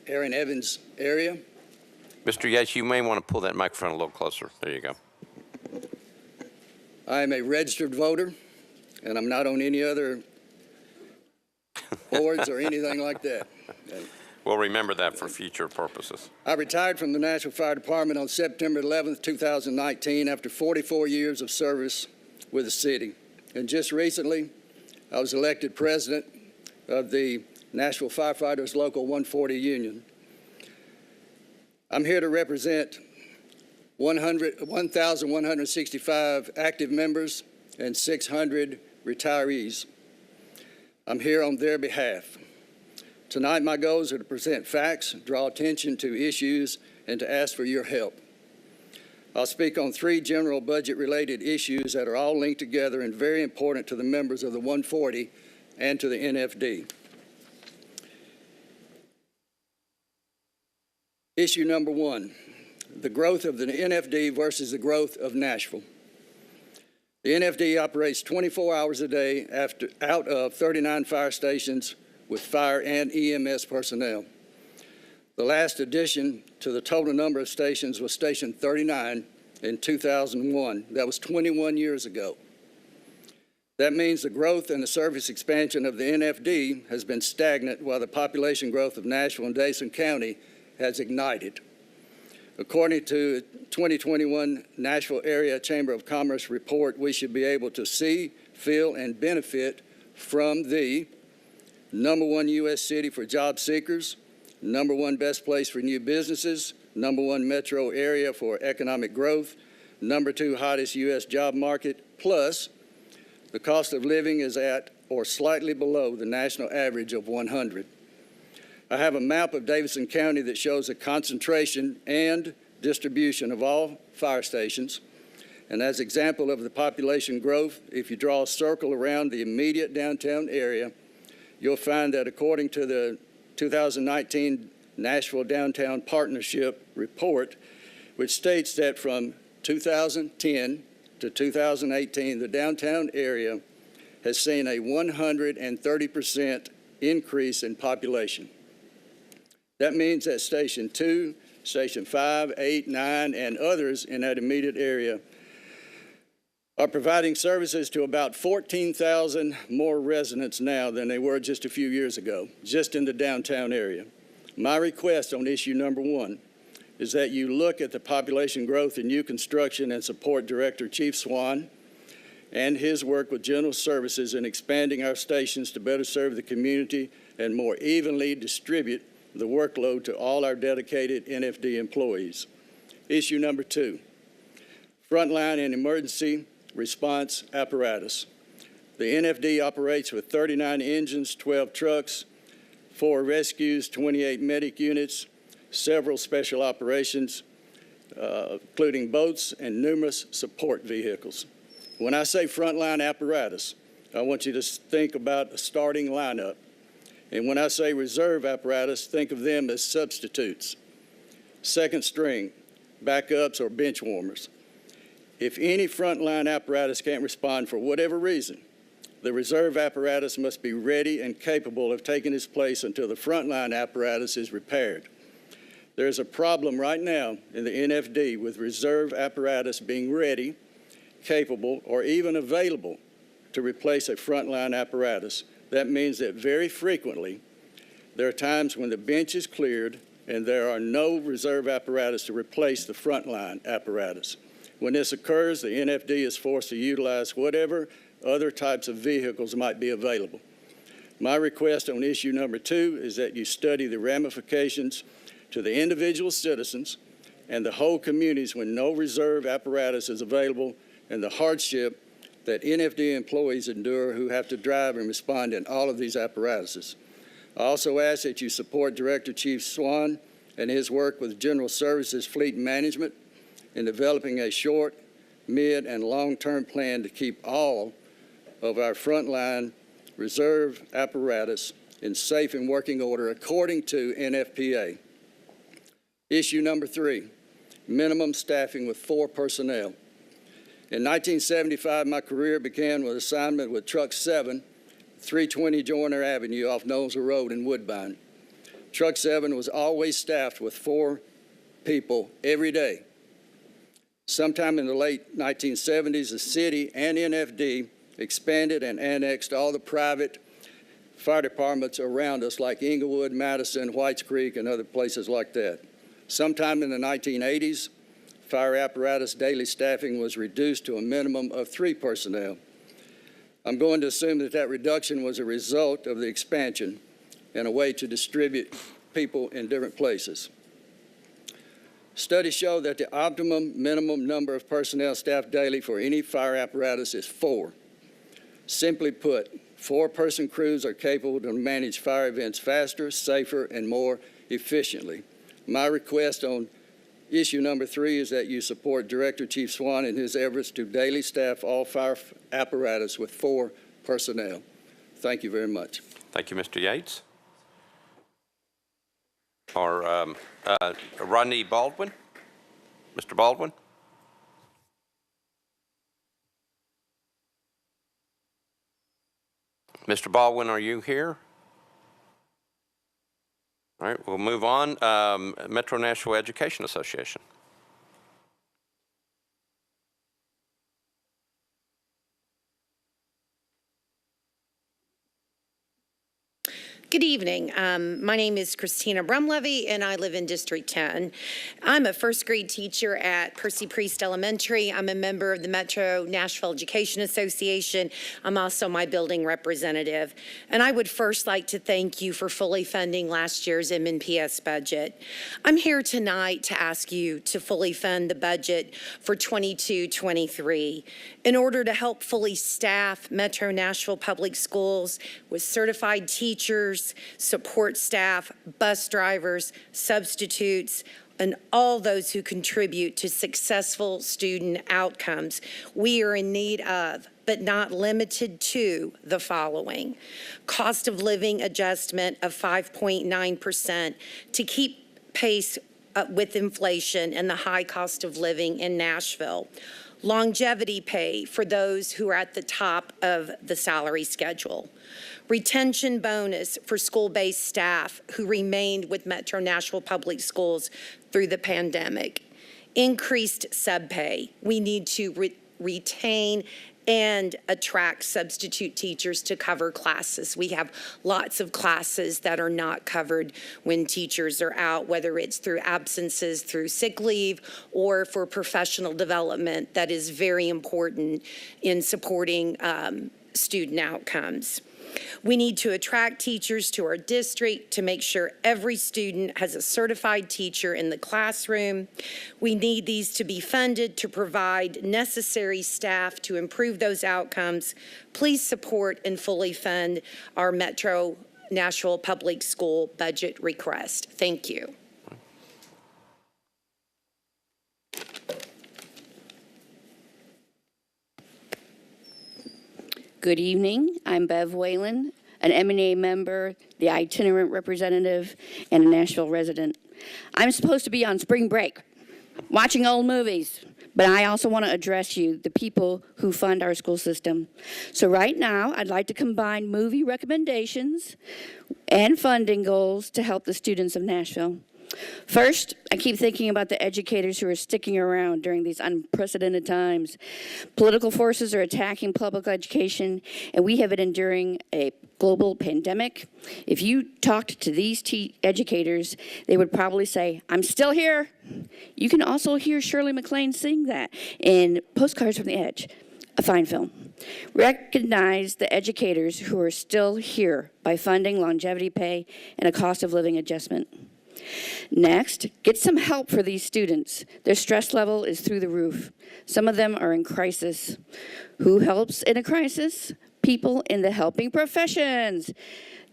Aaron Evans area. Mr. Yates, you may want to pull that microphone a little closer. There you go. I am a registered voter, and I'm not on any other boards or anything like that. We'll remember that for future purposes. I retired from the Nashville Fire Department on September 11th, 2019, after 44 years of service with the city. And just recently, I was elected president of the Nashville Firefighters Local 140 Union. I'm here to represent 1,165 active members and 600 retirees. I'm here on their behalf. Tonight, my goals are to present facts, draw attention to issues, and to ask for your help. I'll speak on 3 general budget-related issues that are all linked together and very important to the members of the 140 and to the NFD. Issue number 1, the growth of the NFD versus the growth of Nashville. The NFD operates 24 hours a day out of 39 fire stations with fire and EMS personnel. The last addition to the total number of stations was Station 39 in 2001. That was 21 years ago. That means the growth and the service expansion of the NFD has been stagnant while the population growth of Nashville and Davidson County has ignited. According to 2021 Nashville Area Chamber of Commerce report, we should be able to see, feel, and benefit from the #1 U.S. city for job seekers, #1 best place for new businesses, #1 metro area for economic growth, #2 hottest U.S. job market, plus the cost of living is at or slightly below the national average of 100. I have a map of Davidson County that shows the concentration and distribution of all fire stations. And as example of the population growth, if you draw a circle around the immediate downtown area, you'll find that according to the 2019 Nashville Downtown Partnership Report, which states that from 2010 to 2018, the downtown area has seen a 130% increase in population. That means that Station 2, Station 5, 8, 9, and others in that immediate area are providing services to about 14,000 more residents now than they were just a few years ago, just in the downtown area. My request on issue number 1 is that you look at the population growth in new construction and support Director Chief Swan and his work with General Services in expanding our stations to better serve the community and more evenly distribute the workload to all our dedicated NFD employees. Issue number 2, frontline and emergency response apparatus. The NFD operates with 39 engines, 12 trucks, 4 rescues, 28 medic units, several special operations, including boats and numerous support vehicles. When I say frontline apparatus, I want you to think about a starting lineup. And when I say reserve apparatus, think of them as substitutes, second string, backups, or bench warmers. If any frontline apparatus can't respond for whatever reason, the reserve apparatus must be ready and capable of taking its place until the frontline apparatus is repaired. There's a problem right now in the NFD with reserve apparatus being ready, capable, or even available to replace a frontline apparatus. That means that very frequently there are times when the bench is cleared and there are no reserve apparatus to replace the frontline apparatus. When this occurs, the NFD is forced to utilize whatever other types of vehicles might be available. My request on issue number 2 is that you study the ramifications to the individual citizens and the whole communities when no reserve apparatus is available, and the hardship that NFD employees endure who have to drive and respond in all of these apparatuses. I also ask that you support Director Chief Swan and his work with General Services Fleet Management in developing a short, mid, and long-term plan to keep all of our frontline reserve apparatus in safe and working order according to NFPA. Issue number 3, minimum staffing with 4 personnel. In 1975, my career began with assignment with Truck 7, 320 Joyner Avenue off Knowlesville Road in Woodbine. Truck 7 was always staffed with 4 people every day. Sometime in the late 1970s, the city and NFD expanded and annexed all the private fire departments around us, like Inglewood, Madison, Whites Creek, and other places like that. Sometime in the 1980s, fire apparatus daily staffing was reduced to a minimum of 3 personnel. I'm going to assume that that reduction was a result of the expansion and a way to distribute people in different places. Studies show that the optimum minimum number of personnel staffed daily for any fire apparatus is 4. Simply put, 4-person crews are capable to manage fire events faster, safer, and more efficiently. My request on issue number 3 is that you support Director Chief Swan in his efforts to daily staff all fire apparatus with 4 personnel. Thank you very much. Thank you, Mr. Yates. Or Rodney Baldwin? Mr. Baldwin? Mr. Baldwin, are you here? All right, we'll move on. Metro Nashville Education Association. Good evening. My name is Christina Brumlevy, and I live in District 10. I'm a first grade teacher at Percy Priest Elementary. I'm a member of the Metro Nashville Education Association. I'm also my building representative. And I would first like to thank you for fully funding last year's MNPS budget. I'm here tonight to ask you to fully fund the budget for 22-23 in order to help fully staff Metro Nashville Public Schools with certified teachers, support staff, bus drivers, substitutes, and all those who contribute to successful student outcomes. We are in need of, but not limited to, the following: cost of living adjustment of 5.9% to keep pace with inflation and the high cost of living in Nashville. Longevity pay for those who are at the top of the salary schedule. Retention bonus for school-based staff who remained with Metro Nashville Public Schools through the pandemic. Increased subpay. We need to retain and attract substitute teachers to cover classes. We have lots of classes that are not covered when teachers are out, whether it's through absences, through sick leave, or for professional development that is very important in supporting student outcomes. We need to attract teachers to our district to make sure every student has a certified teacher in the classroom. We need these to be funded to provide necessary staff to improve those outcomes. Please support and fully fund our Metro Nashville Public School budget request. Thank you. Good evening. I'm Bev Whalen, an M&A member, the itinerant representative, and a Nashville resident. I'm supposed to be on spring break, watching old movies, but I also want to address you, the people who fund our school system. So right now, I'd like to combine movie recommendations and funding goals to help the students of Nashville. First, I keep thinking about the educators who are sticking around during these unprecedented times. Political forces are attacking public education, and we have been enduring a global pandemic. If you talked to these educators, they would probably say, "I'm still here." You can also hear Shirley MacLaine sing that in Postcards from the Edge, a fine film. Recognize the educators who are still here by funding longevity pay and a cost of living adjustment. Next, get some help for these students. Their stress level is through the roof. Some of them are in crisis. Who helps in a crisis? People in the helping professions.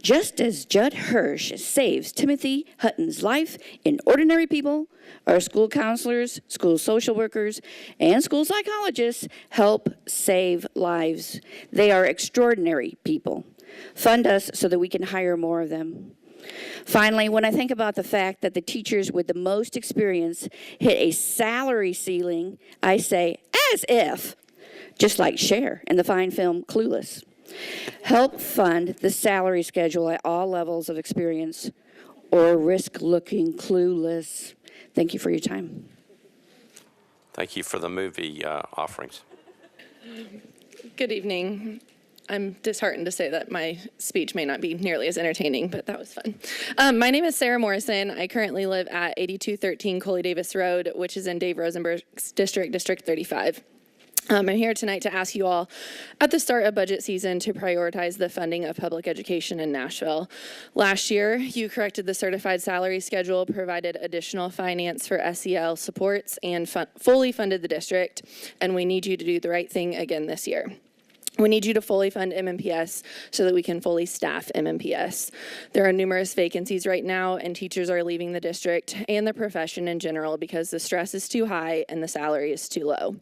Just as Judd Hirsch saves Timothy Hutton's life in Ordinary People, our school counselors, school social workers, and school psychologists help save lives. They are extraordinary people. Fund us so that we can hire more of them. Finally, when I think about the fact that the teachers with the most experience hit a salary ceiling, I say, as if, just like Cher in the fine film Clueless. Help fund the salary schedule at all levels of experience, or risk looking clueless. Thank you for your time. Thank you for the movie offerings. Good evening. I'm disheartened to say that my speech may not be nearly as entertaining, but that was fun. My name is Sarah Morrison. I currently live at 8213 Coley Davis Road, which is in Dave Rosenberg's district, District 35. I'm here tonight to ask you all, at the start of budget season, to prioritize the funding of public education in Nashville. Last year, you corrected the certified salary schedule, provided additional finance for SEL supports, and fully funded the district, and we need you to do the right thing again this year. We need you to fully fund MMPS so that we can fully staff MMPS. There are numerous vacancies right now, and teachers are leaving the district and the profession in general because the stress is too high and the salary is too low.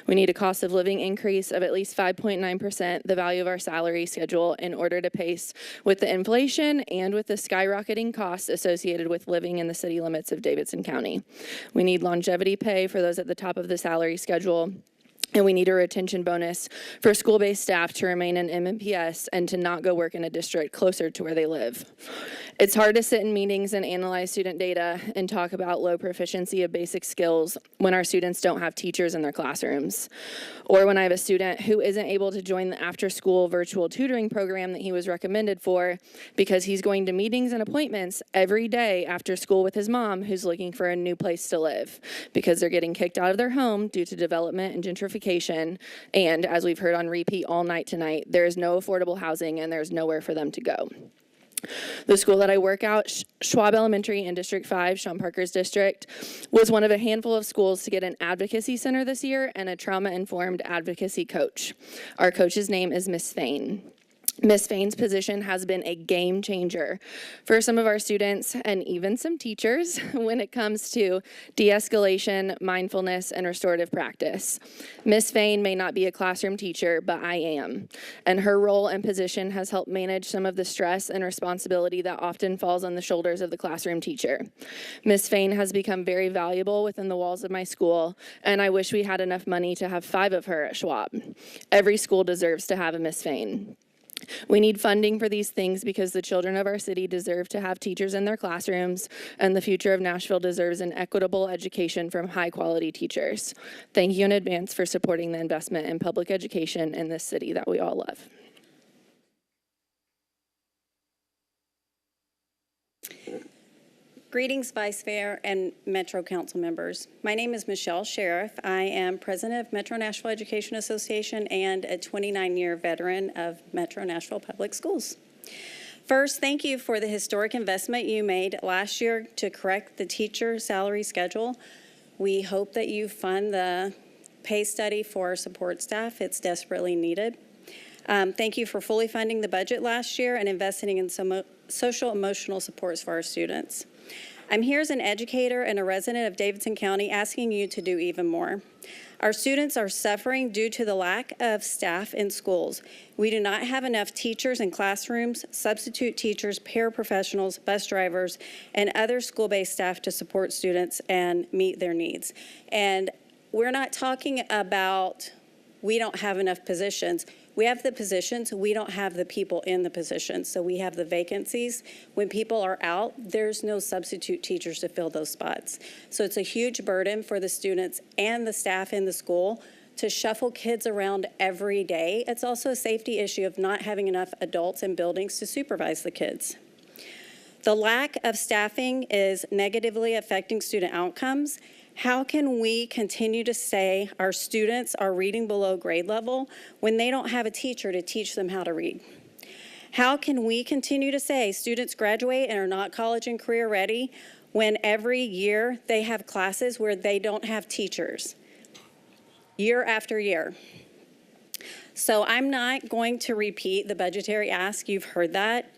We need a cost of living increase of at least 5.9% the value of our salary schedule in order to pace with the inflation and with the skyrocketing costs associated with living in the city limits of Davidson County. We need longevity pay for those at the top of the salary schedule. And we need a retention bonus for school-based staff to remain in MMPS and to not go work in a district closer to where they live. It's hard to sit in meetings and analyze student data and talk about low proficiency of basic skills when our students don't have teachers in their classrooms. Or when I have a student who isn't able to join the after-school virtual tutoring program that he was recommended for because he's going to meetings and appointments every day after school with his mom who's looking for a new place to live because they're getting kicked out of their home due to development and gentrification. And as we've heard on repeat all night tonight, there is no affordable housing and there's nowhere for them to go. The school that I work out, Schwab Elementary in District 5, Sean Parker's district, was one of a handful of schools to get an advocacy center this year and a trauma-informed advocacy coach. Our coach's name is Miss Fain. Ms. Fain's position has been a game changer for some of our students and even some teachers when it comes to de-escalation, mindfulness, and restorative practice. Ms. Fain may not be a classroom teacher, but I am, and her role and position has helped manage some of the stress and responsibility that often falls on the shoulders of the classroom teacher. Ms. Fain has become very valuable within the walls of my school, and I wish we had enough money to have 5 of her at Schwab. Every school deserves to have a Ms. Fain. We need funding for these things because the children of our city deserve to have teachers in their classrooms, and the future of Nashville deserves an equitable education from high-quality teachers. Thank you in advance for supporting the investment in public education in this city that we all love. Greetings, Vice Mayor and Metro Council members. My name is Michelle Sheriff. I am president of Metro Nashville Education Association and a 29-year veteran of Metro Nashville Public Schools. First, thank you for the historic investment you made last year to correct the teacher salary schedule. We hope that you fund the pay study for our support staff. It's desperately needed. Thank you for fully funding the budget last year and investing in some social emotional supports for our students. I'm here as an educator and a resident of Davidson County asking you to do even more. Our students are suffering due to the lack of staff in schools. We do not have enough teachers in classrooms, substitute teachers, paraprofessionals, bus drivers, and other school-based staff to support students and meet their needs. And we're not talking about we don't have enough positions. We have the positions, we don't have the people in the positions. So we have the vacancies. When people are out, there's no substitute teachers to fill those spots. So it's a huge burden for the students and the staff in the school to shuffle kids around every day. It's also a safety issue of not having enough adults in buildings to supervise the kids. The lack of staffing is negatively affecting student outcomes. How can we continue to say our students are reading below grade level when they don't have a teacher to teach them how to read? How can we continue to say students graduate and are not college and career ready when every year they have classes where they don't have teachers, year after year? So I'm not going to repeat the budgetary ask. You've heard that.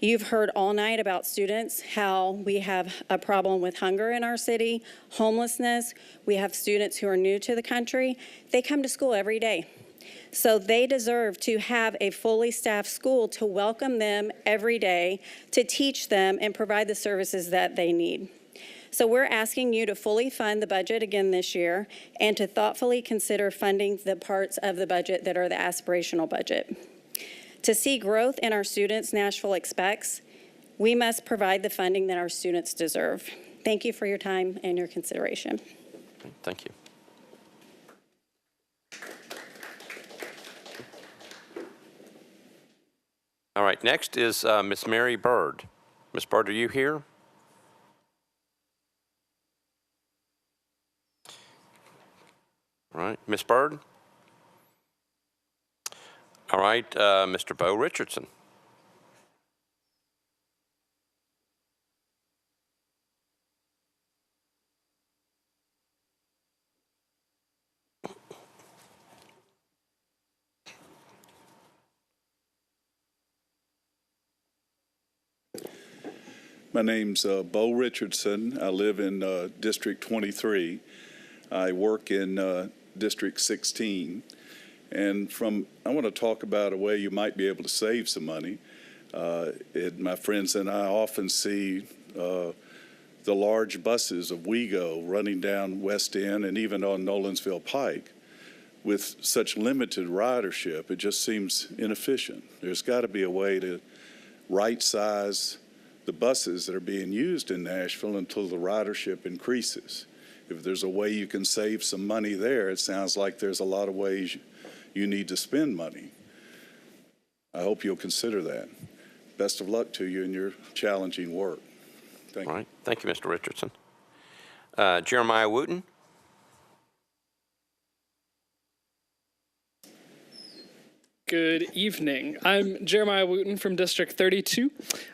You've heard all night about students, how we have a problem with hunger in our city, homelessness. We have students who are new to the country. They come to school every day. So they deserve to have a fully staffed school to welcome them every day, to teach them and provide the services that they need. So we're asking you to fully fund the budget again this year and to thoughtfully consider funding the parts of the budget that are the aspirational budget. To see growth in our students Nashville expects, we must provide the funding that our students deserve. Thank you for your time and your consideration. Thank you. All right, next is Miss Mary Bird. Miss Bird, are you here? All right, Miss Bird? All right, Mr. Bo Richardson. My name's Bo Richardson. I live in District 23. I work in District 16. And I want to talk about a way you might be able to save some money. My friends and I often see the large buses of WeGo running down West End and even on Nolensville Pike with such limited ridership. It just seems inefficient. There's got to be a way to right-size the buses that are being used in Nashville until the ridership increases. If there's a way you can save some money there, it sounds like there's a lot of ways you need to spend money. I hope you'll consider that. Best of luck to you in your challenging work. Thank you. All right. Thank you, Mr. Richardson. Jeremiah Wooten. Good evening. I'm Jeremiah Wooten from District 32.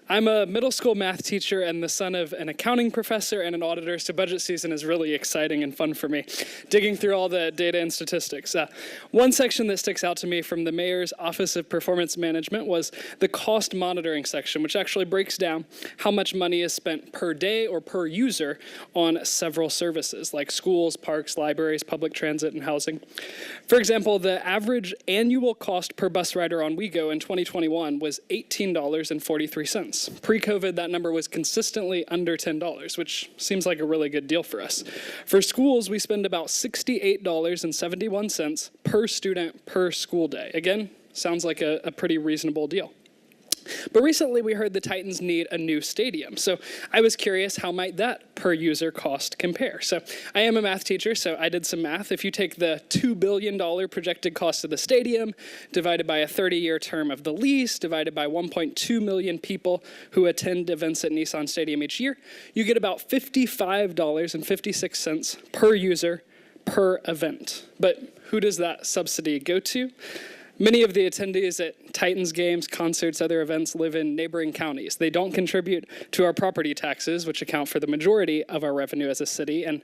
I'm a middle school math teacher and the son of an accounting professor and an auditor, so budget season is really exciting and fun for me, digging through all the data and statistics. One section that sticks out to me from the Mayor's Office of Performance Management was the cost monitoring section, which actually breaks down how much money is spent per day or per user on several services, like schools, parks, libraries, public transit, and housing. For example, the average annual cost per bus rider on WeGo in 2021 was $18.43. Pre-COVID, that number was consistently under $10, which seems like a really good deal for us. For schools, we spend about $68.71 per student per school day. Again, Sounds like a pretty reasonable deal. But recently we heard the Titans need a new stadium. So I was curious, how might that per user cost compare? So I am a math teacher, so I did some math. If you take the $2 billion projected cost of the stadium, divided by a 30-year term of the lease, divided by 1.2 million people who attend events at Nissan Stadium each year, you get about $55.56 per user per event. But who does that subsidy go to? Many of the attendees at Titans games, concerts, other events live in neighboring counties. They don't contribute to our property taxes, which account for the majority of our revenue as a city. And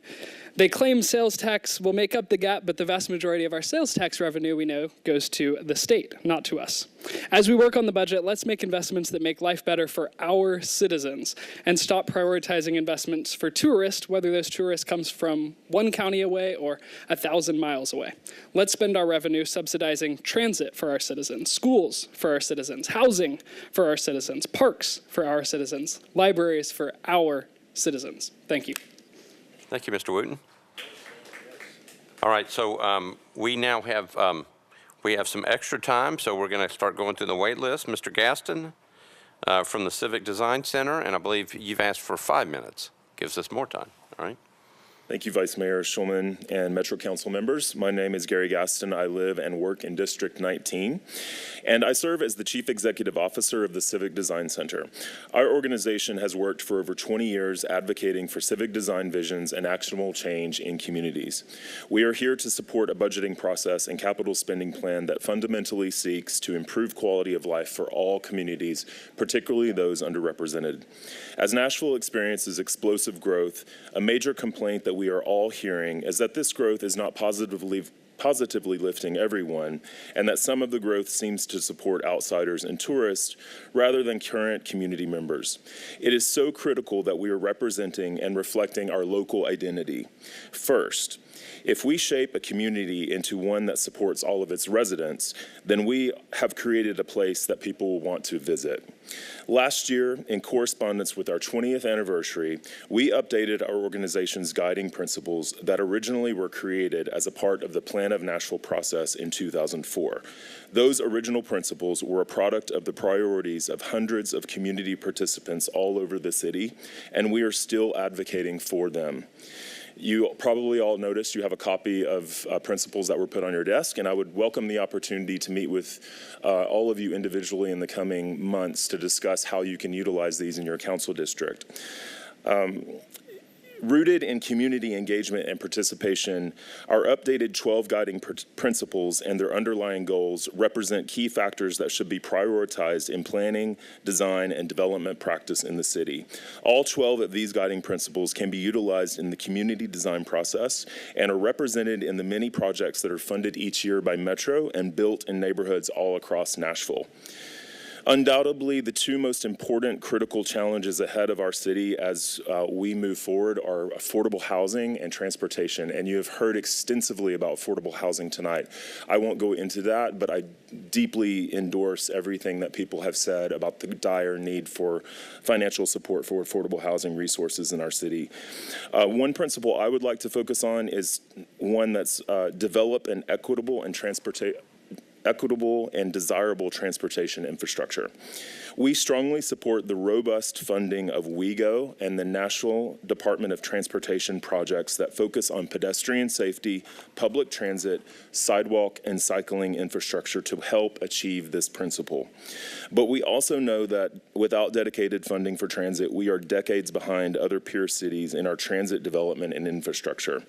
they claim sales tax will make up the gap, but the vast majority of our sales tax revenue, we know, goes to the state, not to us. As we work on the budget, let's make investments that make life better for our citizens and stop prioritizing investments for tourists, whether those tourists comes from 1 county away or 1,000 miles away. Let's spend our revenue subsidizing transit for our citizens, schools for our citizens, housing for our citizens, parks for our citizens, libraries for our citizens. Thank you. Thank you, Mr. Wooten. All right, so we now have some extra time, so we're going to start going through the wait list. Mr. Gaston from the Civic Design Center, and I believe you've asked for 5 minutes. Gives us more time, all right? Thank you, Vice Mayor Schulman and Metro Council members. My name is Gary Gaston. I live and work in District 19, and I serve as the Chief Executive Officer of the Civic Design Center. Our organization has worked for over 20 years advocating for civic design visions and actionable change in communities. We are here to support a budgeting process and capital spending plan that fundamentally seeks to improve quality of life for all communities, particularly those underrepresented. As Nashville experiences explosive growth, a major complaint that we are all hearing is that this growth is not positively lifting everyone, and that some of the growth seems to support outsiders and tourists rather than current community members. It is so critical that we are representing and reflecting our local identity. First, if we shape a community into one that supports all of its residents, then we have created a place that people will want to visit. Last year, in correspondence with our 20th anniversary, we updated our organization's guiding principles that originally were created as a part of the Plan of Nashville process in 2004. Those original principles were a product of the priorities of hundreds of community participants all over the city, and we are still advocating for them. You probably all noticed you have a copy of principles that were put on your desk, and I would welcome the opportunity to meet with all of you individually in the coming months to discuss how you can utilize these in your council district. Rooted in community engagement and participation, our updated 12 guiding principles and their underlying goals represent key factors that should be prioritized in planning, design, and development practice in the city. All 12 of these guiding principles can be utilized in the community design process and are represented in the many projects that are funded each year by Metro and built in neighborhoods all across Nashville. Undoubtedly, the two most important critical challenges ahead of our city as we move forward are affordable housing and transportation, and you have heard extensively about affordable housing tonight. I won't go into that, but I deeply endorse everything that people have said about the dire need for financial support for affordable housing resources in our city. One principle I would like to focus on is one that's develop an equitable and desirable transportation infrastructure. We strongly support the robust funding of WeGo and the National Department of Transportation projects that focus on pedestrian safety, public transit, sidewalk, and cycling infrastructure to help achieve this principle. But we also know that without dedicated funding for transit, we are decades behind other peer cities in our transit development and infrastructure.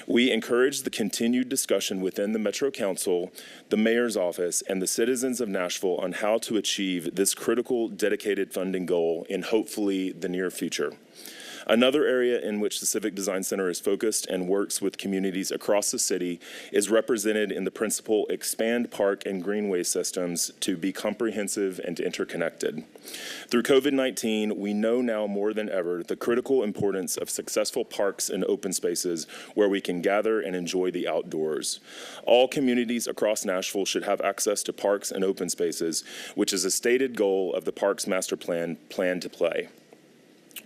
We encourage the continued discussion within the Metro Council, the Mayor's Office, and the citizens of Nashville on how to achieve this critical dedicated funding goal in hopefully the near future. Another area in which the Civic Design Center is focused and works with communities across the city is represented in the principle expand park and greenway systems to be comprehensive and interconnected. Through COVID-19, we know now more than ever the critical importance of successful parks and open spaces where we can gather and enjoy the outdoors. All communities across Nashville should have access to parks and open spaces, which is a stated goal of the Parks Master Plan to play.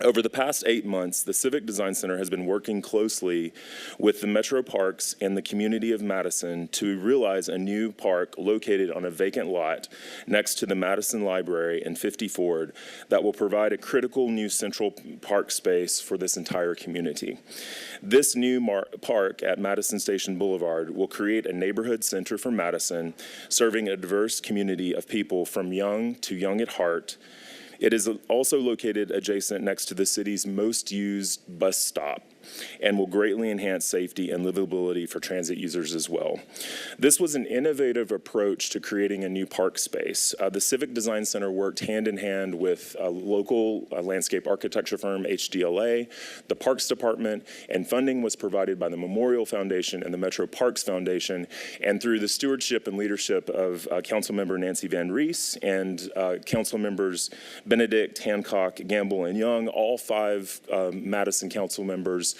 Over the past 8 months, the Civic Design Center has been working closely with the Metro Parks and the community of Madison to realize a new park located on a vacant lot next to the Madison Library and 50 Ford that will provide a critical new central park space for this entire community. This new park at Madison Station Boulevard will create a neighborhood center for Madison, serving a diverse community of people from young to young at heart. It is also located adjacent next to the city's most used bus stop and will greatly enhance safety and livability for transit users as well. This was an innovative approach to creating a new park space. The Civic Design Center worked hand in hand with a local landscape architecture firm, HDLA, the Parks Department, and funding was provided by the Memorial Foundation and the Metro Parks Foundation, and through the stewardship and leadership of Councilmember Nancy Van Rees and Council members Benedict, Hancock, Gamble, and Young, all 5 Madison council members.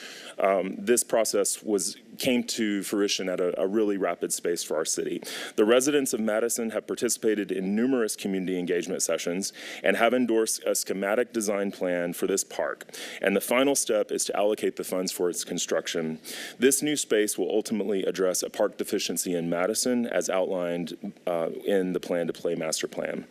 This process came to fruition at a really rapid pace for our city. The residents of Madison have participated in numerous community engagement sessions and have endorsed a schematic design plan for this park. And the final step is to allocate the funds for its construction. This new space will ultimately address a park deficiency in Madison as outlined in the Plan to Play master plan.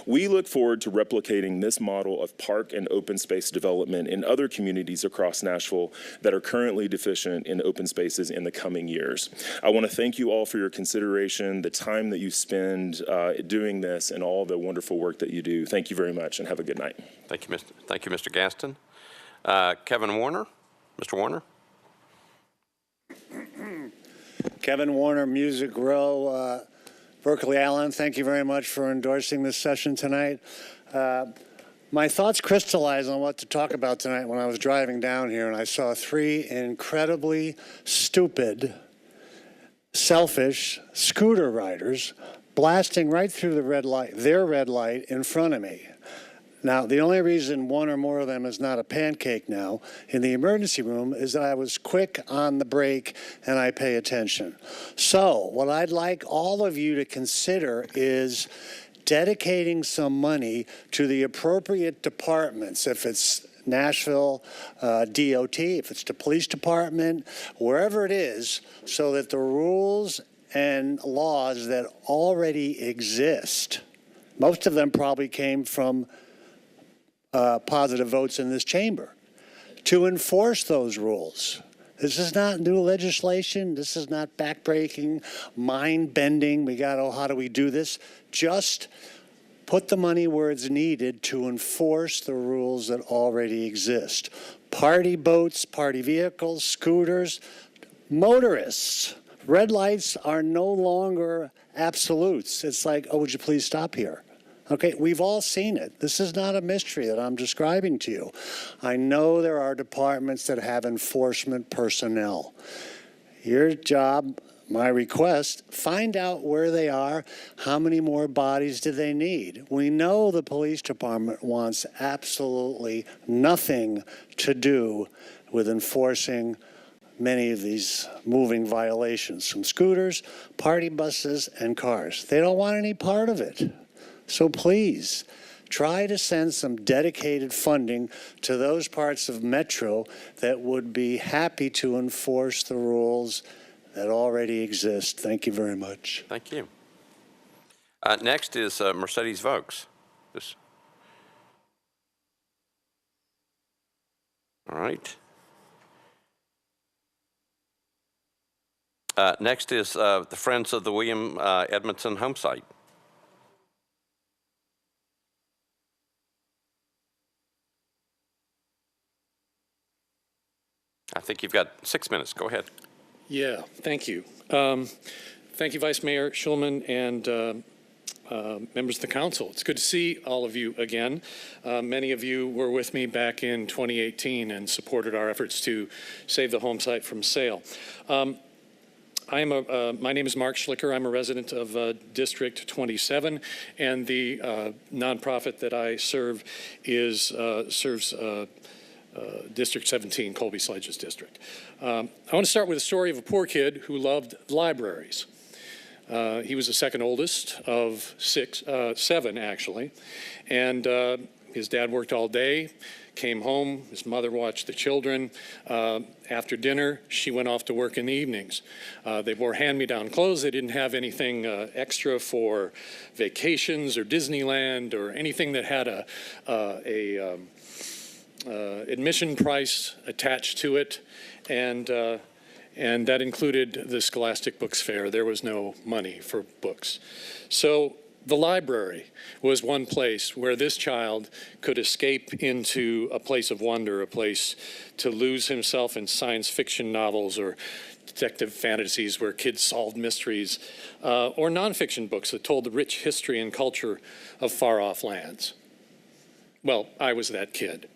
We look forward to replicating this model of park and open space development in other communities across Nashville that are currently deficient in open spaces in the coming years. I want to thank you all for your consideration, the time that you spend doing this, and all the wonderful work that you do. Thank you very much, and have a good night. Thank you, Mr. Gaston. Kevin Warner. Mr. Warner. Kevin Warner, Music Row, Berkeley Allen. Thank you very much for endorsing this session tonight. My thoughts crystallized on what to talk about tonight when I was driving down here, and I saw 3 incredibly stupid, selfish scooter riders blasting right through the red light, their red light in front of me. Now, the only reason one or more of them is not a pancake now in the emergency room is that I was quick on the brake and I pay attention. So what I'd like all of you to consider is dedicating some money to the appropriate departments, if it's Nashville DOT, if it's the police department, wherever it is, so that the rules and laws that already exist, most of them probably came from positive votes in this chamber, to enforce those rules. This is not new legislation. This is not backbreaking, mind-bending. We got, oh, how do we do this? Just put the money where it's needed to enforce the rules that already exist. Party boats, party vehicles, scooters, motorists. Red lights are no longer absolutes. It's like, oh, would you please stop here? Okay, we've all seen it. This is not a mystery that I'm describing to you. I know there are departments that have enforcement personnel. Your job, my request, find out where they are, how many more bodies do they need. We know the police department wants absolutely nothing to do with enforcing many of these moving violations from scooters, party buses, and cars. They don't want any part of it. So please, try to send some dedicated funding to those parts of Metro that would be happy to enforce the rules that already exist. Thank you very much. Thank you. Next is Mercedes Vokes. All right. Next is the Friends of the William Edmondson Home Site. I think you've got 6 minutes. Go ahead. Yeah, thank you. Thank you, Vice Mayor Schulman and members of the council. It's good to see all of you again. Many of you were with me back in 2018 and supported our efforts to save the home site from sale. My name is Mark Schlicker. I'm a resident of District 27, and the nonprofit that I serve serves District 17, Colby Sledge's district. I want to start with a story of a poor kid who loved libraries. He was the second oldest of seven, actually, and His dad worked all day, came home, his mother watched the children. After dinner, she went off to work in the evenings. They wore hand-me-down clothes. They didn't have anything extra for vacations or Disneyland or anything that had a admission price attached to it, and that included the Scholastic Books Fair. There was no money for books. So the library was one place where this child could escape into a place of wonder, a place to lose himself in science fiction novels or detective fantasies where kids solved mysteries, or nonfiction books that told the rich history and culture of far-off lands. Well, I was that kid.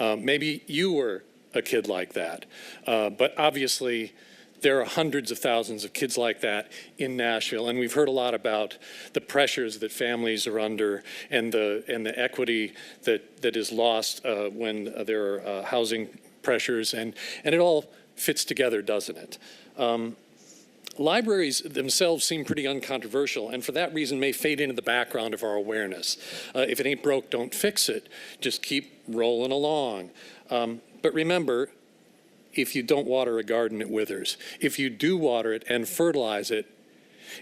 Maybe you were a kid like that, but obviously there are hundreds of thousands of kids like that in Nashville, and we've heard a lot about the pressures that families are under and the equity that is lost when there are housing pressures, and it all fits together, doesn't it? Libraries themselves seem pretty uncontroversial, and for that reason may fade into the background of our awareness. If it ain't broke, don't fix it. Just keep rolling along. But remember, if you don't water a garden, it withers. If you do water it and fertilize it,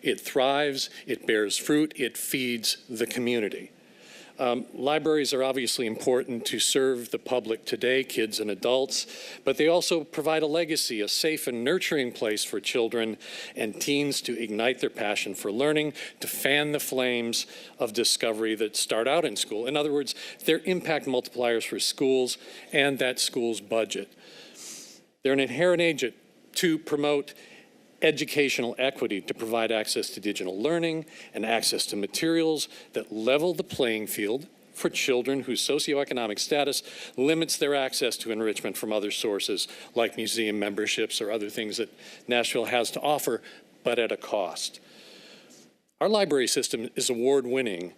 it thrives, it bears fruit, it feeds the community. Libraries are obviously important to serve the public today, kids and adults, but they also provide a legacy, a safe and nurturing place for children and teens to ignite their passion for learning, to fan the flames of discovery that start out in school. In other words, they're impact multipliers for schools and that school's budget. They're an inherent agent to promote educational equity, to provide access to digital learning and access to materials that level the playing field for children whose socioeconomic status limits their access to enrichment from other sources like museum memberships or other things that Nashville has to offer, but at a cost. Our library system is award-winning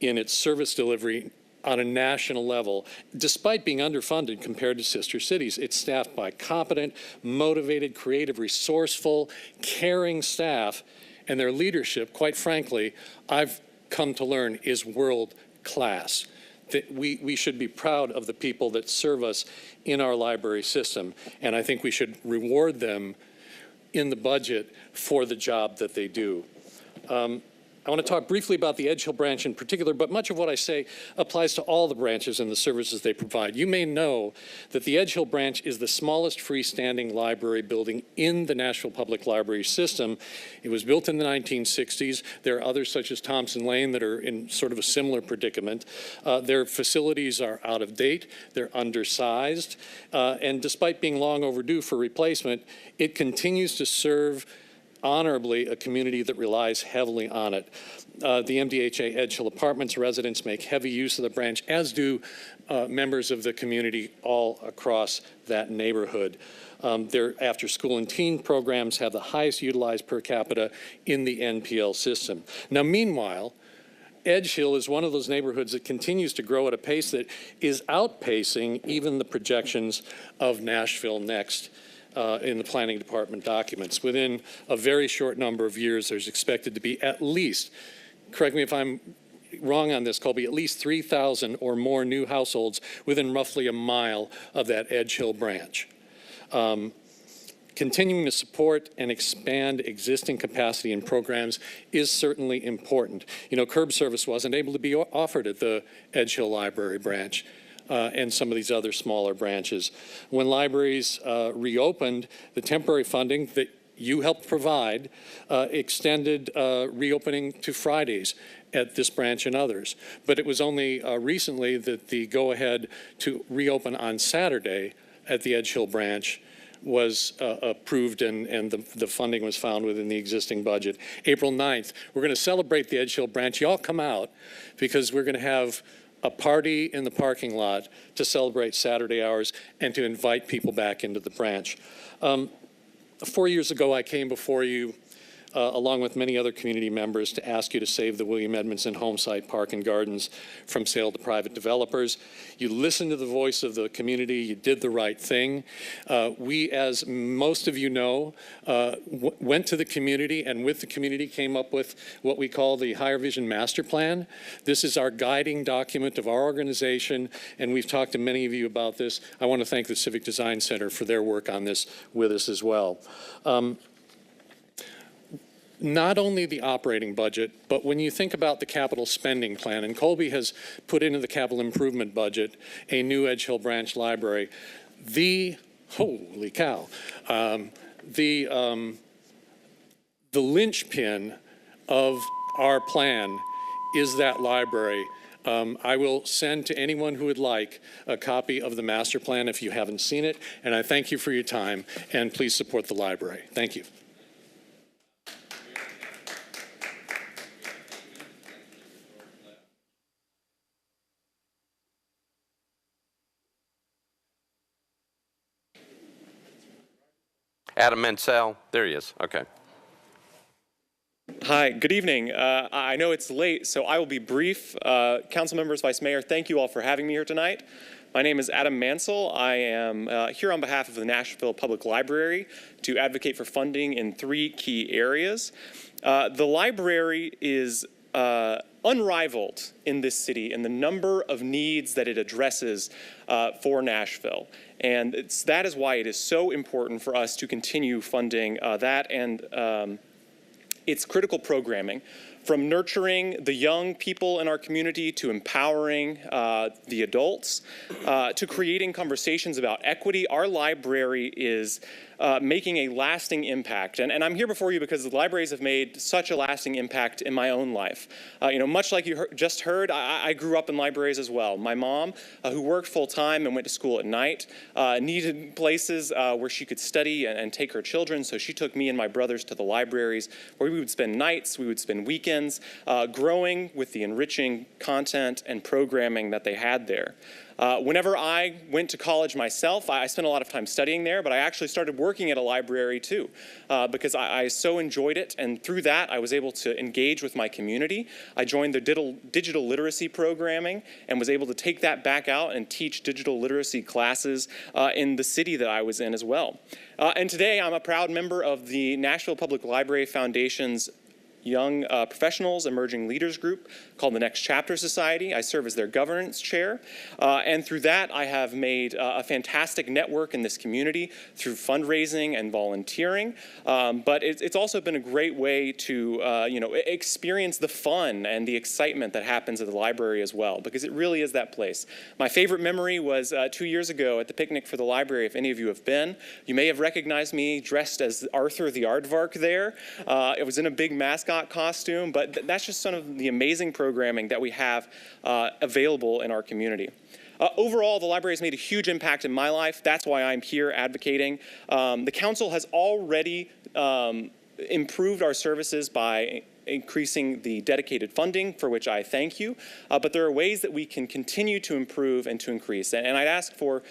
in its service delivery on a national level, despite being underfunded compared to sister cities. It's staffed by competent, motivated, creative, resourceful, caring staff, and their leadership, quite frankly, I've come to learn, is world class. That we should be proud of the people that serve us in our library system, and I think we should reward them in the budget for the job that they do. I want to talk briefly about the Edge Hill branch in particular, but much of what I say applies to all the branches and the services they provide. You may know that the Edge Hill branch is the smallest freestanding library building in the Nashville Public Library system. It was built in the 1960s. There are others such as Thompson Lane that are in sort of a similar predicament. Their facilities are out of date. They're undersized. And despite being long overdue for replacement, it continues to serve honorably a community that relies heavily on it. The MDHA Edge Hill Apartments residents make heavy use of the branch, as do members of the community all across that neighborhood. Their after-school and teen programs have the highest utilized per capita in the NPL system. Now, meanwhile, Edge Hill is one of those neighborhoods that continues to grow at a pace that is outpacing even the projections of Nashville Next in the planning department documents. Within a very short number of years, there's expected to be at least, correct me if I'm wrong on this, Colby, at least 3,000 or more new households within roughly a mile of that Edge Hill branch. Continuing to support and expand existing capacity and programs is certainly important. You know, curb service wasn't able to be offered at the Edge Hill Library branch. And some of these other smaller branches. When libraries reopened, the temporary funding that you helped provide extended reopening to Fridays at this branch and others. But it was only recently that the go-ahead to reopen on Saturday at the Edge Hill branch was approved and the funding was found within the existing budget. April 9th, we're going to celebrate the Edge Hill branch. Y'all come out because we're going to have a party in the parking lot to celebrate Saturday hours and to invite people back into the branch. 4 years ago, I came before you along with many other community members, to ask you to save the William Edmondson Homesite Park and Gardens from sale to private developers. You listened to the voice of the community. You did the right thing. We, as most of you know, went to the community and with the community came up with what we call the Higher Vision Master Plan. This is our guiding document of our organization, and we've talked to many of you about this. I want to thank the Civic Design Center for their work on this with us as well. Not only the operating budget, but when you think about the capital spending plan, and Colby has put into the capital improvement budget a new Edge Hill Branch Library, holy cow, the linchpin of our plan is that library. I will send to anyone who would like a copy of the master plan if you haven't seen it, and I thank you for your time, and please support the library. Thank you. Adam Mansell, there he is, okay. Hi, good evening. I know it's late, so I will be brief. Council members, Vice Mayor, thank you all for having me here tonight. My name is Adam Mansell. I am here on behalf of the Nashville Public Library to advocate for funding in 3 key areas. The library is unrivaled in this city in the number of needs that it addresses for Nashville. And that is why it is so important for us to continue funding that and its critical programming, from nurturing the young people in our community to empowering the adults, to creating conversations about equity. Our library is making a lasting impact. And I'm here before you because the libraries have made such a lasting impact in my own life. Much like you just heard, I grew up in libraries as well. My mom, who worked full-time and went to school at night, needed places where she could study and take her children, so she took me and my brothers to the libraries where we would spend nights, we would spend weekends, growing with the enriching content and programming that they had there. Whenever I went to college myself, I spent a lot of time studying there, but I actually started working at a library too, because I so enjoyed it, and through that I was able to engage with my community. I joined the digital literacy programming and was able to take that back out and teach digital literacy classes in the city that I was in as well. And today I'm a proud member of the Nashville Public Library Foundation's Young Professionals Emerging Leaders Group called the Next Chapter Society. I serve as their governance chair, and through that I have made a fantastic network in this community through fundraising and volunteering, but it's also been a great way to experience the fun and the excitement that happens at the library as well, because it really is that place. My favorite memory was 2 years ago at the Picnic for the Library. If any of you have been, you may have recognized me dressed as Arthur the Aardvark there. It was in a big mascot costume, but that's just some of the amazing programming that we have available in our community. Overall, the library has made a huge impact in my life. That's why I'm here advocating. The council has already improved our services by increasing the dedicated funding, for which I thank you. But there are ways that we can continue to improve and to increase. And I'd ask for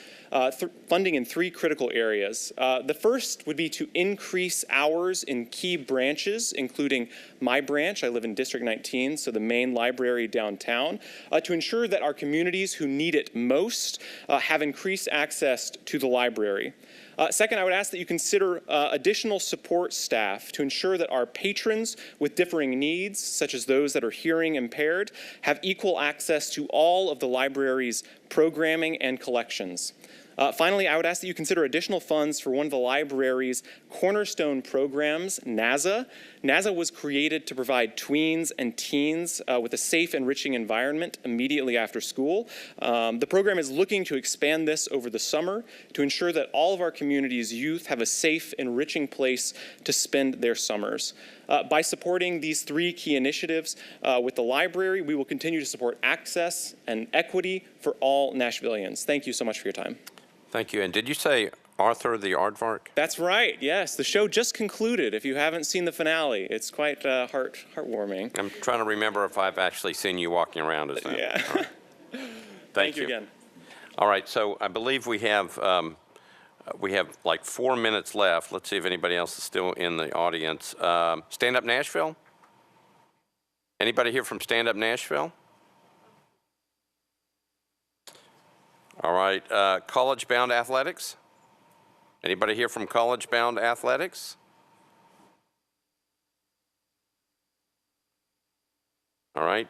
funding in 3 critical areas. The first would be to increase hours in key branches, including my branch. I live in District 19, so the main library downtown, to ensure that our communities who need it most have increased access to the library. Second, I would ask that you consider additional support staff to ensure that our patrons with differing needs, such as those that are hearing impaired, have equal access to all of the library's programming and collections. Finally, I would ask that you consider additional funds for one of the library's cornerstone programs, NASA. NASA was created to provide tweens and teens with a safe, enriching environment immediately after school. The program is looking to expand this over the summer to ensure that all of our community's youth have a safe, enriching place to spend their summers. By supporting these 3 key initiatives with the library, we will continue to support access and equity for all Nashvillians. Thank you so much for your time. Thank you. And did you say Arthur the Aardvark? That's right, yes. The show just concluded. If you haven't seen the finale, it's quite heartwarming. I'm trying to remember if I've actually seen you walking around as that. Yeah. Right. Thank you again. All right, so I believe we have We have like 4 minutes left. Let's see if anybody else is still in the audience. Stand Up Nashville? Anybody here from Stand Up Nashville? All right. College Bound Athletics? Anybody here from College Bound Athletics? All right.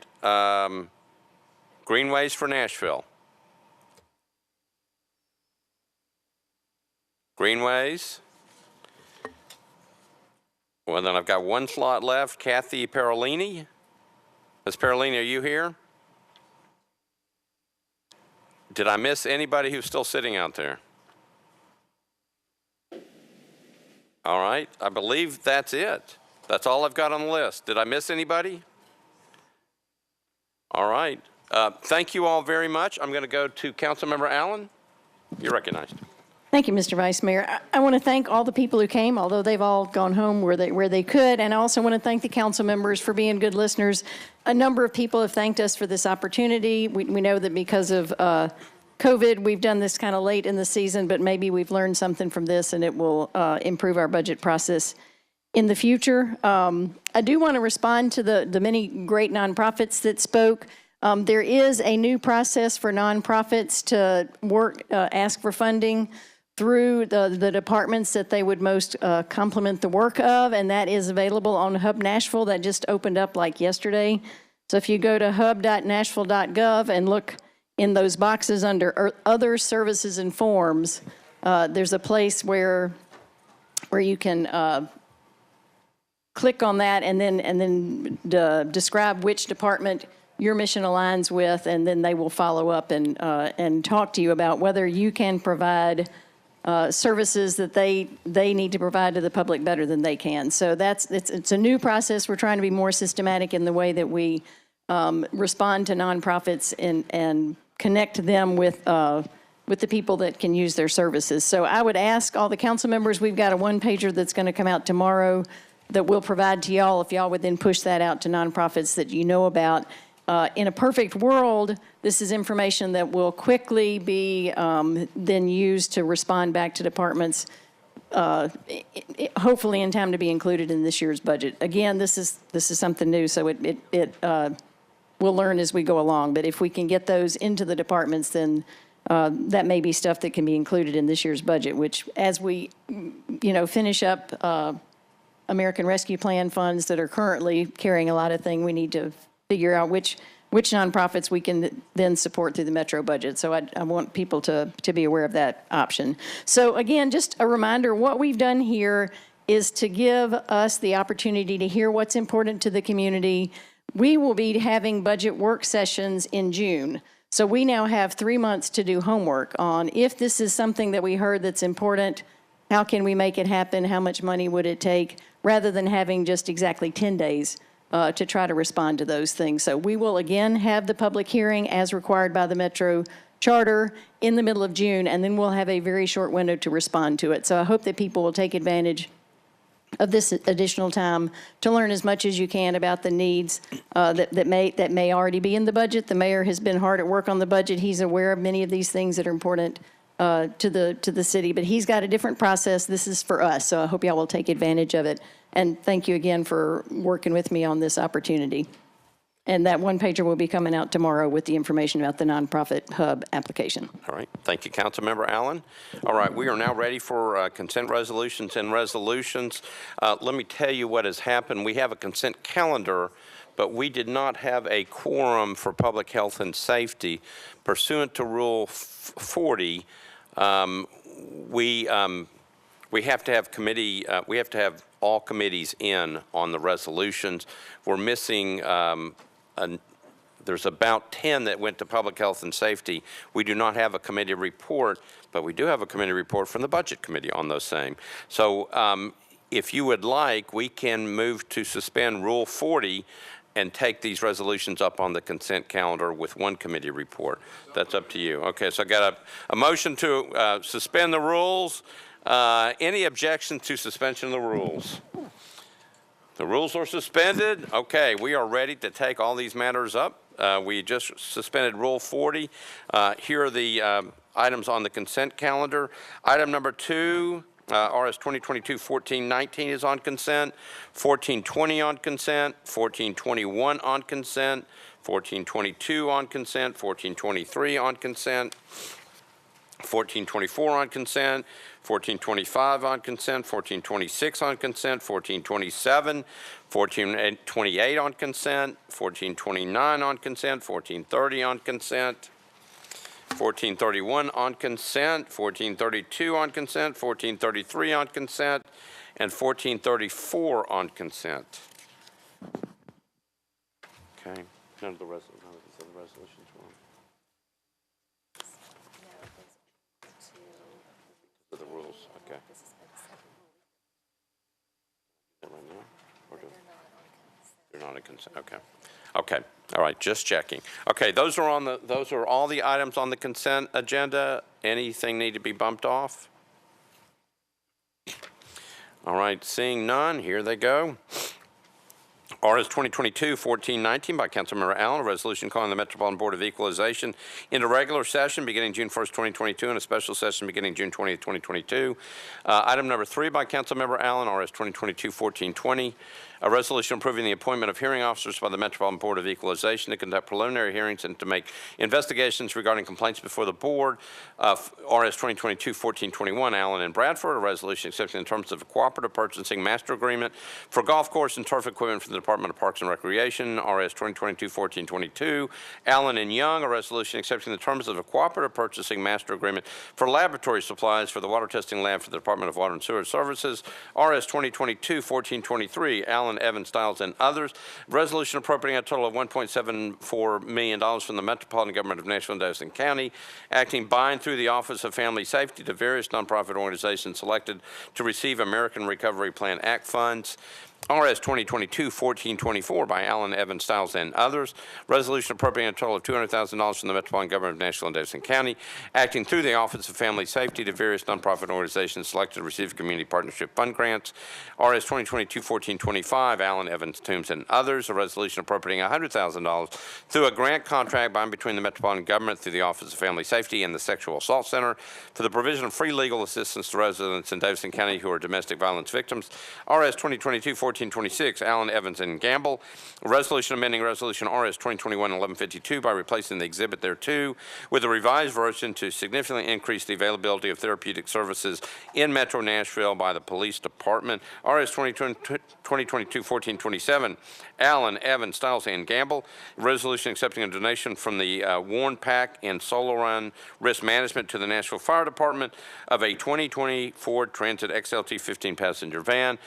Greenways for Nashville. Greenways. Well, then I've got one slot left. Kathy Parolini. Ms. Parolini, are you here? Did I miss anybody who's still sitting out there? All right. I believe that's it. That's all I've got on the list. Did I miss anybody? All right. Thank you all very much. I'm going to go to Councilmember Allen. You're recognized. Thank you, Mr. Vice Mayor. I want to thank all the people who came, although they've all gone home where they could, and I also want to thank the council members for being good listeners. A number of people have thanked us for this opportunity. We know that because of COVID, we've done this kind of late in the season, but maybe we've learned something from this, and it will improve our budget process in the future. I do want to respond to the many great nonprofits that spoke. There is a new process for nonprofits to ask for funding through the departments that they would most complement the work of, and that is available on Hub Nashville. That just opened up like yesterday. So if you go to hub.nashville.gov and look in those boxes under other services and forms, there's a place where you can click on that and then describe which department your mission aligns with, and then they will follow up and talk to you about whether you can provide services that they need to provide to the public better than they can. So it's a new process. We're trying to be more systematic in the way that we respond to nonprofits and connect them with the people that can use their services. So I would ask all the council members, we've got a one-pager that's going to come out tomorrow that we'll provide to y'all, if y'all would then push that out to nonprofits that you know about. In a perfect world, this is information that will quickly be then used to respond back to departments, hopefully in time to be included in this year's budget. Again, this is something new, so we'll learn as we go along. But if we can get those into the departments, then that may be stuff that can be included in this year's budget, which as we finish up American Rescue Plan funds that are currently carrying a lot of things, we need to figure out which nonprofits we can then support through the Metro budget. So I want people to be aware of that option. So again, just a reminder, what we've done here is to give us the opportunity to hear what's important to the community. We will be having budget work sessions in June. So we now have 3 months to do homework on if this is something that we heard that's important, how can we make it happen? How much money would it take? Rather than having just exactly 10 days to try to respond to those things. So we will again have the public hearing as required by the Metro Charter in the middle of June, and then we'll have a very short window to respond to it. So I hope that people will take advantage of this additional time to learn as much as you can about the needs that may already be in the budget. The mayor has been hard at work on the budget. He's aware of many of these things that are important to the city, but he's got a different process. This is for us, so I hope y'all will take advantage of it. And thank you again for working with me on this opportunity. And that one-pager will be coming out tomorrow with the information about the nonprofit hub application. All right. Thank you, Councilmember Allen. All right. We are now ready for consent resolutions and resolutions. Let me tell you what has happened. We have a consent calendar, but we did not have a quorum for public health and safety. Pursuant to Rule 40, we have to have we have to have all committees in on the resolutions. We're missing, there's about 10 that went to public health and safety. We do not have a committee report, but we do have a committee report from the budget committee on those same. So if you would like, we can move to suspend Rule 40 and take these resolutions up on the consent calendar with one committee report. That's up to you. Okay, so I got a motion to suspend the rules. Any objection to suspension of the rules? The rules are suspended. Okay, we are ready to take all these matters up We just suspended Rule 40. Here are the items on the consent calendar. Item number 2, RS 2022-1419 is on consent, 1420 on consent, 1421 on consent, 1422 on consent, 1423 on consent, 1424 on consent, 1425 on consent, 1426 on consent, 1427, 1428 on consent, 1429 on consent, 1430 on consent, 1431 on consent, 1432 on consent, 1433 on consent, and 1434 on consent. Okay, none of the resolutions were. The rules, okay. They're not a consent, okay. Okay, all right, just checking. Okay, those are all the items on the consent agenda. Anything need to be bumped off? All right, seeing none, here they go. RS 2022-1419 by Councilmember Allen, a resolution calling the Metropolitan Board of Equalization into regular session beginning June 1st, 2022, and a special session beginning June 20th, 2022. Item number 3 by Councilmember Allen, RS 2022-1420, a resolution approving the appointment of hearing officers by the Metropolitan Board of Equalization to conduct preliminary hearings and to make investigations regarding complaints before the board. RS 2022-1421, Allen and Bradford, a resolution accepting the terms of a cooperative purchasing master agreement for golf course and turf equipment for the Department of Parks and Recreation. RS 2022-1422, Allen and Young, a resolution accepting the terms of a cooperative purchasing master agreement for laboratory supplies for the water testing lab for the Department of Water and Sewer Services. RS 2022-1423, Allen, Evans, Stiles, and others. Resolution appropriating a total of $1.74 million from the Metropolitan Government of Nashville and Davidson County, acting by and through the Office of Family Safety to various nonprofit organizations selected to receive American Recovery Plan Act funds. RS 2022-1424 by Allen, Evans, Stiles, and others. Resolution appropriating a total of $200,000 from the Metropolitan Government of Nashville and Davidson County, acting through the Office of Family Safety to various nonprofit organizations selected to receive Community Partnership Fund grants. RS 2022-1425, Allen, Evans, Toombs, and others. A resolution appropriating $100,000 through a grant contract by and between the Metropolitan Government through the Office of Family Safety and the Sexual Assault Center for the provision of free legal assistance to residents in Davidson County who are domestic violence victims. RS 2022-1426, Allen, Evans, and Gamble. A resolution amending Resolution RS 2021-1152 by replacing the exhibit thereto with a revised version to significantly increase the availability of therapeutic services in Metro Nashville by the Police Department. RS 2022-1427, Allen, Evans, Stiles, and Gamble. A resolution accepting a donation from the Warren Pack and Solo Run Risk Management to the Nashville Fire Department of a 2020 Ford Transit XLT 15-passenger van.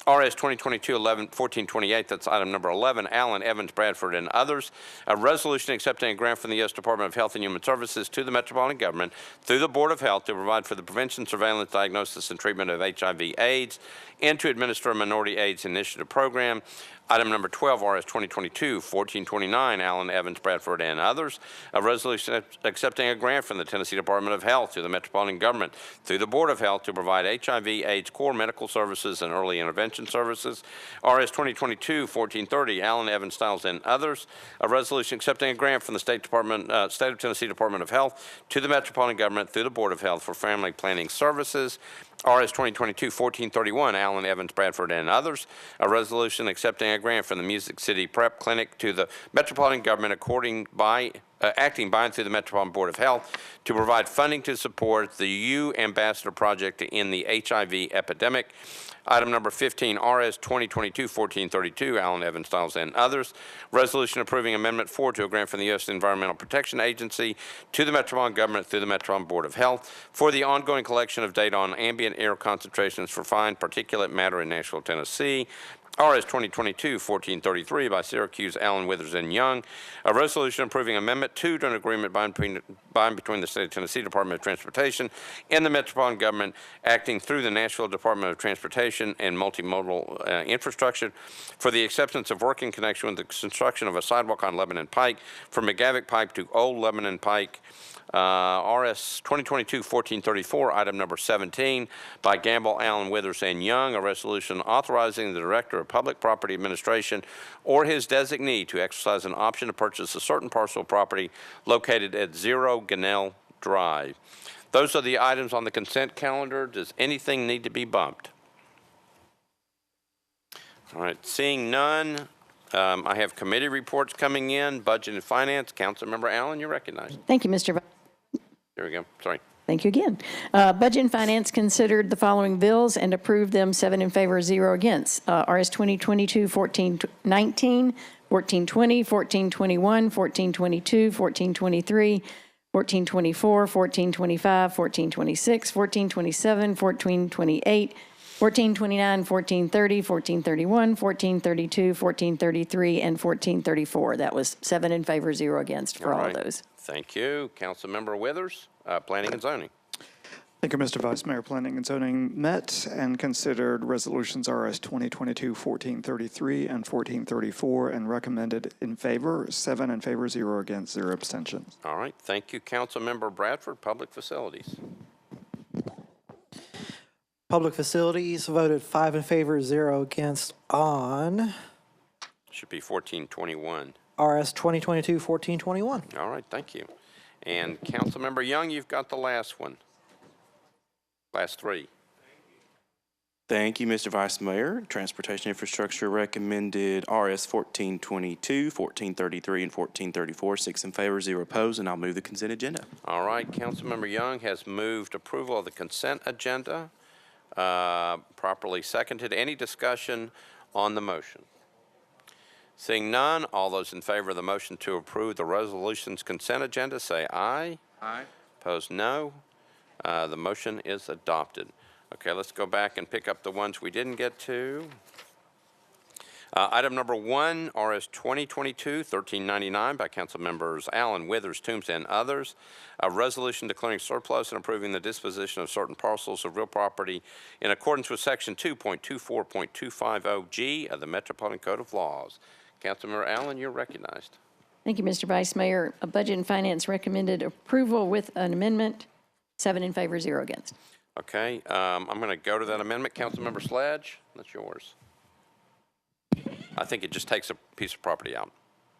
RS 2022-1428, that's item number 11, Allen, Evans, Bradford, and others. A resolution accepting a grant from the U.S. Department of Health and Human Services to the Metropolitan Government through the Board of Health to provide for the prevention, surveillance, diagnosis, and treatment of HIV/AIDS and to administer a Minority AIDS Initiative program. Item number 12, RS 2022-1429, Allen, Evans, Bradford, and others. A resolution accepting a grant from the Tennessee Department of Health to the Metropolitan Government through the Board of Health to provide HIV/AIDS core medical services and early intervention services. RS 2022-1430, Allen, Evans, Stiles, and others. A resolution accepting a grant from the State of Tennessee Department of Health to the Metropolitan Government through the Board of Health for family planning services. RS 2022-1431, Allen, Evans, Bradford, and others. A resolution accepting a grant from the Music City Prep Clinic to the Metropolitan Government acting by and through the Metropolitan Board of Health to provide funding to support the U Ambassador Project to end the HIV epidemic. Item number 15, RS 2022-1432, Allen, Evans, Stiles, and others. Resolution approving Amendment 4 to a grant from the U.S. Environmental Protection Agency to the Metropolitan Government through the Metropolitan Board of Health for the ongoing collection of data on ambient air concentrations for fine particulate matter in Nashville, Tennessee. RS 2022-1433 by Syracuse, Allen, Withers, and Young. A resolution approving Amendment 2 to an agreement by and between the State of Tennessee Department of Transportation and the Metropolitan Government acting through the Nashville Department of Transportation and Multimodal Infrastructure for the acceptance of work in connection with the construction of a sidewalk on Lebanon Pike from McGavick Pike to Old Lebanon Pike. RS 2022-1434, item number 17, by Gamble, Allen, Withers, and Young, a resolution authorizing the Director of Public Property Administration or his designee to exercise an option to purchase a certain parcel of property located at 0 Gannell Drive. Those are the items on the consent calendar. Does anything need to be bumped? All right, seeing none, I have committee reports coming in. Budget and Finance. Councilmember Allen, you're recognized. Thank you, Mr. There we go. Sorry. Thank you again. Budget and Finance considered the following bills and approved them, 7 in favor, 0 against. RS 2022-1419, 1420, 1421, 1422, 1423, 1424, 1425, 1426, 1427, 1428, 1429, 1430, 1431, 1432, 1433, and 1434. That was 7 in favor, 0 against for all of those. Thank you. Councilmember Withers, Planning and Zoning. Thank you, Mr. Vice Mayor. Planning and Zoning met and considered resolutions RS 2022-1433 and 1434 and recommended in favor, 7 in favor, 0 against, 0 abstentions. All right. Thank you, Councilmember Bradford, Public Facilities. Public Facilities voted 5 in favor, 0 against on Should be 1421. RS 2022-1421. All right, thank you. And Councilmember Young, you've got the last one. Last three. Thank you, Mr. Vice Mayor. Transportation Infrastructure recommended RS 1422, 1433, and 1434. 6 in favor, 0 opposed, and I'll move the consent agenda. All right, Councilmember Young has moved approval of the consent agenda. Properly seconded. Any discussion on the motion? Seeing none, all those in favor of the motion to approve the resolution's consent agenda say aye. Aye. Opposed, no. The motion is adopted. Okay, let's go back and pick up the ones we didn't get to. Item number 1, RS 2022-1399 by Council Members Allen, Withers, Toombs, and others. A resolution declaring surplus and approving the disposition of certain parcels of real property in accordance with Section 2.24.250G of the Metropolitan Code of Laws. Councilmember Allen, you're recognized. Thank you, Mr. Vice Mayor. Budget and Finance recommended approval with an amendment, 7 in favor, 0 against. Okay, I'm going to go to that amendment. Councilmember Sledge, that's yours. I think it just takes a piece of property out.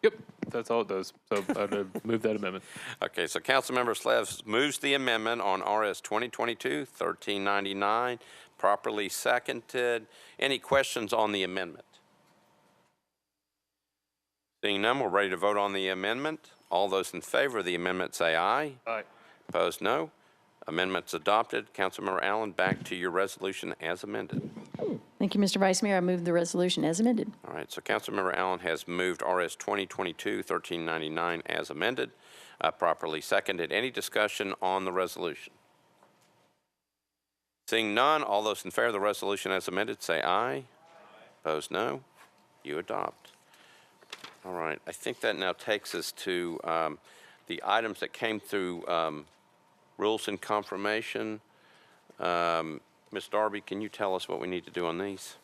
Yep, that's all it does. So I'd move that amendment. Okay, so Councilmember Sledge moves the amendment on RS 2022-1399, properly seconded. Any questions on the amendment? Seeing none, we're ready to vote on the amendment. All those in favor of the amendment say aye. Aye. Opposed, no. Amendment's adopted. Councilmember Allen, back to your resolution as amended. Thank you, Mr. Vice Mayor. I move the resolution as amended. All right, so Councilmember Allen has moved RS 2022-1399 as amended, properly seconded. Any discussion on the resolution? Seeing none, all those in favor of the resolution as amended say aye. Opposed, no. You adopt. All right, I think that now takes us to the items that came through rules and confirmation. Ms. Darby, can you tell us what we need to do on these?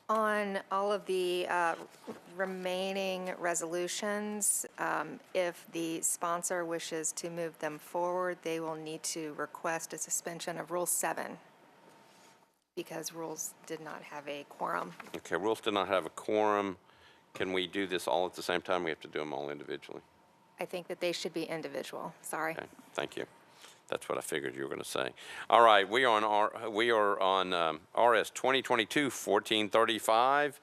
On all of the remaining resolutions, if the sponsor wishes to move them forward, they will need to request a suspension of Rule 7 because rules did not have a quorum. Okay, rules did not have a quorum. Can we do this all at the same time? We have to do them all individually. I think that they should be individual. Sorry. Okay, thank you. That's what I figured you were going to say. All right, we are on RS 2022-1435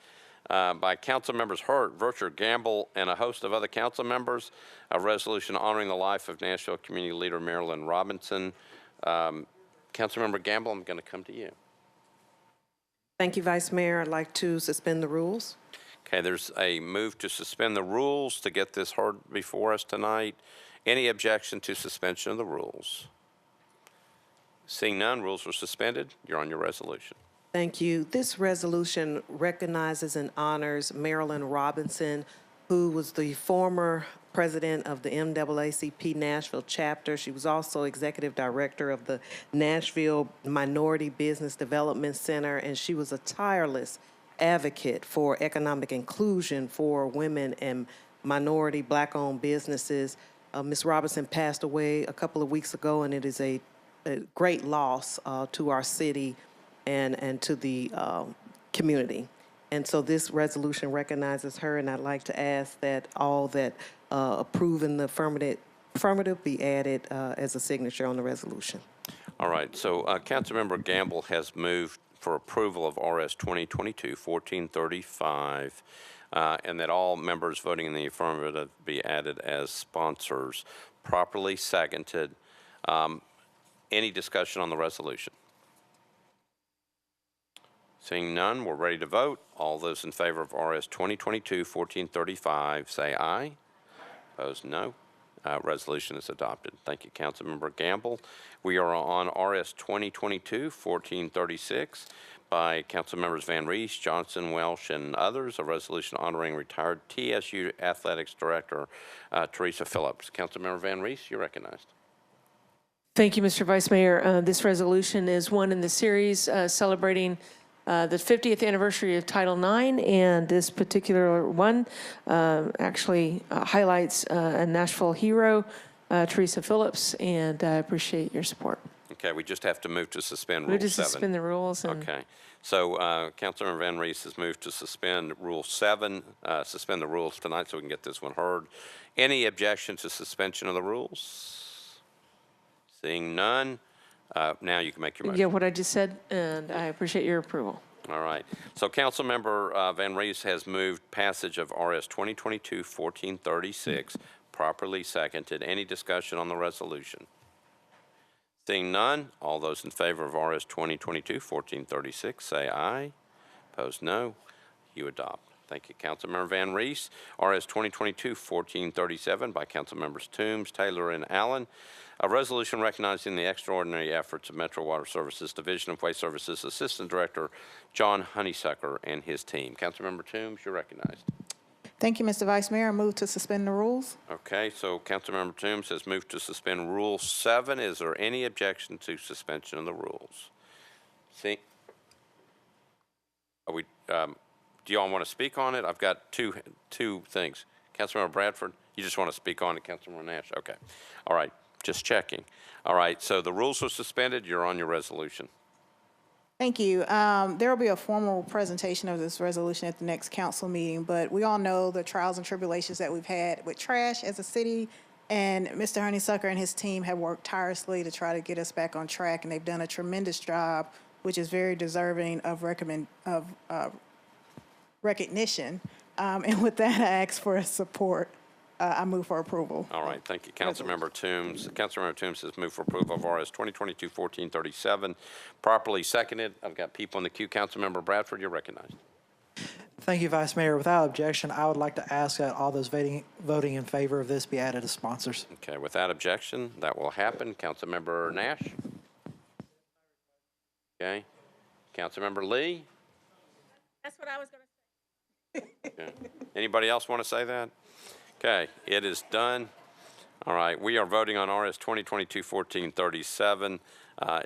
by Council Members Hurt, Vercher, Gamble, and a host of other council members. A resolution honoring the life of Nashville community leader Marilyn Robinson. Councilmember Gamble, I'm going to come to you. Thank you, Vice Mayor. I'd like to suspend the rules. Okay, there's a move to suspend the rules to get this heard before us tonight. Any objection to suspension of the rules? Seeing none, rules are suspended. You're on your resolution. Thank you. This resolution recognizes and honors Marilyn Robinson, who was the former president of the NAACP Nashville chapter. She was also executive director of the Nashville Minority Business Development Center, and she was a tireless advocate for economic inclusion for women and minority Black-owned businesses. Ms. Robinson passed away a couple of weeks ago, and it is a great loss to our city and to the community. And so this resolution recognizes her, and I'd like to ask that all that approve in the affirmative be added as a signature on the resolution. All right, so Councilmember Gamble has moved for approval of RS 2022-1435, and that all members voting in the affirmative be added as sponsors. Properly seconded. Any discussion on the resolution? Seeing none, we're ready to vote. All those in favor of RS 2022-1435 say aye. Opposed, no. Resolution is adopted. Thank you, Councilmember Gamble. We are on RS 2022-1436 by Councilmembers Van Rees, Johnson, Welsh, and others, a resolution honoring retired TSU Athletics Director Teresa Phillips. Councilmember Van Rees, you're recognized. Thank you, Mr. Vice Mayor. This resolution is one in the series celebrating the 50th anniversary of Title IX, and this particular one actually highlights a Nashville hero, Teresa Phillips, and I appreciate your support. Okay, we just have to move to suspend Rule 7. We just suspend the rules. Okay, so Councilmember Van Rees has moved to suspend Rule 7, suspend the rules tonight so we can get this one heard. Any objection to suspension of the rules? Seeing none, now you can make your motion. Yeah, what I just said, and I appreciate your approval. All right. So Councilmember Van Rees has moved passage of RS 2022-1436, properly seconded. Any discussion on the resolution? Seeing none, all those in favor of RS 2022-1436 say aye. Opposed, no. You adopt. Thank you, Councilmember Van Rees. RS 2022-1437 by Councilmembers Toombs, Taylor, and Allen. A resolution recognizing the extraordinary efforts of Metro Water Services Division of Waste Services Assistant Director John Honeysucker and his team. Councilmember Toombs, you're recognized. Thank you, Mr. Vice Mayor. I move to suspend the rules. Okay, so Councilmember Toombs has moved to suspend Rule 7. Is there any objection to suspension of the rules? See, are we? Do you all want to speak on it? I've got two things. Councilmember Bradford, you just want to speak on it. Councilmember Nash, okay. All right, just checking. All right, so the rules are suspended. You're on your resolution. Thank you. There will be a formal presentation of this resolution at the next council meeting, but we all know the trials and tribulations that we've had with trash as a city, and Mr. Honeysucker and his team have worked tirelessly to try to get us back on track, and they've done a tremendous job, which is very deserving of recognition. And with that, I ask for support. I move for approval. All right, thank you, Councilmember Toombs. Councilmember Toombs has moved for approval of RS 2022-1437, properly seconded. I've got people in the queue. Councilmember Bradford, you're recognized. Thank you, Vice Mayor. Without objection, I would like to ask that all those voting in favor of this be added as sponsors. Okay, without objection, that will happen. Councilmember Nash. Okay. Councilmember Lee. That's what I was going to say. Okay. Anybody else want to say that? Okay, it is done. All right, we are voting on RS 2022-1437.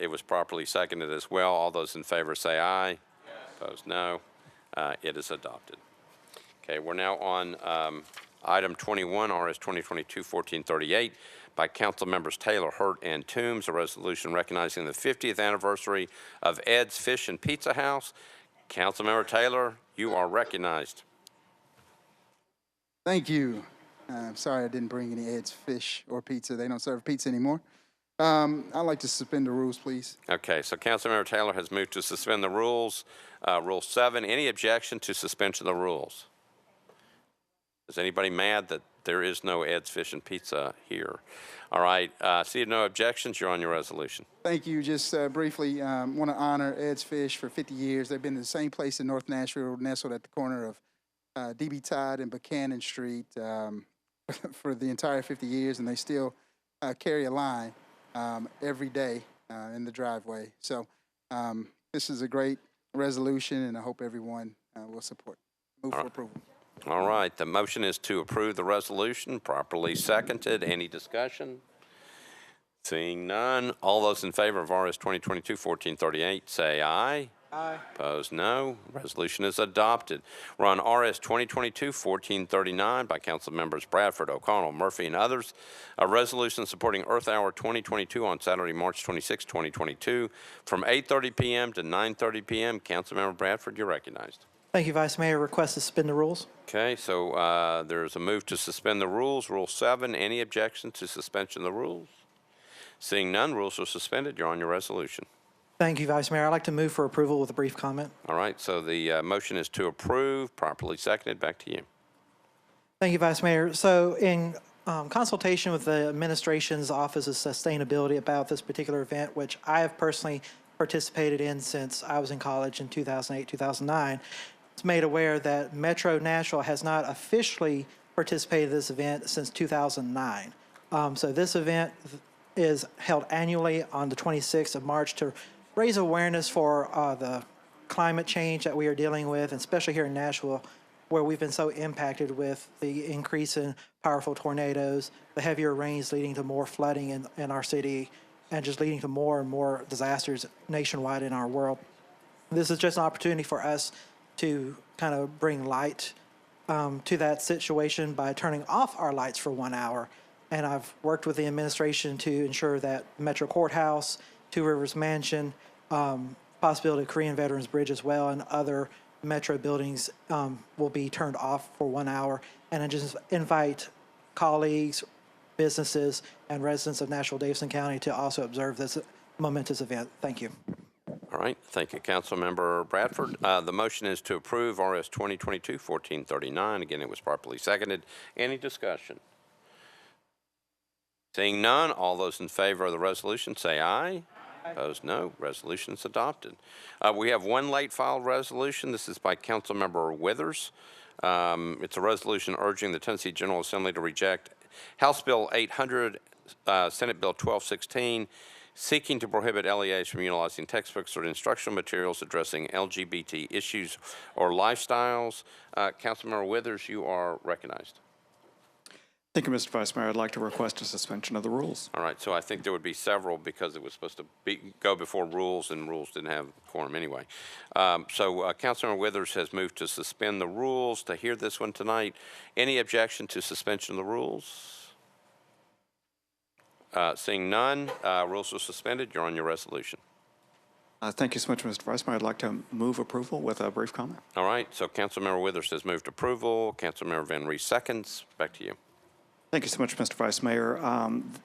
It was properly seconded as well. All those in favor say aye. Yes. Opposed, no. It is adopted. Okay, we're now on item 21, RS 2022-1438 by Council Members Taylor, Hurt, and Toombs, a resolution recognizing the 50th anniversary of Ed's Fish and Pizza House. Councilmember Taylor, you are recognized. Thank you. I'm sorry I didn't bring any Ed's Fish or pizza. They don't serve pizza anymore. I'd like to suspend the rules, please. Okay, so Councilmember Taylor has moved to suspend the rules. Rule 7, any objection to suspension of the rules? Is anybody mad that there is no Ed's Fish and Pizza here? All right, seeing no objections, you're on your resolution. Thank you. Just briefly, want to honor Ed's Fish for 50 years. They've been in the same place in North Nashville, nestled at the corner of D.B. Todd and Buchanan Street for the entire 50 years, and they still carry a line every day in the driveway. So this is a great resolution, and I hope everyone will support. Move for approval. All right, the motion is to approve the resolution, properly seconded. Any discussion? Seeing none, all those in favor of RS 2022-1438 say aye. Aye. Opposed, no. Resolution is adopted. We're on RS 2022-1439 by council members Bradford, O'Connell, Murphy, and others. A resolution supporting Earth Hour 2022 on Saturday, March 26, 2022, from 8:30 p.m. to 9:30 p.m. Councilmember Bradford, you're recognized. Thank you, Vice Mayor. Request to suspend the rules. Okay, so there's a move to suspend the rules. Rule 7, any objection to suspension of the rules? Seeing none, rules are suspended. You're on your resolution. Thank you, Vice Mayor. I'd like to move for approval with a brief comment. All right, so the motion is to approve, properly seconded. Back to you. Thank you, Vice Mayor. So in consultation with the administration's Office of Sustainability about this particular event, which I have personally participated in since I was in college in 2008, 2009, it's made aware that Metro Nashville has not officially participated in this event since 2009. So this event is held annually on the 26th of March to raise awareness for the climate change that we are dealing with, and especially here in Nashville, where we've been so impacted with the increase in powerful tornadoes, the heavier rains leading to more flooding in our city, and just leading to more and more disasters nationwide in our world. This is just an opportunity for us to kind of bring light to that situation by turning off our lights for 1 hour. And I've worked with the administration to ensure that Metro Courthouse, Two Rivers Mansion, possibility of Korean Veterans Bridge as well, and other Metro buildings will be turned off for 1 hour. And I just invite colleagues, businesses, and residents of Nashville, Davidson County to also observe this momentous event. Thank you. All right, thank you, Councilmember Bradford. The motion is to approve RS 2022-1439. Again, it was properly seconded. Any discussion? Seeing none, all those in favor of the resolution say aye. Opposed, no. Resolution is adopted. We have one late filed resolution. This is by Councilmember Withers. It's a resolution urging the Tennessee General Assembly to reject House Bill 800, Senate Bill 1216, seeking to prohibit LEAs from utilizing textbooks or instructional materials addressing LGBT issues or lifestyles. Councilmember Withers, you are recognized. Thank you, Mr. Vice Mayor. I'd like to request a suspension of the rules. All right, so I think there would be several because it was supposed to go before rules, and rules didn't have quorum anyway. Councilmember Withers has moved to suspend the rules to hear this one tonight. Any objection to suspension of the rules? Seeing none, rules are suspended. You're on your resolution. Thank you so much, Mr. Vice Mayor. I'd like to move approval with a brief comment. All right, so Councilmember Withers has moved approval. Councilmember Van Rees seconds. Back to you. Thank you so much, Mr. Vice Mayor.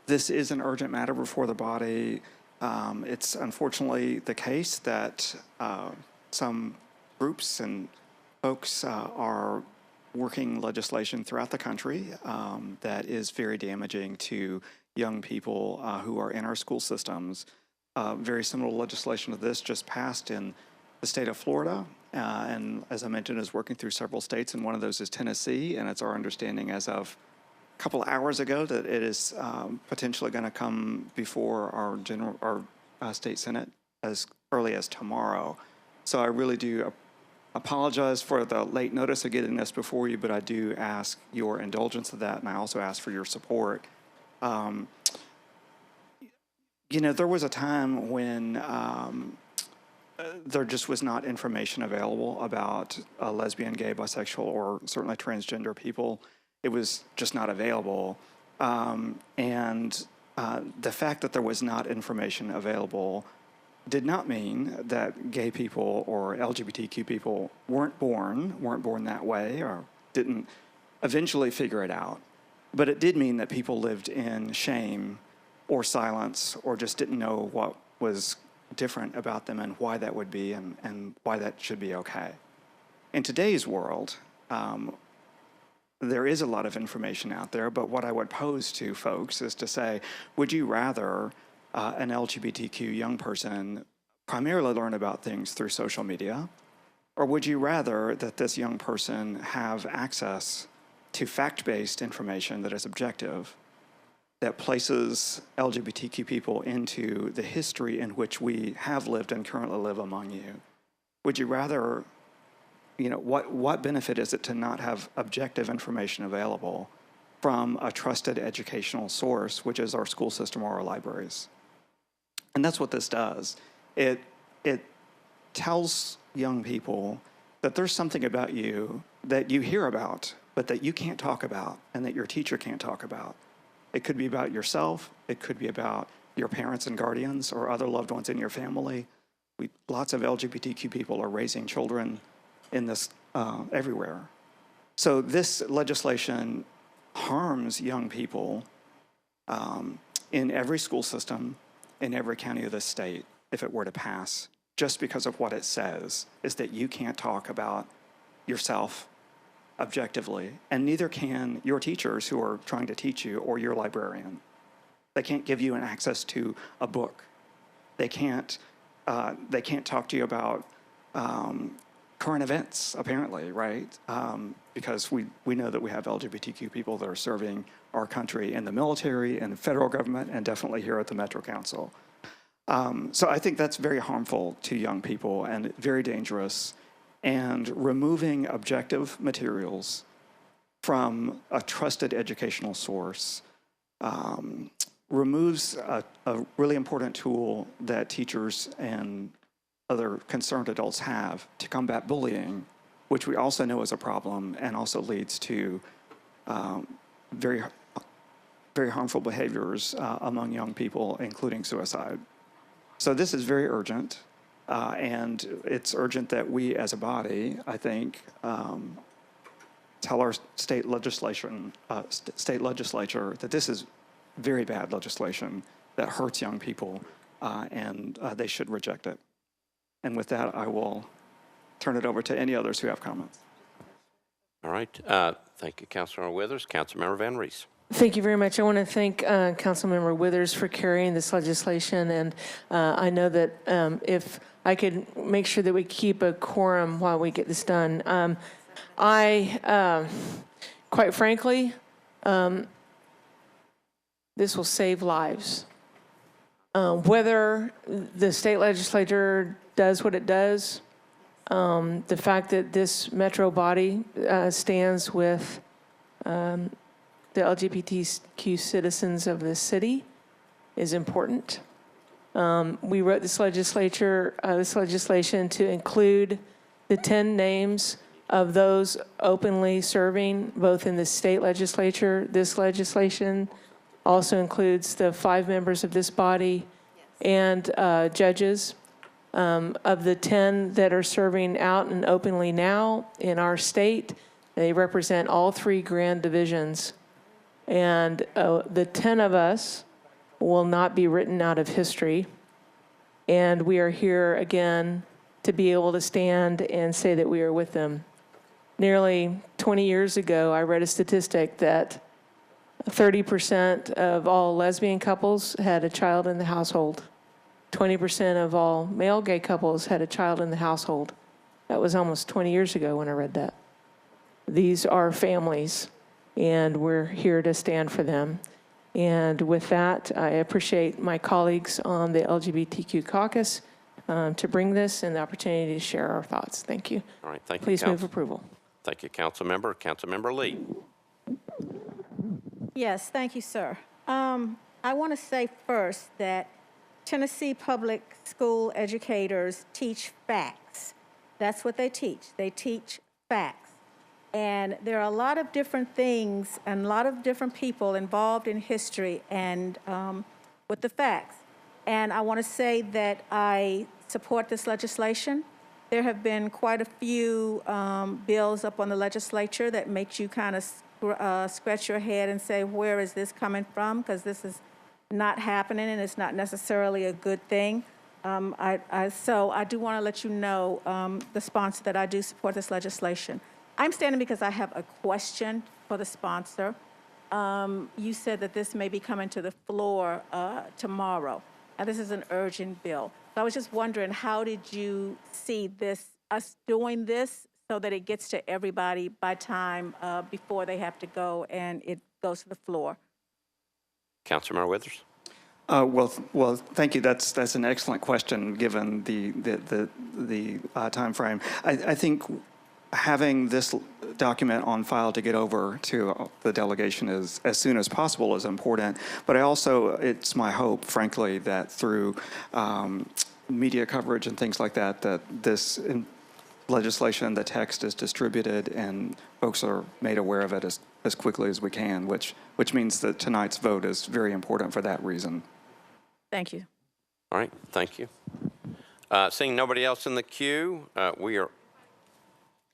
This is an urgent matter before the body. It's unfortunately the case that some groups and folks are working legislation throughout the country that is very damaging to young people who are in our school systems. Very similar legislation to this just passed in the state of Florida, and as I mentioned, is working through several states, and one of those is Tennessee, and it's our understanding as of couple of hours ago that it is potentially going to come before our state senate as early as tomorrow. So I really do apologize for the late notice of getting this before you, but I do ask your indulgence of that, and I also ask for your support. You know, there was a time when there just was not information available about lesbian, gay, bisexual, or certainly transgender people. It was just not available. The fact that there was not information available did not mean that gay people or LGBTQ people weren't born that way or didn't eventually figure it out. But it did mean that people lived in shame or silence or just didn't know what was different about them and why that would be and why that should be okay. In today's world, there is a lot of information out there, but what I would pose to folks is to say, would you rather an LGBTQ young person primarily learn about things through social media, or would you rather that this young person have access to fact-based information that is objective, that places LGBTQ people into the history in which we have lived and currently live among you? Would you rather, you know, what benefit is it to not have objective information available from a trusted educational source, which is our school system or our libraries? And that's what this does. It tells young people that there's something about you that you hear about, but that you can't talk about and that your teacher can't talk about. It could be about yourself. It could be about your parents and guardians or other loved ones in your family. Lots of LGBTQ people are raising children in this everywhere. So this legislation harms young people in every school system, in every county of the state, if it were to pass, just because of what it says, is that you can't talk about yourself objectively, and neither can your teachers who are trying to teach you or your librarian. They can't give you an access to a book. They can't talk to you about current events, apparently, right? Because we know that we have LGBTQ people that are serving our country in the military and the federal government and definitely here at the Metro Council. So I think that's very harmful to young people and very dangerous. And removing objective materials from a trusted educational source removes a really important tool that teachers and other concerned adults have to combat bullying, which we also know is a problem and also leads to very, very harmful behaviors among young people, including suicide. So this is very urgent, and it's urgent that we as a body, I think, tell our state legislature that this is very bad legislation that hurts young people, and they should reject it. And with that, I will turn it over to any others who have comments. All right. Thank you, Councilmember Withers. Councilmember Van Rees. Thank you very much. I want to thank Councilmember Withers for carrying this legislation, and I know that if I could make sure that we keep a quorum while we get this done. Quite frankly, this will save lives. Whether the state legislature does what it does, the fact that this metro body stands with the LGBTQ citizens of this city is important. We wrote this legislation to include the 10 names of those openly serving both in the state legislature. This legislation also includes the 5 members of this body and judges. Of the 10 that are serving out and openly now in our state, they represent all 3 grand divisions. And the 10 of us will not be written out of history. And we are here again to be able to stand and say that we are with them. Nearly 20 years ago, I read a statistic that 30% of all lesbian couples had a child in the household. 20% of all male gay couples had a child in the household. That was almost 20 years ago when I read that. These are families, and we're here to stand for them. And with that, I appreciate my colleagues on the LGBTQ caucus to bring this and the opportunity to share our thoughts. Thank you. All right, thank you. Please move approval. Thank you, Councilmember. Councilmember Lee. Yes, thank you, sir. I want to say first that Tennessee public school educators teach facts. That's what they teach. They teach facts. And there are a lot of different things and a lot of different people involved in history and with the facts. And I want to say that I support this legislation. There have been quite a few bills up on the legislature that makes you kind of scratch your head and say, where is this coming from? Because this is not happening and it's not necessarily a good thing. So I do want to let you know, the sponsor, that I do support this legislation. I'm standing because I have a question for the sponsor. You said that this may be coming to the floor tomorrow. And this is an urgent bill. So I was just wondering, how did you see this, us doing this so that it gets to everybody by time before they have to go and it goes to the floor? Councilmember Withers. Well, thank you. That's an excellent question given the time frame. I think having this document on file to get over to the delegation as soon as possible is important. But it's my hope, frankly, that through media coverage and things like that, that this legislation, the text is distributed and folks are made aware of it as quickly as we can, which means that tonight's vote is very important for that reason. Thank you. All right, thank you. Seeing nobody else in the queue, we are,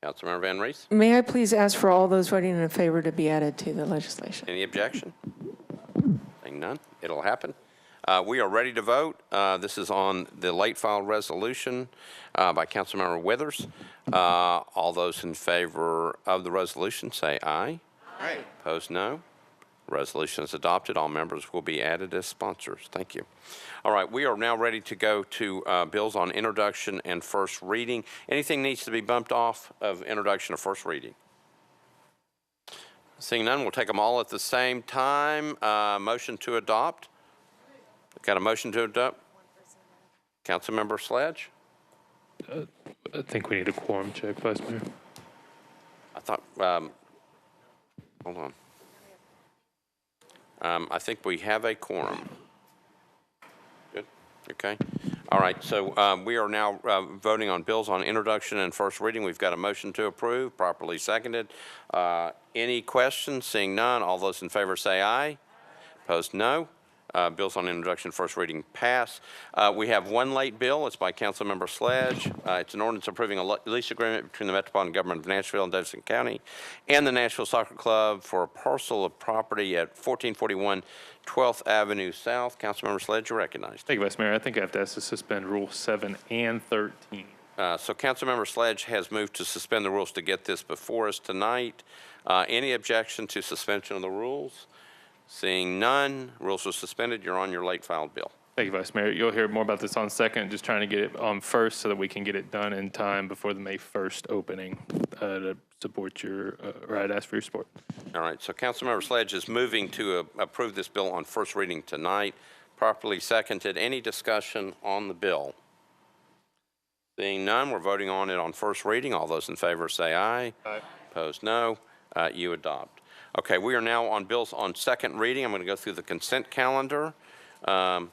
Councilmember Van Rees. May I please ask for all those voting in favor to be added to the legislation? Any objection? Seeing none, it'll happen. We are ready to vote. This is on the late file resolution by Councilmember Withers. All those in favor of the resolution say aye. Aye. Opposed, no. Resolution is adopted. All members will be added as sponsors. Thank you. All right, we are now ready to go to bills on introduction and first reading. Anything needs to be bumped off of introduction or first reading? Seeing none, we'll take them all at the same time. Motion to adopt. Got a motion to adopt? Councilmember Sledge? I think we need a quorum check, Vice Mayor. I thought, hold on. I think we have a quorum. Good, okay. All right, so we are now voting on bills on introduction and first reading. We've got a motion to approve, properly seconded. Any questions? Seeing none, all those in favor say aye. Opposed, no. Bills on introduction, first reading pass. We have one late bill. It's by Councilmember Sledge. It's an ordinance approving a lease agreement between the Metropolitan Government of Nashville and Davidson County and the Nashville Soccer Club for a parcel of property at 1441 12th Avenue South. Councilmember Sledge, you're recognized. Thank you, Vice Mayor. I think I have to ask to suspend Rule 7 and 13. So Councilmember Sledge has moved to suspend the rules to get this before us tonight. Any objection to suspension of the rules? Seeing none, rules are suspended. You're on your late filed bill. Thank you, Vice Mayor. You'll hear more about this on second, just trying to get it on first so that we can get it done in time before the May 1st opening to support your, or I'd ask for your support. All right, so Councilmember Sledge is moving to approve this bill on first reading tonight. Properly seconded. Any discussion on the bill? Seeing none, we're voting on it on first reading. All those in favor say aye. Aye. Opposed, no. You adopt. Okay, we are now on bills on second reading. I'm going to go through the consent calendar. Here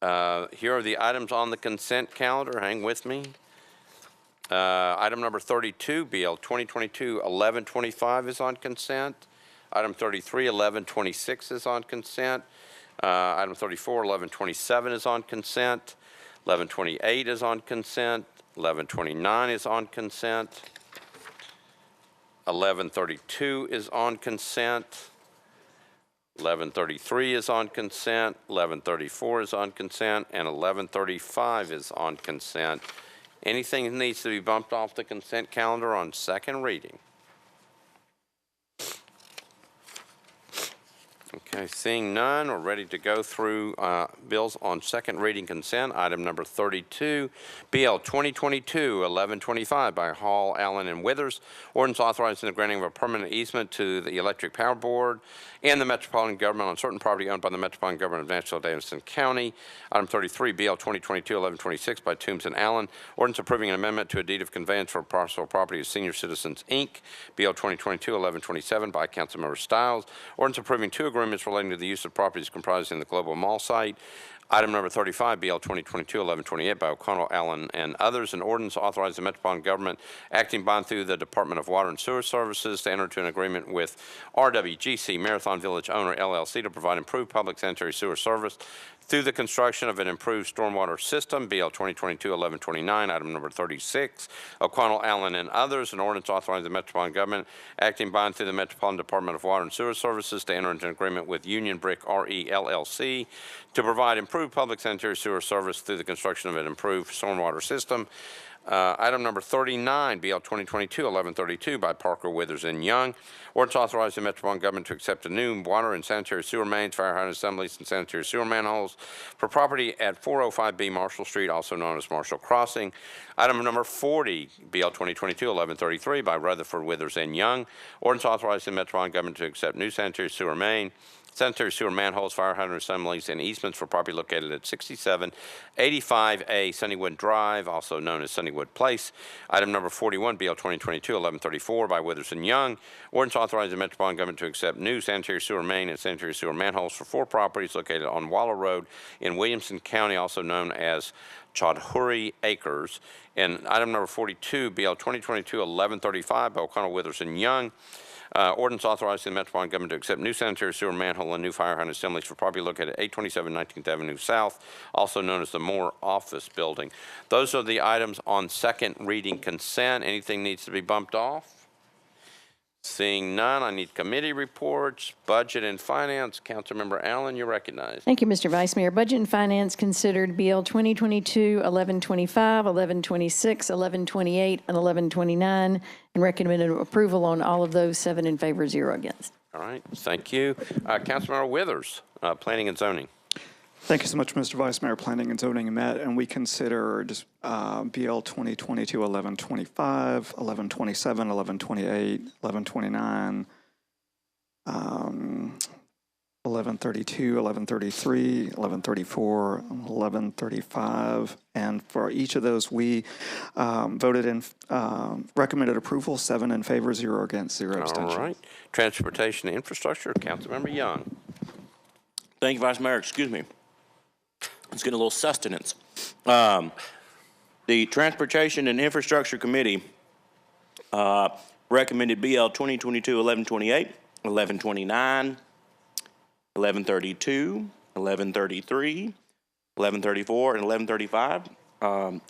are the items on the consent calendar. Hang with me. Item number 32, BL 2022-1125 is on consent. Item 33, 1126 is on consent. Item 34, 1127 is on consent. 1128 is on consent. 1129 is on consent. 1132 is on consent. 1133 is on consent. 1134 is on consent. And 1135 is on consent. Anything that needs to be bumped off the consent calendar on second reading? Okay, seeing none, we're ready to go through bills on second reading consent. Item number 32, BL 2022-1125 by Hall, Allen, and Withers. Ordinance authorizing the granting of a permanent easement to the Electric Power Board and the Metropolitan Government on certain property owned by the Metropolitan Government of Nashville, Davidson County. Item 33, BL 2022-1126 by Toombs and Allen. Ordinance approving an amendment to a deed of conveyance for parcel of property of Senior Citizens, Inc. BL 2022-1127 by Councilmember Stiles. Ordinance approving two agreements relating to the use of properties comprising the Global Mall site. Item number 35, BL 2022-1128 by O'Connell, Allen, and others. An ordinance authorizing the Metropolitan Government acting bond through the Department of Water and Sewer Services to enter into an agreement with RWGC Marathon Village Owner LLC to provide improved public sanitary sewer service through the construction of an improved stormwater system, BL 2022-1129, item number 36, O'Connell, Allen, and others. An ordinance authorizing the Metropolitan Government acting bond through the Metropolitan Department of Water and Sewer Services to enter into an agreement with Union Brick RE LLC to provide improved public sanitary sewer service through the construction of an improved stormwater system. Item number 39, BL 2022-1132 by Parker, Withers, and Young. Ordinance authorizing the Metropolitan Government to accept a new water and sanitary sewer mains, fire hydrant assemblies, and sanitary sewer manholes for property at 405B Marshall Street, also known as Marshall Crossing. Item number 40, BL 2022-1133 by Rutherford, Withers, and Young. Ordinance authorizing the Metropolitan Government to accept new sanitary sewer main, sanitary sewer manholes, fire hydrant assemblies, and easements for property located at 6785A Sunnywood Drive, also known as Sunnywood Place. Item number 41, BL 2022-1134 by Witherspoon Young. Ordinance authorizing the Metropolitan government to accept new sanitary sewer main and sanitary sewer manholes for 4 properties located on Wallow Road in Williamson County, also known as Chaudhuri Acres. And item number 42, BL 2022-1135 by O'Connell Witherspoon Young. Ordinance authorizing the Metropolitan government to accept new sanitary sewer manhole and new fire hydrant assemblies for property located at 827 19th Avenue South, also known as the Moore Office Building. Those are the items on second reading consent. Anything needs to be bumped off? Seeing none, I need committee reports. Budget and Finance. Councilmember Allen, you're recognized. Thank you, Mr. Vice Mayor. Budget and Finance considered BL 2022-1125, 1126, 1128, and 1129, and recommended approval on all of those. 7 in favor, 0 against. All right, thank you. Councilmember Withers, Planning and Zoning. Thank you so much, Mr. Vice Mayor. Planning and Zoning met, and we considered BL 2022-1125, 1127, 1128, 1129, 1132, 1133, 1134, 1135, and for each of those, we voted in, recommended approval, 7 in favor, 0 against, 0 abstentions. All right. Transportation and Infrastructure, Councilmember Young. Thank you, Vice Mayor. Excuse me. Let's get a little sustenance. The Transportation and Infrastructure Committee recommended BL 2022-1128, 1129, 1132, 1133, 1134, and 1135.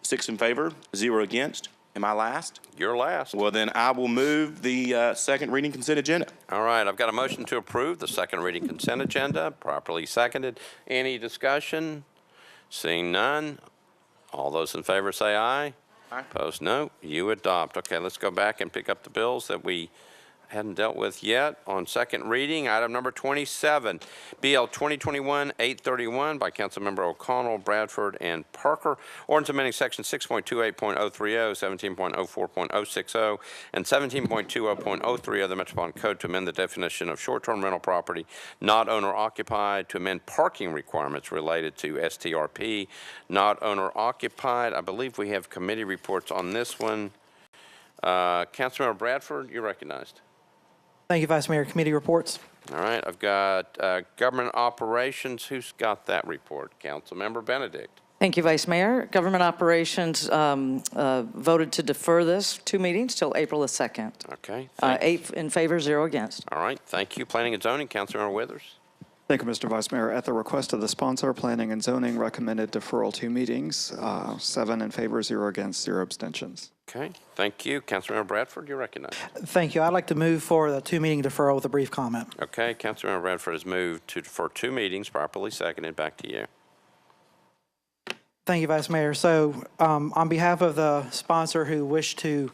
6 in favor, 0 against. Am I last? You're last. Well, then I will move the second reading consent agenda. All right, I've got a motion to approve the second reading consent agenda, properly seconded. Any discussion? Seeing none, all those in favor say aye. Aye. Opposed, no. You adopt. Okay, let's go back and pick up the bills that we hadn't dealt with yet on second reading. Item number 27, BL 2021-831 by Councilmember O'Connell, Bradford, and Parker. Ordinance amending section 6.28.030, 17.04.060, and 17.20.03 of the Metropolitan Code to amend the definition of short-term rental property not owner-occupied, to amend parking requirements related to STRP not owner-occupied. I believe we have committee reports on this one. Councilmember Bradford, you're recognized. Thank you, Vice Mayor. Committee reports. All right, I've got Government Operations. Who's got that report? Councilmember Benedict. Thank you, Vice Mayor. Government Operations voted to defer this 2 meetings till April the 2nd. Okay. 8 in favor, 0 against. All right, thank you. Planning and Zoning, Councilmember Withers. Thank you, Mr. Vice Mayor. At the request of the sponsor, Planning and Zoning recommended deferral 2 meetings, 7 in favor, 0 against, 0 abstentions. Okay, thank you. Councilmember Bradford, you're recognized. Thank you. I'd like to move for the 2-meeting deferral with a brief comment. Okay, Councilmember Bradford has moved to defer 2 meetings, properly seconded. Back to you. Thank you, Vice Mayor. So on behalf of the sponsor who wished to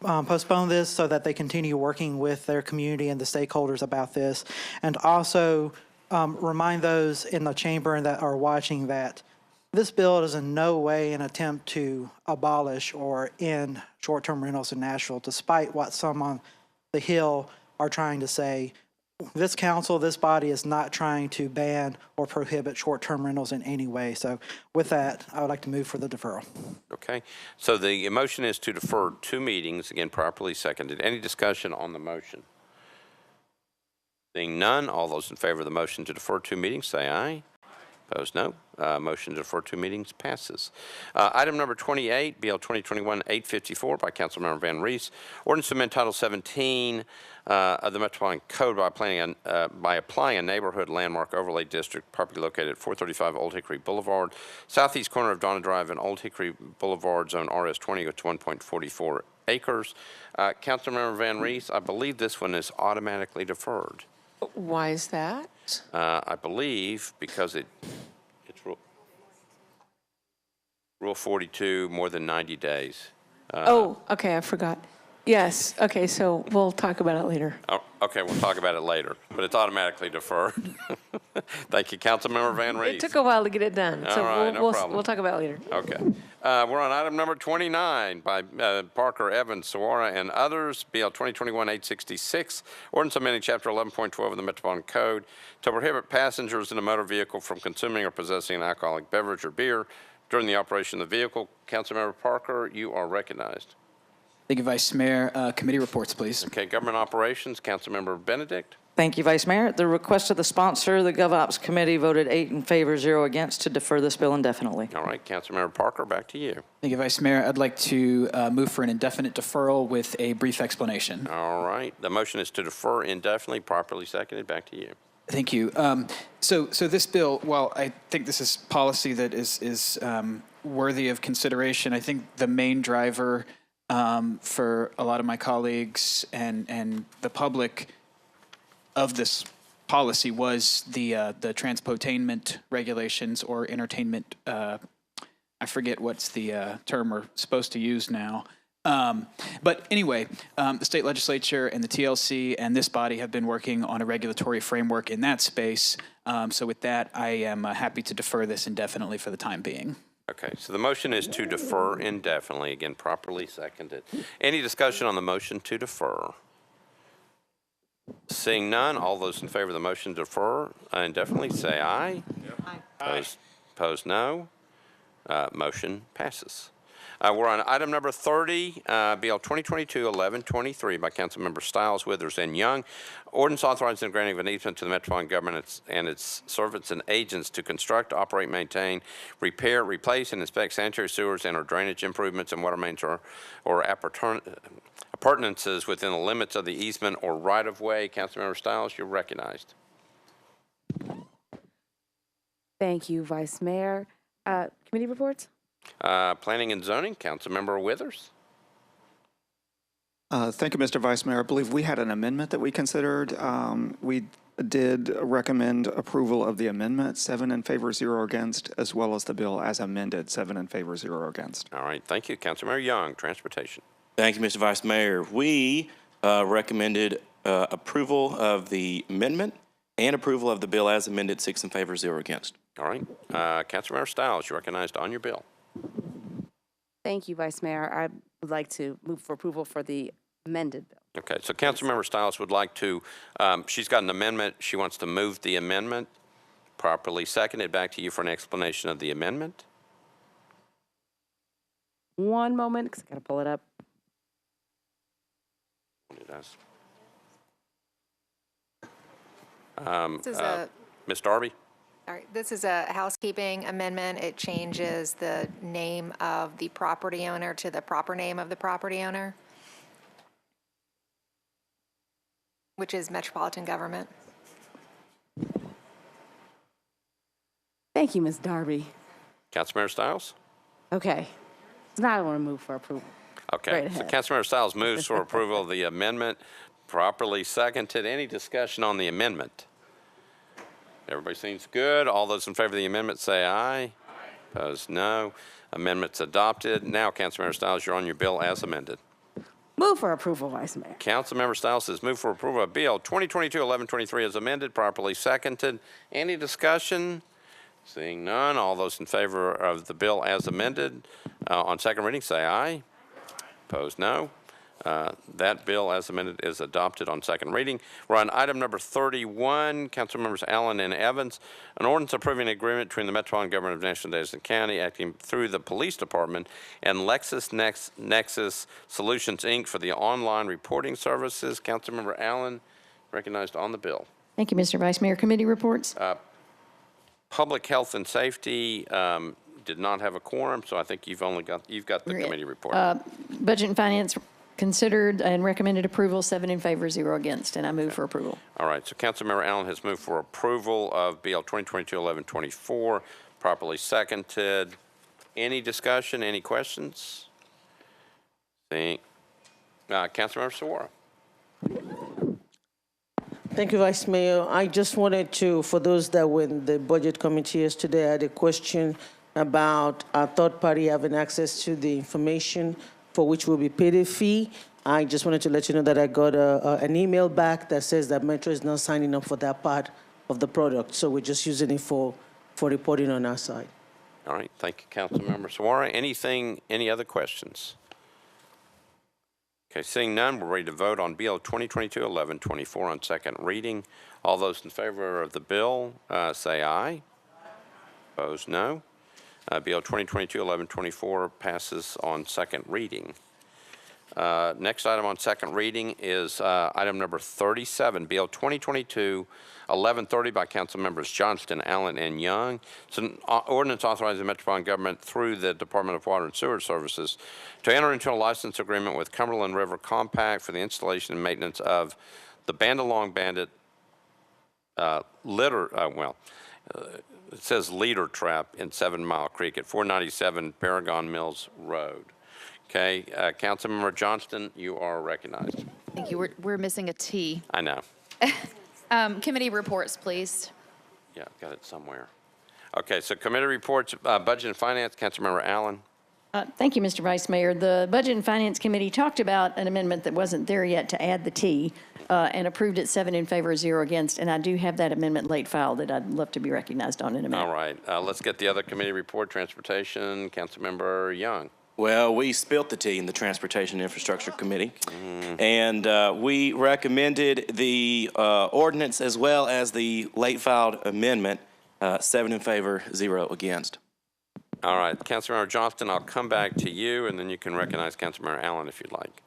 postpone this so that they continue working with their community and the stakeholders about this, and also remind those in the chamber and that are watching that this bill is in no way an attempt to abolish or end short-term rentals in Nashville, despite what some on the Hill are trying to say. This council, this body is not trying to ban or prohibit short-term rentals in any way. So with that, I would like to move for the deferral. Okay, so the motion is to defer 2 meetings, again, properly seconded. Any discussion on the motion? Seeing none, all those in favor of the motion to defer 2 meetings, say aye. Opposed, no. Motion to defer 2 meetings passes. Item number 28, BL 2021-854 by Councilmember Van Rees. Ordinance to amend Title 17 of the Metropolitan Code by applying a neighborhood landmark overlay district property located at 435 Old Hickory Boulevard, southeast corner of Donna Drive and Old Hickory Boulevard, zone RS20 with 1.44 acres. Councilmember Van Rees, I believe this one is automatically deferred. Why is that? I believe because it's Rule 42, more than 90 days. Oh, okay, I forgot. Yes, okay, so we'll talk about it later. Oh, okay, we'll talk about it later, but it's automatically deferred. Thank you, Councilmember Van Rees. It took a while to get it done, so All right, no problem. we'll talk about it later. Okay. We're on item number 29 by Parker, Evans, Sawara, and others. BL 2021-866, ordinance amending Chapter 11.12 of the Metropolitan Code to prohibit passengers in a motor vehicle from consuming or possessing an alcoholic beverage or beer during the operation of the vehicle. Councilmember Parker, you are recognized. Thank you, Vice Mayor. Committee reports, please. Okay, Government Operations, Councilmember Benedict. Thank you, Vice Mayor. At the request of the sponsor, the GovOps Committee voted 8 in favor, 0 against to defer this bill indefinitely. All right, Councilmember Parker, back to you. Thank you, Vice Mayor. I'd like to move for an indefinite deferral with a brief explanation. All right, the motion is to defer indefinitely, properly seconded. Back to you. Thank you. So this bill, while I think this is policy that is worthy of consideration, I think the main driver for a lot of my colleagues and the public of this policy was the transportainment regulations or entertainment. I forget what's the term we're supposed to use now. But anyway, the state legislature and the TLC and this body have been working on a regulatory framework in that space. So with that, I am happy to defer this indefinitely for the time being. Okay, so the motion is to defer indefinitely, again, properly seconded. Any discussion on the motion to defer? Seeing none, all those in favor of the motion to defer indefinitely say aye. Aye. Opposed, no. Motion passes. We're on item number 30, BL 2022-1123 by Councilmember Stiles, Withers, and Young. Ordinance authorizing the granting of an easement to the Metropolitan government and its servants and agents to construct, operate, maintain, repair, replace, and inspect sanitary sewers and or drainage improvements and water mains or appurtenances within the limits of the easement or right-of-way. Councilmember Stiles, you're recognized. Thank you, Vice Mayor. Committee reports? Planning and Zoning, Councilmember Withers. Thank you, Mr. Vice Mayor. I believe we had an amendment that we considered. We did recommend approval of the amendment, 7 in favor, 0 against, as well as the bill as amended, 7 in favor, 0 against. All right, thank you. Councilmember Young, Transportation. Thank you, Mr. Vice Mayor. We recommended approval of the amendment and approval of the bill as amended, 6 in favor, 0 against. All right, Councilmember Stiles, you're recognized on your bill. Thank you, Vice Mayor. I would like to move for approval for the amended bill. Okay, so Councilmember Stiles would like to, she's got an amendment. She wants to move the amendment. Properly seconded. Back to you for an explanation of the amendment. One moment, because I got to pull it up. It does. Ms. Darby? All right, this is a housekeeping amendment. It changes the name of the property owner to the proper name of the property owner, which is Metropolitan Government. Thank you, Ms. Darby. Councilmember Stiles? Okay, so now I want to move for approval. Okay, so Councilmember Stiles moves for approval of the amendment. Properly seconded. Any discussion on the amendment? Everybody seems good. All those in favor of the amendment say aye. Aye. Opposed, no. Amendment's adopted. Now, Councilmember Stiles, you're on your bill as amended. Move for approval, Vice Mayor. Councilmember Stiles says move for approval of Bill 2022-1123 as amended, properly seconded. Any discussion? Seeing none, all those in favor of the bill as amended on second reading say aye. Opposed, no. That bill as amended is adopted on second reading. We're on item number 31, Councilmembers Allen and Evans. An ordinance approving an agreement between the Metropolitan Government of Nashville and Davidson County acting through the Police Department and LexisNexis Solutions, Inc. for the online reporting services. Councilmember Allen, recognized on the bill. Thank you, Mr. Vice Mayor. Committee reports? Public Health and Safety did not have a quorum, so I think you've got the committee report. Budget and Finance considered and recommended approval, 7 in favor, 0 against, and I move for approval. All right, so Councilmember Allen has moved for approval of BL 2022-1124, properly seconded. Any discussion, any questions? Councilmember Sawara. Thank you, Vice Mayor. I just wanted to, for those that were in the Budget Committee yesterday, I had a question about our third party having access to the information for which will be paid a fee. I just wanted to let you know that I got an email back that says that Metro is not signing up for that part of the product, so we're just using it for reporting on our side. All right, thank you, Councilmember Sawarra. Any other questions? Okay, seeing none, we're ready to vote on Bill 2022-1124 on second reading. All those in favor of the bill, say aye. Opposed, no. Bill 2022-1124 passes on second reading. Next item on second reading is item number 37, Bill 2022-1130 by Council Members Johnston, Allen, and Young. It's an ordinance authorizing the Metropolitan Government through the Department of Water and Sewer Services to enter into a license agreement with Cumberland River Compact for the installation and maintenance of the Bandalong Bandit it says leader trap in 7 Mile Creek at 497 Paragon Mills Road. Okay, Councilmember Johnston, you are recognized. Thank you. We're missing a T. I know. Committee reports, please. Yeah, got it somewhere. Okay, so committee reports, Budget and Finance, Councilmember Allen. Thank you, Mr. Vice Mayor. The Budget and Finance Committee talked about an amendment that wasn't there yet to add the T and approved it 7 in favor, 0 against. And I do have that amendment late filed that I'd love to be recognized on in a minute. All right, let's get the other committee report, Transportation, Councilmember Young. Well, we spilt the tea in the Transportation Infrastructure Committee, and we recommended the ordinance as well as the late filed amendment, 7 in favor, 0 against. All right, Councilmember Johnston, I'll come back to you, and then you can recognize Councilmember Allen if you'd like.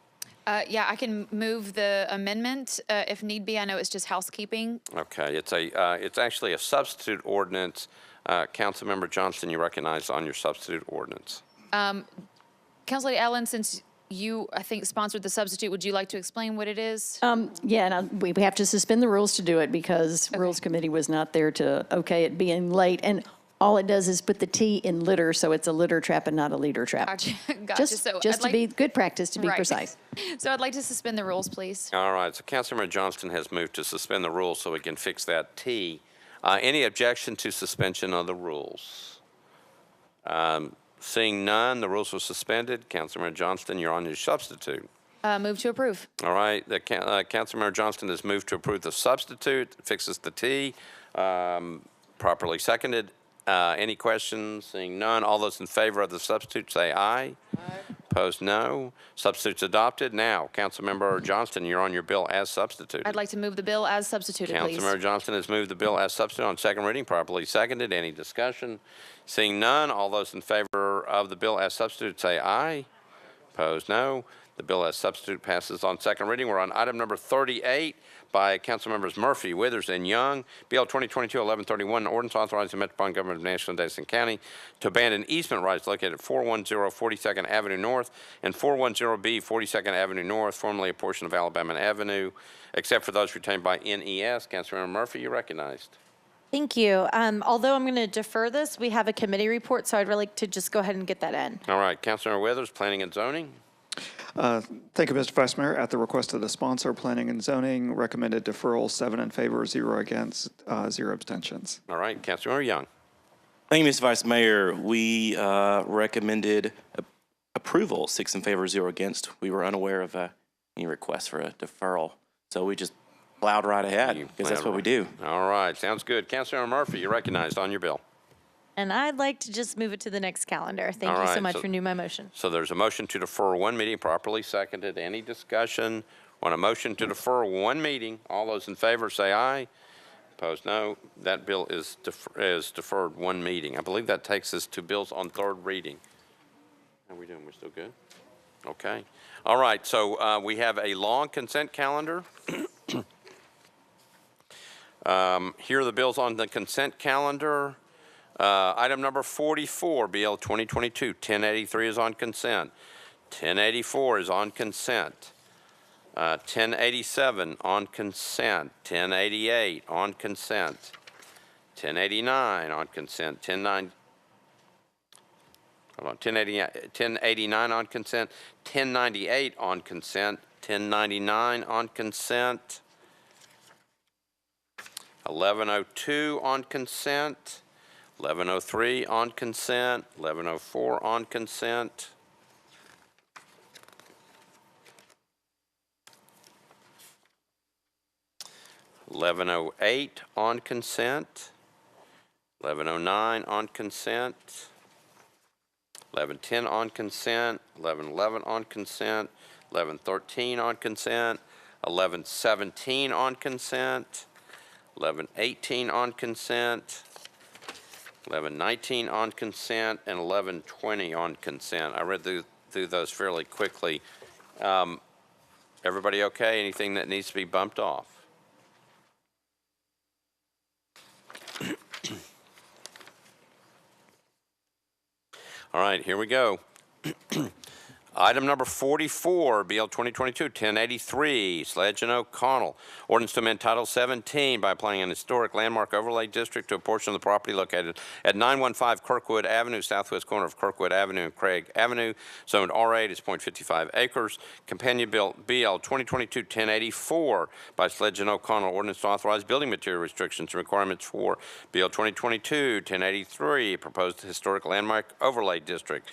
Yeah, I can move the amendment if need be. I know it's just housekeeping. Okay, it's actually a substitute ordinance. Councilmember Johnston, you recognize on your substitute ordinance. Councilor Allen, since you, I think, sponsored the substitute, would you like to explain what it is? Yeah, and we have to suspend the rules to do it because Rules Committee was not there to okay it being late. And all it does is put the T in litter, so it's a litter trap and not a leader trap. Gotcha. Just to be good practice, to be precise. So I'd like to suspend the rules, please. All right, so Councilmember Johnston has moved to suspend the rules so we can fix that T. Any objection to suspension of the rules? Seeing none, the rules are suspended. Councilmember Johnston, you're on your substitute. Move to approve. All right, Councilmember Johnston has moved to approve the substitute, fixes the T, properly seconded. Any questions? Seeing none, all those in favor of the substitute say aye. Aye. Opposed, no. Substitute's adopted. Now, Councilmember Johnston, you're on your bill as substituted. I'd like to move the bill as substituted, please. Councilmember Johnston has moved the bill as substitute on second reading, properly seconded. Any discussion? Seeing none, all those in favor of the bill as substitute say aye. Opposed, no. The bill as substitute passes on second reading. We're on item number 38 by Councilmembers Murphy, Withers, and Young. Bill 2022-1131, an ordinance authorizing the Metropolitan Government of Nashville and Davidson County to abandon easement rights located at 410 42nd Avenue North and 410B 42nd Avenue North, formerly a portion of Alabama Avenue, except for those retained by NES. Councilmember Murphy, you're recognized. Thank you. Although I'm going to defer this, we have a committee report, so I'd really like to just go ahead and get that in. All right, Councilmember Withers, Planning and Zoning. Thank you, Mr. Vice Mayor. At the request of the sponsor, Planning and Zoning recommended deferral, 7 in favor, 0 against, 0 abstentions. All right, Councilmember Young. Thank you, Mr. Vice Mayor. We recommended approval, 6 in favor, 0 against. We were unaware of any request for a deferral, so we just plowed right ahead because that's what we do. All right, sounds good. Councilmember Murphy, you're recognized on your bill. And I'd like to just move it to the next calendar. Thank you so much for my motion. So there's a motion to defer one meeting, properly seconded. Any discussion on a motion to defer one meeting? All those in favor say aye. Opposed, no. That bill is deferred one meeting. I believe that takes us to bills on third reading. How are we doing? We're still good? Okay. All right, so we have a long consent calendar. Here are the bills on the consent calendar. Item number 44, BL 2022-1083 is on consent. 1084 is on consent. 1087 on consent. 1088 on consent. 1089 on consent. 1089 on consent. 1098 on consent. 1099 on consent. 1102 on consent. 1103 on consent, 1104 on consent. 1108 on consent, 1109 on consent, 1110 on consent, 1111 on consent, 1113 on consent, 1117 on consent, 1118 on consent, 1119 on consent, and 1120 on consent. I read through those fairly quickly. Everybody okay? Anything that needs to be bumped off? All right, here we go. Item number 44, BL 2022-1083, Sledge and O'Connell. Ordinance to amend Title 17 by applying an historic landmark overlay district to a portion of the property located at 915 Kirkwood Avenue, southwest corner of Kirkwood Avenue and Craig Avenue, zoned R8 is 0.55 acres. Companion Bill BL 2022-1084 by Sledge and O'Connell. Ordinance to authorize building material restrictions and requirements for BL 2022-1083, proposed historic landmark overlay district.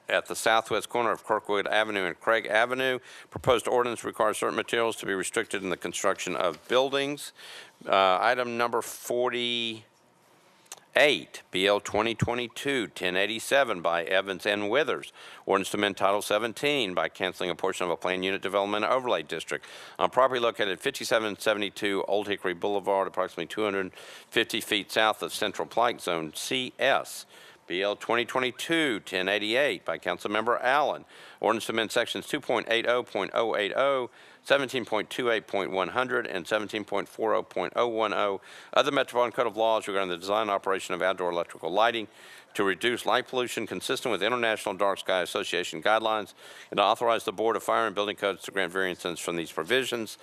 At the southwest corner of Kirkwood Avenue and Craig Avenue. Proposed ordinance requires certain materials to be restricted in the construction of buildings. Item number 48, BL 2022-1087 by Evans and Withers. Ordinance to amend Title 17 by canceling a portion of a planned unit development overlay district on property located at 5772 Old Hickory Boulevard, approximately 250 feet south of Central Pike, Zone CS. BL 2022-1088 by Councilmember Allen. Ordinance to amend sections 2.80.080, 17.28.100, and 17.40.010 of the Metropolitan Code of Laws regarding the design and operation of outdoor electrical lighting to reduce light pollution consistent with International Dark Sky Association guidelines and to authorize the Board of Fire and Building Codes to grant variances from these provisions.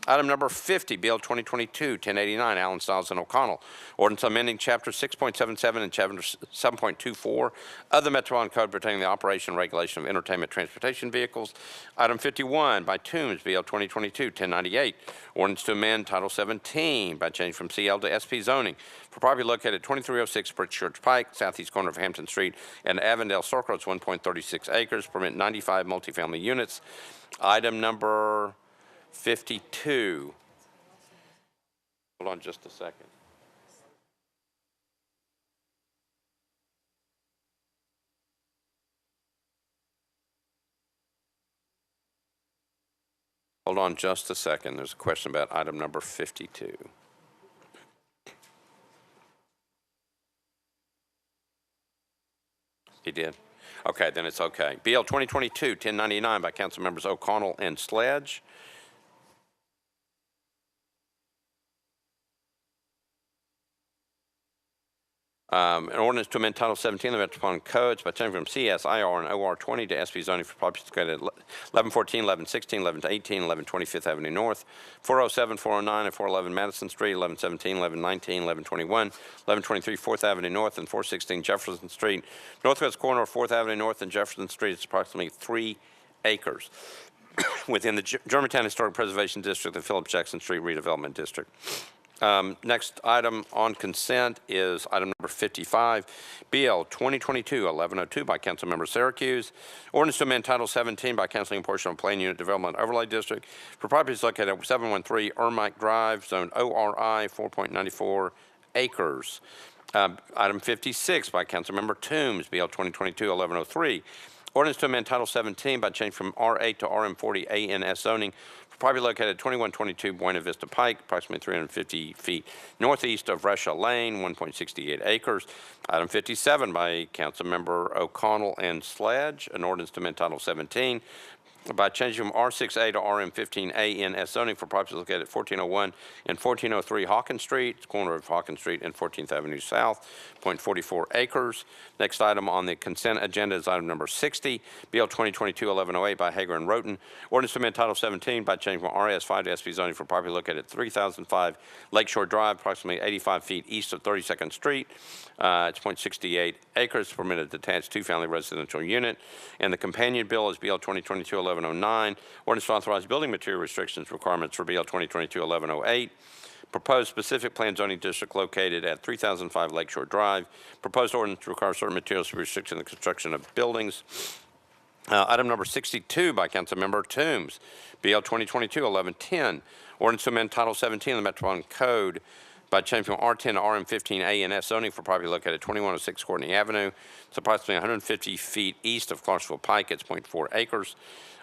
Item number 50, BL 2022-1089, Allen, Stiles, and O'Connell. Ordinance amending Chapter 6.77 and Chapter 7.24 of the Metropolitan Code pertaining to the operation and regulation of entertainment transportation vehicles. Item 51 by Toombs, BL 2022-1098. Ordinance to amend Title 17 by change from CL to SP zoning for property located at 2306 Church Pike, southeast corner of Hampton Street, and Avondale Circle. It's 1.36 acres. Permit 95 multifamily units. Item number 52. Hold on just a second. Hold on just a second. There's a question about item number 52. He did? Okay, then it's okay. BL 2022-1099 by Council Members O'Connell and Sledge. An ordinance to amend Title 17 of the Metropolitan Codes by changing from CS, IR, and OR 20 to SP zoning for properties located at 1114, 1116, 1118, 11 25th Avenue North, 407, 409, and 411 Madison Street, 1117, 1119, 1121, 1123 4th Avenue North, and 416 Jefferson Street. Northwest corner of 4th Avenue North and Jefferson Street is approximately 3 acres within the Germantown Historic Preservation District, the Phillips Jackson Street Redevelopment District. Next item on consent is item number 55, BL 2022-1102 by Councilmember Syracuse. Ordinance to amend Title 17 by canceling a portion of Plain Unit Development Overlay District for properties located at 713 Ermite Drive, Zone ORI, 4.94 acres. Item 56 by Councilmember Toombs, BL 2022-1103. Ordinance to amend Title 17 by change from R8 to RM40 ANS zoning for property located at 2122 Buena Vista Pike, approximately 350 feet northeast of Resha Lane, 1.68 acres. Item 57 by Councilmember O'Connell and Sledge, an ordinance to amend Title 17 by changing from R6A to RM15A in S zoning for properties located at 1401 and 1403 Hawkins Street, corner of Hawkins Street and 14th Avenue South, 0.44 acres. Next item on the consent agenda is item number 60, BL 2022-1108 by Hager and Roten. Ordinance to amend Title 17 by changing from RS5 to SP zoning for property located at 3005 Lakeshore Drive, approximately 85 feet east of 32nd Street. It's 0.68 acres, permitted detached two-family residential unit. And the companion bill is BL 2022-1109, ordinance to authorize building material restrictions requirements for BL 2022-1108. Proposed specific plan zoning district located at 3005 Lakeshore Drive. Proposed ordinance to require certain materials to be restricted in the construction of buildings. Item number 62 by Councilmember Toombs, BL 2022-1110, ordinance to amend Title 17 of the Metropolitan Code by changing from R10 to RM15A and S zoning for property located at 2106 Courtney Avenue. It's approximately 150 feet east of Clarksville Pike. It's 0.4 acres.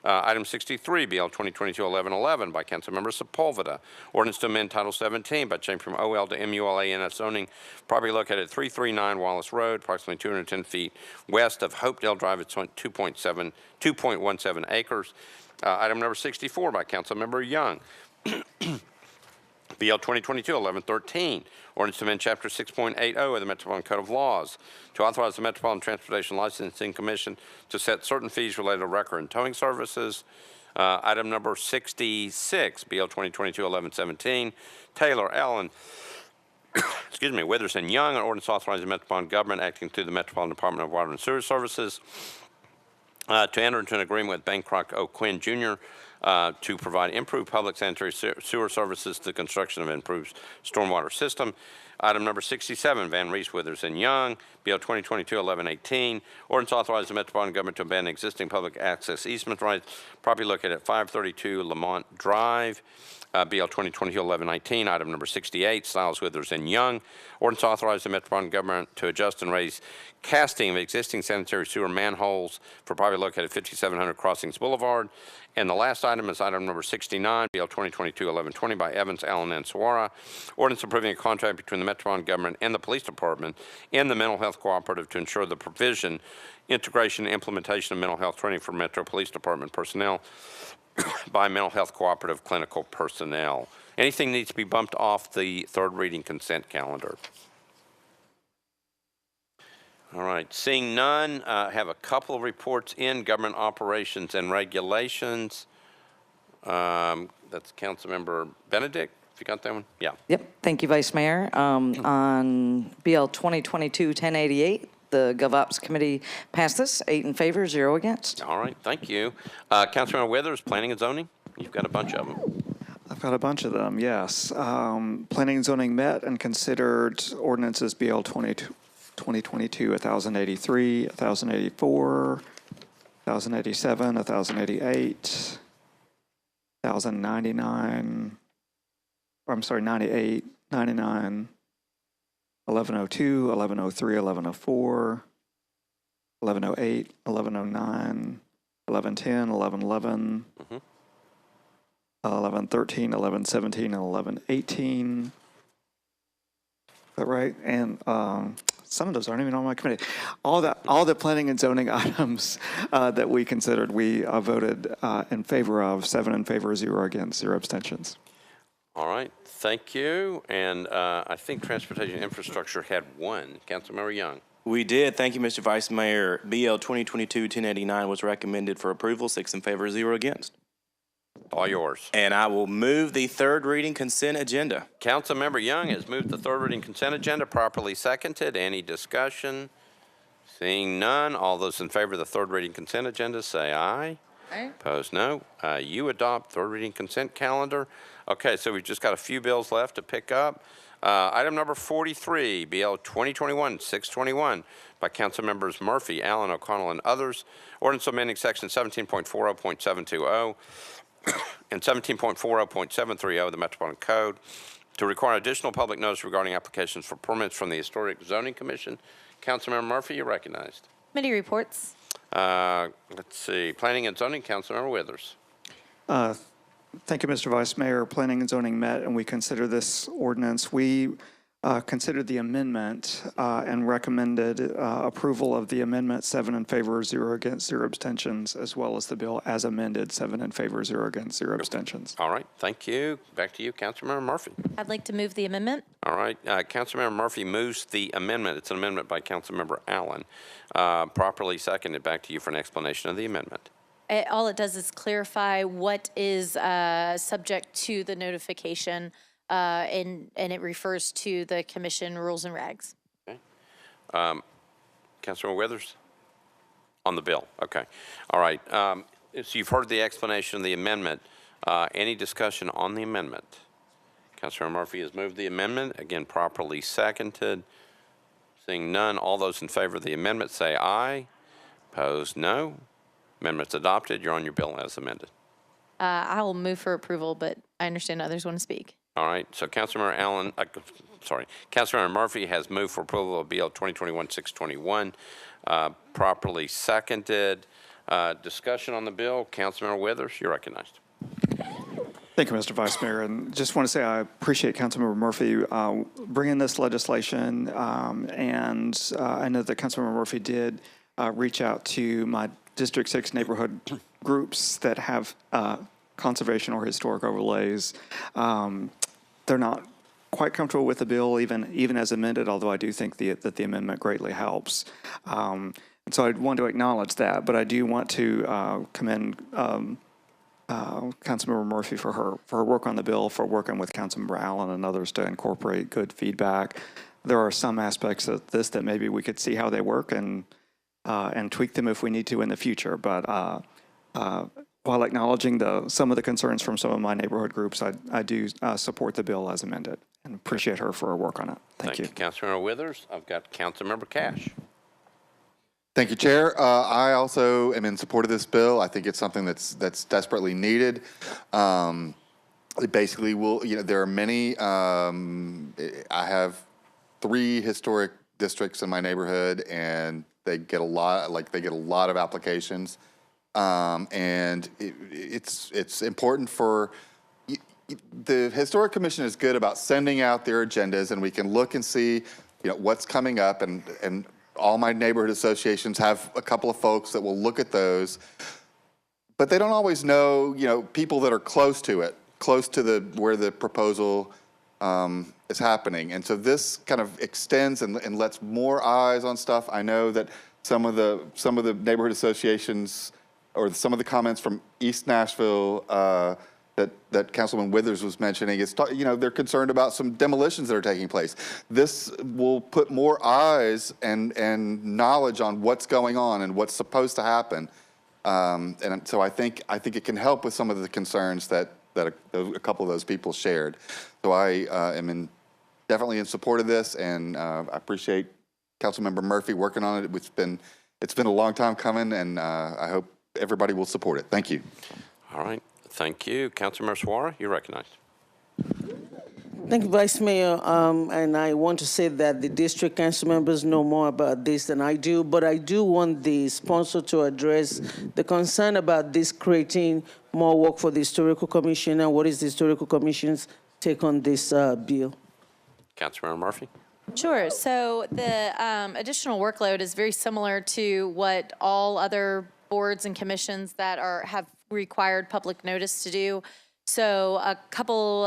Item 63, BL 2022-1111 by Councilmember Sepulveda. Ordinance to amend Title 17 by changing from OL to MULA and S zoning. Property located at 339 Wallace Road, approximately 210 feet west of Hopedale Drive. It's 2.17 acres. Item number 64 by Councilmember Young. BL 2022-1113, ordinance to amend Chapter 6.80 of the Metropolitan Code of Laws to authorize the Metropolitan Transportation Licensing Commission to set certain fees related to wrecker and towing services. Item number 66, BL 2022-1117, Taylor, Allen, excuse me, Withers and Young, an ordinance authorizing the Metropolitan Government acting through the Metropolitan Department of Water and Sewer Services to enter into an agreement with Bancroft O'Quinn Jr. To provide improved public sanitary sewer services to the construction of improved stormwater system. Item number 67, Van Reese, Withers and Young, BL 2022-1118. Ordinance authorizing the Metropolitan Government to abandon existing public access easement rights, property located at 532 Lamont Drive. BL 2022-1119. Item number 68, Stiles, Withers and Young. Ordinance authorizing the Metropolitan Government to adjust and raise casting of existing sanitary sewer manholes for property located at 5700 Crossings Boulevard. And the last item is item number 69, BL 2022-1120 by Evans, Allen, and Suara. Ordinance approving a contract between the Metropolitan Government and the Police Department and the Mental Health Cooperative to ensure the provision, integration, and implementation of mental health training for Metro Police Department personnel by mental health cooperative clinical personnel. Anything needs to be bumped off the third reading consent calendar. All right, seeing none, have a couple of reports in government operations and regulations. That's Councilmember Benedict. If you got that one? Yeah. Yep. Thank you, Vice Mayor. On BL 2022-1088, the GovOps Committee passed this, 8 in favor, 0 against. All right, thank you. Councilmember Withers, Planning and Zoning. You've got a bunch of them. I've got a bunch of them, yes. Planning and Zoning met and considered ordinances BL 2022, 1083, 1084, 1087, 1088, 1099, I'm sorry, 98, 99, 1102, 1103, 1104, 1108, 1109, 1110, 1111, 1113, 1117, and 1118. Is that right? And some of those aren't even on my committee. All the planning and zoning items that we considered, we voted in favor of, 7 in favor, 0 against, 0 abstentions. All right, thank you. And I think Transportation Infrastructure had one. Councilmember Young. We did. Thank you, Mr. Vice Mayor. BL 2022-1089 was recommended for approval, 6 in favor, 0 against. All yours. And I will move the third reading consent agenda. Councilmember Young has moved the third reading consent agenda, properly seconded. Any discussion? Seeing none, all those in favor of the third reading consent agenda say aye. Aye. Opposed, no. You adopt third reading consent calendar. Okay, so we've just got a few bills left to pick up. Item number 43, BL 2021-621 by Councilmembers Murphy, Allen, O'Connell, and others. Ordinance amending section 17.40.720 and 17.40.730 of the Metropolitan Code to require additional public notice regarding applications for permits from the Historic Zoning Commission. Councilmember Murphy, you're recognized. Committee reports. Let's see, Planning and Zoning, Councilmember Withers. Thank you, Mr. Vice Mayor. Planning and Zoning met, and we consider this ordinance. We considered the amendment and recommended approval of the amendment, 7 in favor, 0 against, 0 abstentions, as well as the bill as amended, 7 in favor, 0 against, 0 abstentions. All right, thank you. Back to you, Councilmember Murphy. I'd like to move the amendment. All right, Councilmember Murphy moves the amendment. It's an amendment by Councilmember Allen. Properly seconded. Back to you for an explanation of the amendment. All it does is clarify what is subject to the notification, and it refers to the commission rules and regs. Okay. Councilor Withers? On the bill. Okay. All right. So you've heard the explanation of the amendment. Any discussion on the amendment? Councilor Murphy has moved the amendment. Again, properly seconded. Seeing none, all those in favor of the amendment say aye. Opposed, no. Amendment's adopted. You're on your bill as amended. I will move for approval, but I understand others want to speak. All right, so Councilmember Murphy has moved for approval of Bill 2021-621, properly seconded. Discussion on the bill. Councilmember Withers, you're recognized. Thank you, Mr. Vice Mayor. And just want to say I appreciate Councilmember Murphy bringing this legislation. And I know that Councilmember Murphy did reach out to my District 6 neighborhood groups that have conservation or historic overlays. They're not quite comfortable with the bill, even as amended, although I do think that the amendment greatly helps. And so I want to acknowledge that, but I do want to commend Councilmember Murphy for her work on the bill, for working with Councilmember Allen and others to incorporate good feedback. There are some aspects of this that maybe we could see how they work and tweak them if we need to in the future. But while acknowledging some of the concerns from some of my neighborhood groups, I do support the bill as amended and appreciate her for her work on it. Thank you. Councilmember Withers. I've got Councilmember Cash. Thank you, Chair. I also am in support of this bill. I think it's something that's desperately needed. It basically will, there are many, I have 3 historic districts in my neighborhood, and they get a lot of applications. And it's important for, the Historic Commission is good about sending out their agendas, and we can look and see, what's coming up, and all my neighborhood associations have a couple of folks that will look at those, but they don't always know, people that are close to it, close to where the proposal is happening. And so this kind of extends and lets more eyes on stuff. I know that some of the neighborhood associations, or some of the comments from East Nashville that Councilman Withers was mentioning, is they're concerned about some demolitions that are taking place. This will put more eyes and knowledge on what's going on and what's supposed to happen. And so I think it can help with some of the concerns that a couple of those people shared. So I am definitely in support of this, and I appreciate Councilmember Murphy working on it. It's been a long time coming, and I hope everybody will support it. Thank you. All right. Thank you. Councilmember Suara, you're recognized. Thank you, Vice Mayor. And I want to say that the district council members know more about this than I do, but I do want the sponsor to address the concern about this creating more work for the Historical Commission, and what is the Historical Commission's take on this bill? Councilmember Murphy. Sure. So the additional workload is very similar to what all other boards and commissions that have required public notice to do. So a couple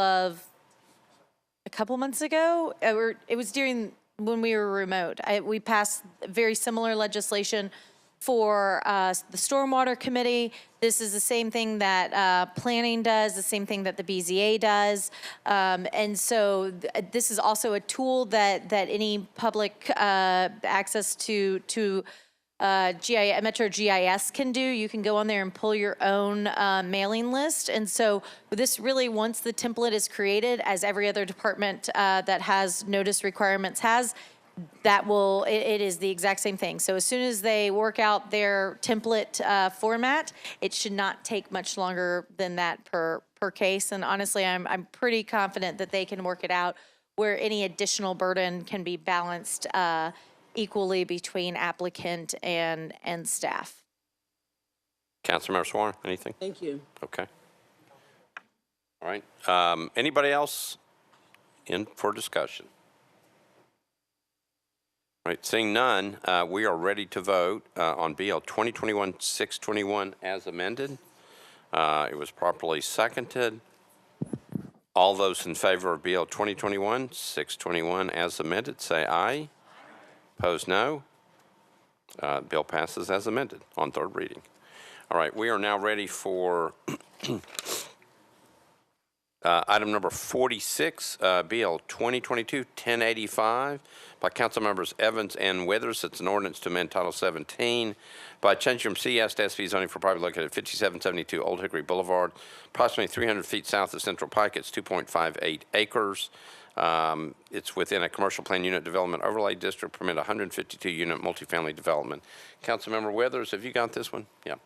months ago, it was during when we were remote. We passed very similar legislation for the Stormwater Committee. This is the same thing that planning does, the same thing that the BZA does. And so this is also a tool that any public access to Metro GIS can do. You can go on there and pull your own mailing list. And so this really, once the template is created, as every other department that has notice requirements has, it is the exact same thing. So as soon as they work out their template format, it should not take much longer than that per case. And honestly, I'm pretty confident that they can work it out where any additional burden can be balanced equally between applicant and staff. Councilmember Swan, anything? Thank you. Okay. All right. Anybody else in for discussion? All right, seeing none, we are ready to vote on BL 2021-621 as amended. It was properly seconded. All those in favor of BL 2021-621 as amended, say aye. Opposed, no. Bill passes as amended on third reading. All right, we are now ready for item number 46, BL 2022-1085 by Council Members Evans and Withers. It's an ordinance to amend Title 17 by changing from CS to SV zoning for property located at 5772 Old Hickory Boulevard, approximately 300 feet south of Central Pike. It's 2.58 acres. It's within a commercial plan unit development overlay district, permit 152 unit multifamily development. Councilmember Withers, have you got this one? Yeah.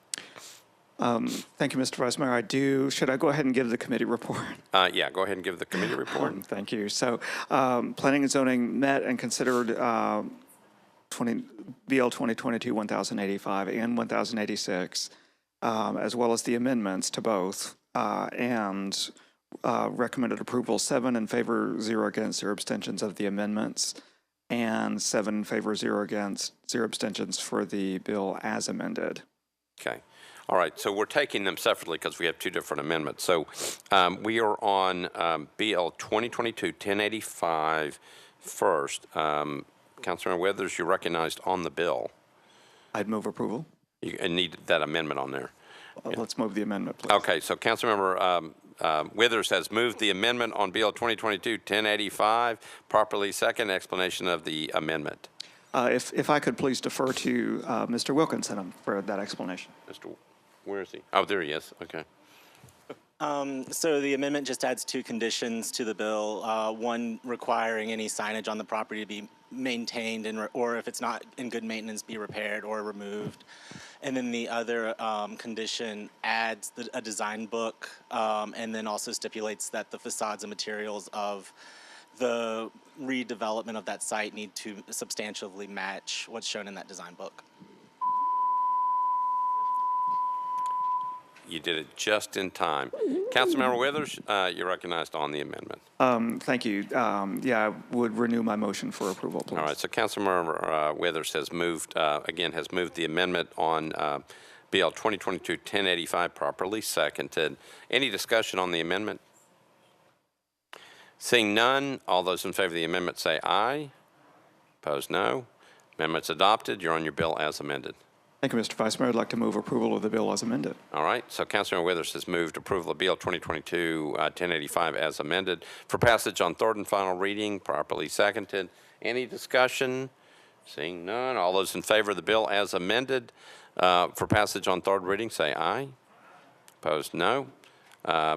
Thank you, Mr. Vice Mayor. Should I go ahead and give the committee report? Yeah, go ahead and give the committee report. Thank you. So, Planning and Zoning met and considered BL 2022-1085 and 1086, as well as the amendments to both, and recommended approval, 7 in favor, 0 against, 0 abstentions of the amendments, and 7 in favor, 0 against, 0 abstentions for the bill as amended. Okay. All right, so we're taking them separately because we have two different amendments. So we are on BL 2022-1085 first. Councilmember Withers, you're recognized on the bill. I'd move approval. You need that amendment on there. Let's move the amendment, please. Okay, so Councilmember Withers has moved the amendment on BL 2022-1085. Properly second. Explanation of the amendment. If I could please defer to Mr. Wilkinson for that explanation. Where is he? Oh, there he is. Okay. So the amendment just adds 2 conditions to the bill. One requiring any signage on the property to be maintained, or if it's not in good maintenance, be repaired or removed. And then the other condition adds a design book, and then also stipulates that the facades and materials of the redevelopment of that site need to substantially match what's shown in that design book. You did it just in time. Councilmember Withers, you're recognized on the amendment. Thank you. Yeah, I would renew my motion for approval, please. All right, so Councilmember Withers has moved, has moved the amendment on BL 2022-1085, properly seconded. Any discussion on the amendment? Seeing none, all those in favor of the amendment say aye. Opposed, no. Amendment's adopted. You're on your bill as amended. Thank you, Mr. Vice Mayor. I'd like to move approval of the bill as amended. All right, so Councilmember Withers has moved approval of BL 2022-1085 as amended for passage on third and final reading, properly seconded. Any discussion? Seeing none, all those in favor of the bill as amended for passage on third reading say aye. Opposed, no.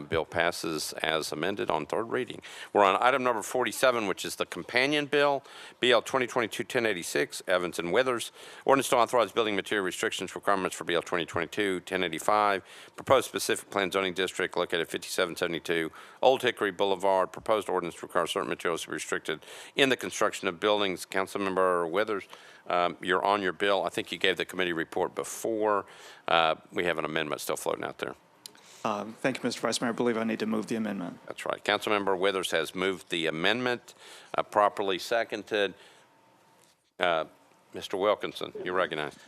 Bill passes as amended on third reading. We're on item number 47, which is the companion bill, BL 2022-1086, Evans and Withers. Ordinance to authorize building material restrictions requirements for BL 2022-1085, proposed specific plan zoning district located at 5772 Old Hickory Boulevard. Proposed ordinance requires certain materials to be restricted in the construction of buildings. Councilmember Withers, you're on your bill. I think you gave the committee report before. We have an amendment still floating out there. Thank you, Mr. Vice Mayor. I believe I need to move the amendment. That's right. Councilmember Withers has moved the amendment, properly seconded. Mr. Wilkinson, you're recognized.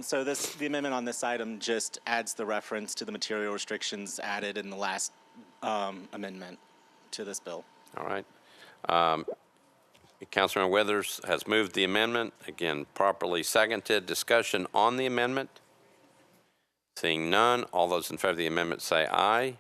So the amendment on this item just adds the reference to the material restrictions added in the last amendment to this bill. All right. Councilmember Withers has moved the amendment, again, properly seconded. Discussion on the amendment? Seeing none, all those in favor of the amendment say aye.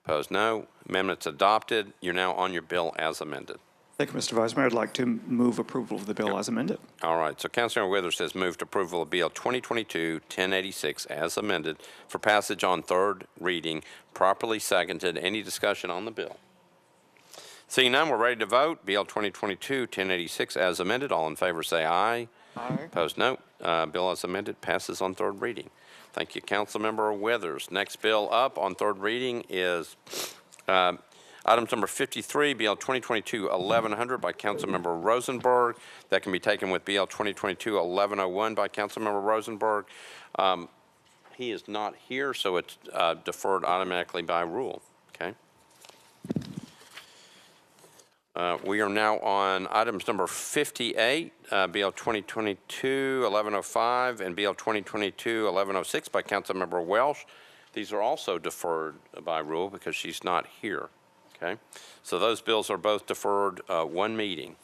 Opposed, no. Amendment's adopted. You're now on your bill as amended. Thank you, Mr. Vice Mayor. I'd like to move approval of the bill as amended. All right, so Councilmember Withers has moved approval of BL 2022-1086 as amended for passage on third reading, properly seconded. Any discussion on the bill? Seeing none, we're ready to vote. BL 2022-1086 as amended. All in favor say aye. Aye. Opposed, no. Bill as amended passes on third reading. Thank you, Councilmember Withers. Next bill up on third reading is items number 53, BL 2022-1100 by Councilmember Rosenberg. That can be taken with BL 2022-1101 by Councilmember Rosenberg. He is not here, so it's deferred automatically by rule. Okay. We are now on items number 58, BL 2022-1105 and BL 2022-1106 by Councilmember Welsh. These are also deferred by rule because she's not here. Okay, so those bills are both deferred one meeting.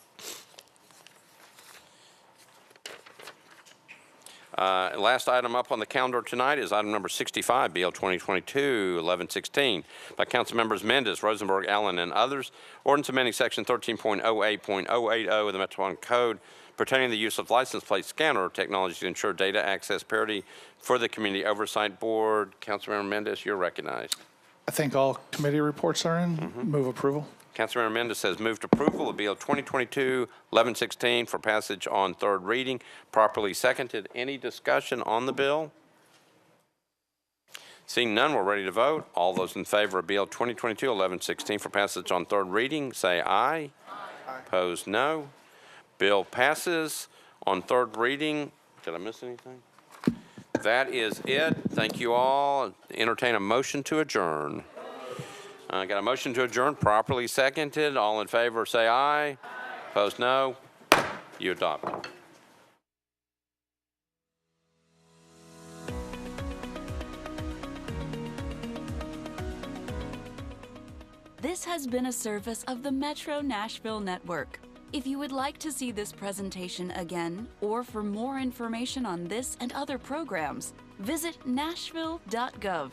Last item up on the calendar tonight is item number 65, BL 2022-1116 by Councilmembers Mendez, Rosenberg, Allen, and others. Ordinance amending section 13.08.080 of the Metropolitan Code pertaining to the use of license plate scanner technology to ensure data access parity for the Community Oversight Board. Councilmember Mendez, you're recognized. I think all committee reports are in. Move approval. Councilmember Mendez has moved approval of BL 2022-1116 for passage on third reading. Properly seconded. Any discussion on the bill? Seeing none, we're ready to vote. All those in favor of Bill 2022-1116 for passage on third reading, say aye. Opposed, no. Bill passes on third reading. Did I miss anything? That is it. Thank you all. Entertain a motion to adjourn. I got a motion to adjourn, properly seconded. All in favor, say aye. Opposed, no. You adopt. This has been a service of the Metro Nashville Network. If you would like to see this presentation again, or for more information on this and other programs, visit nashville.gov.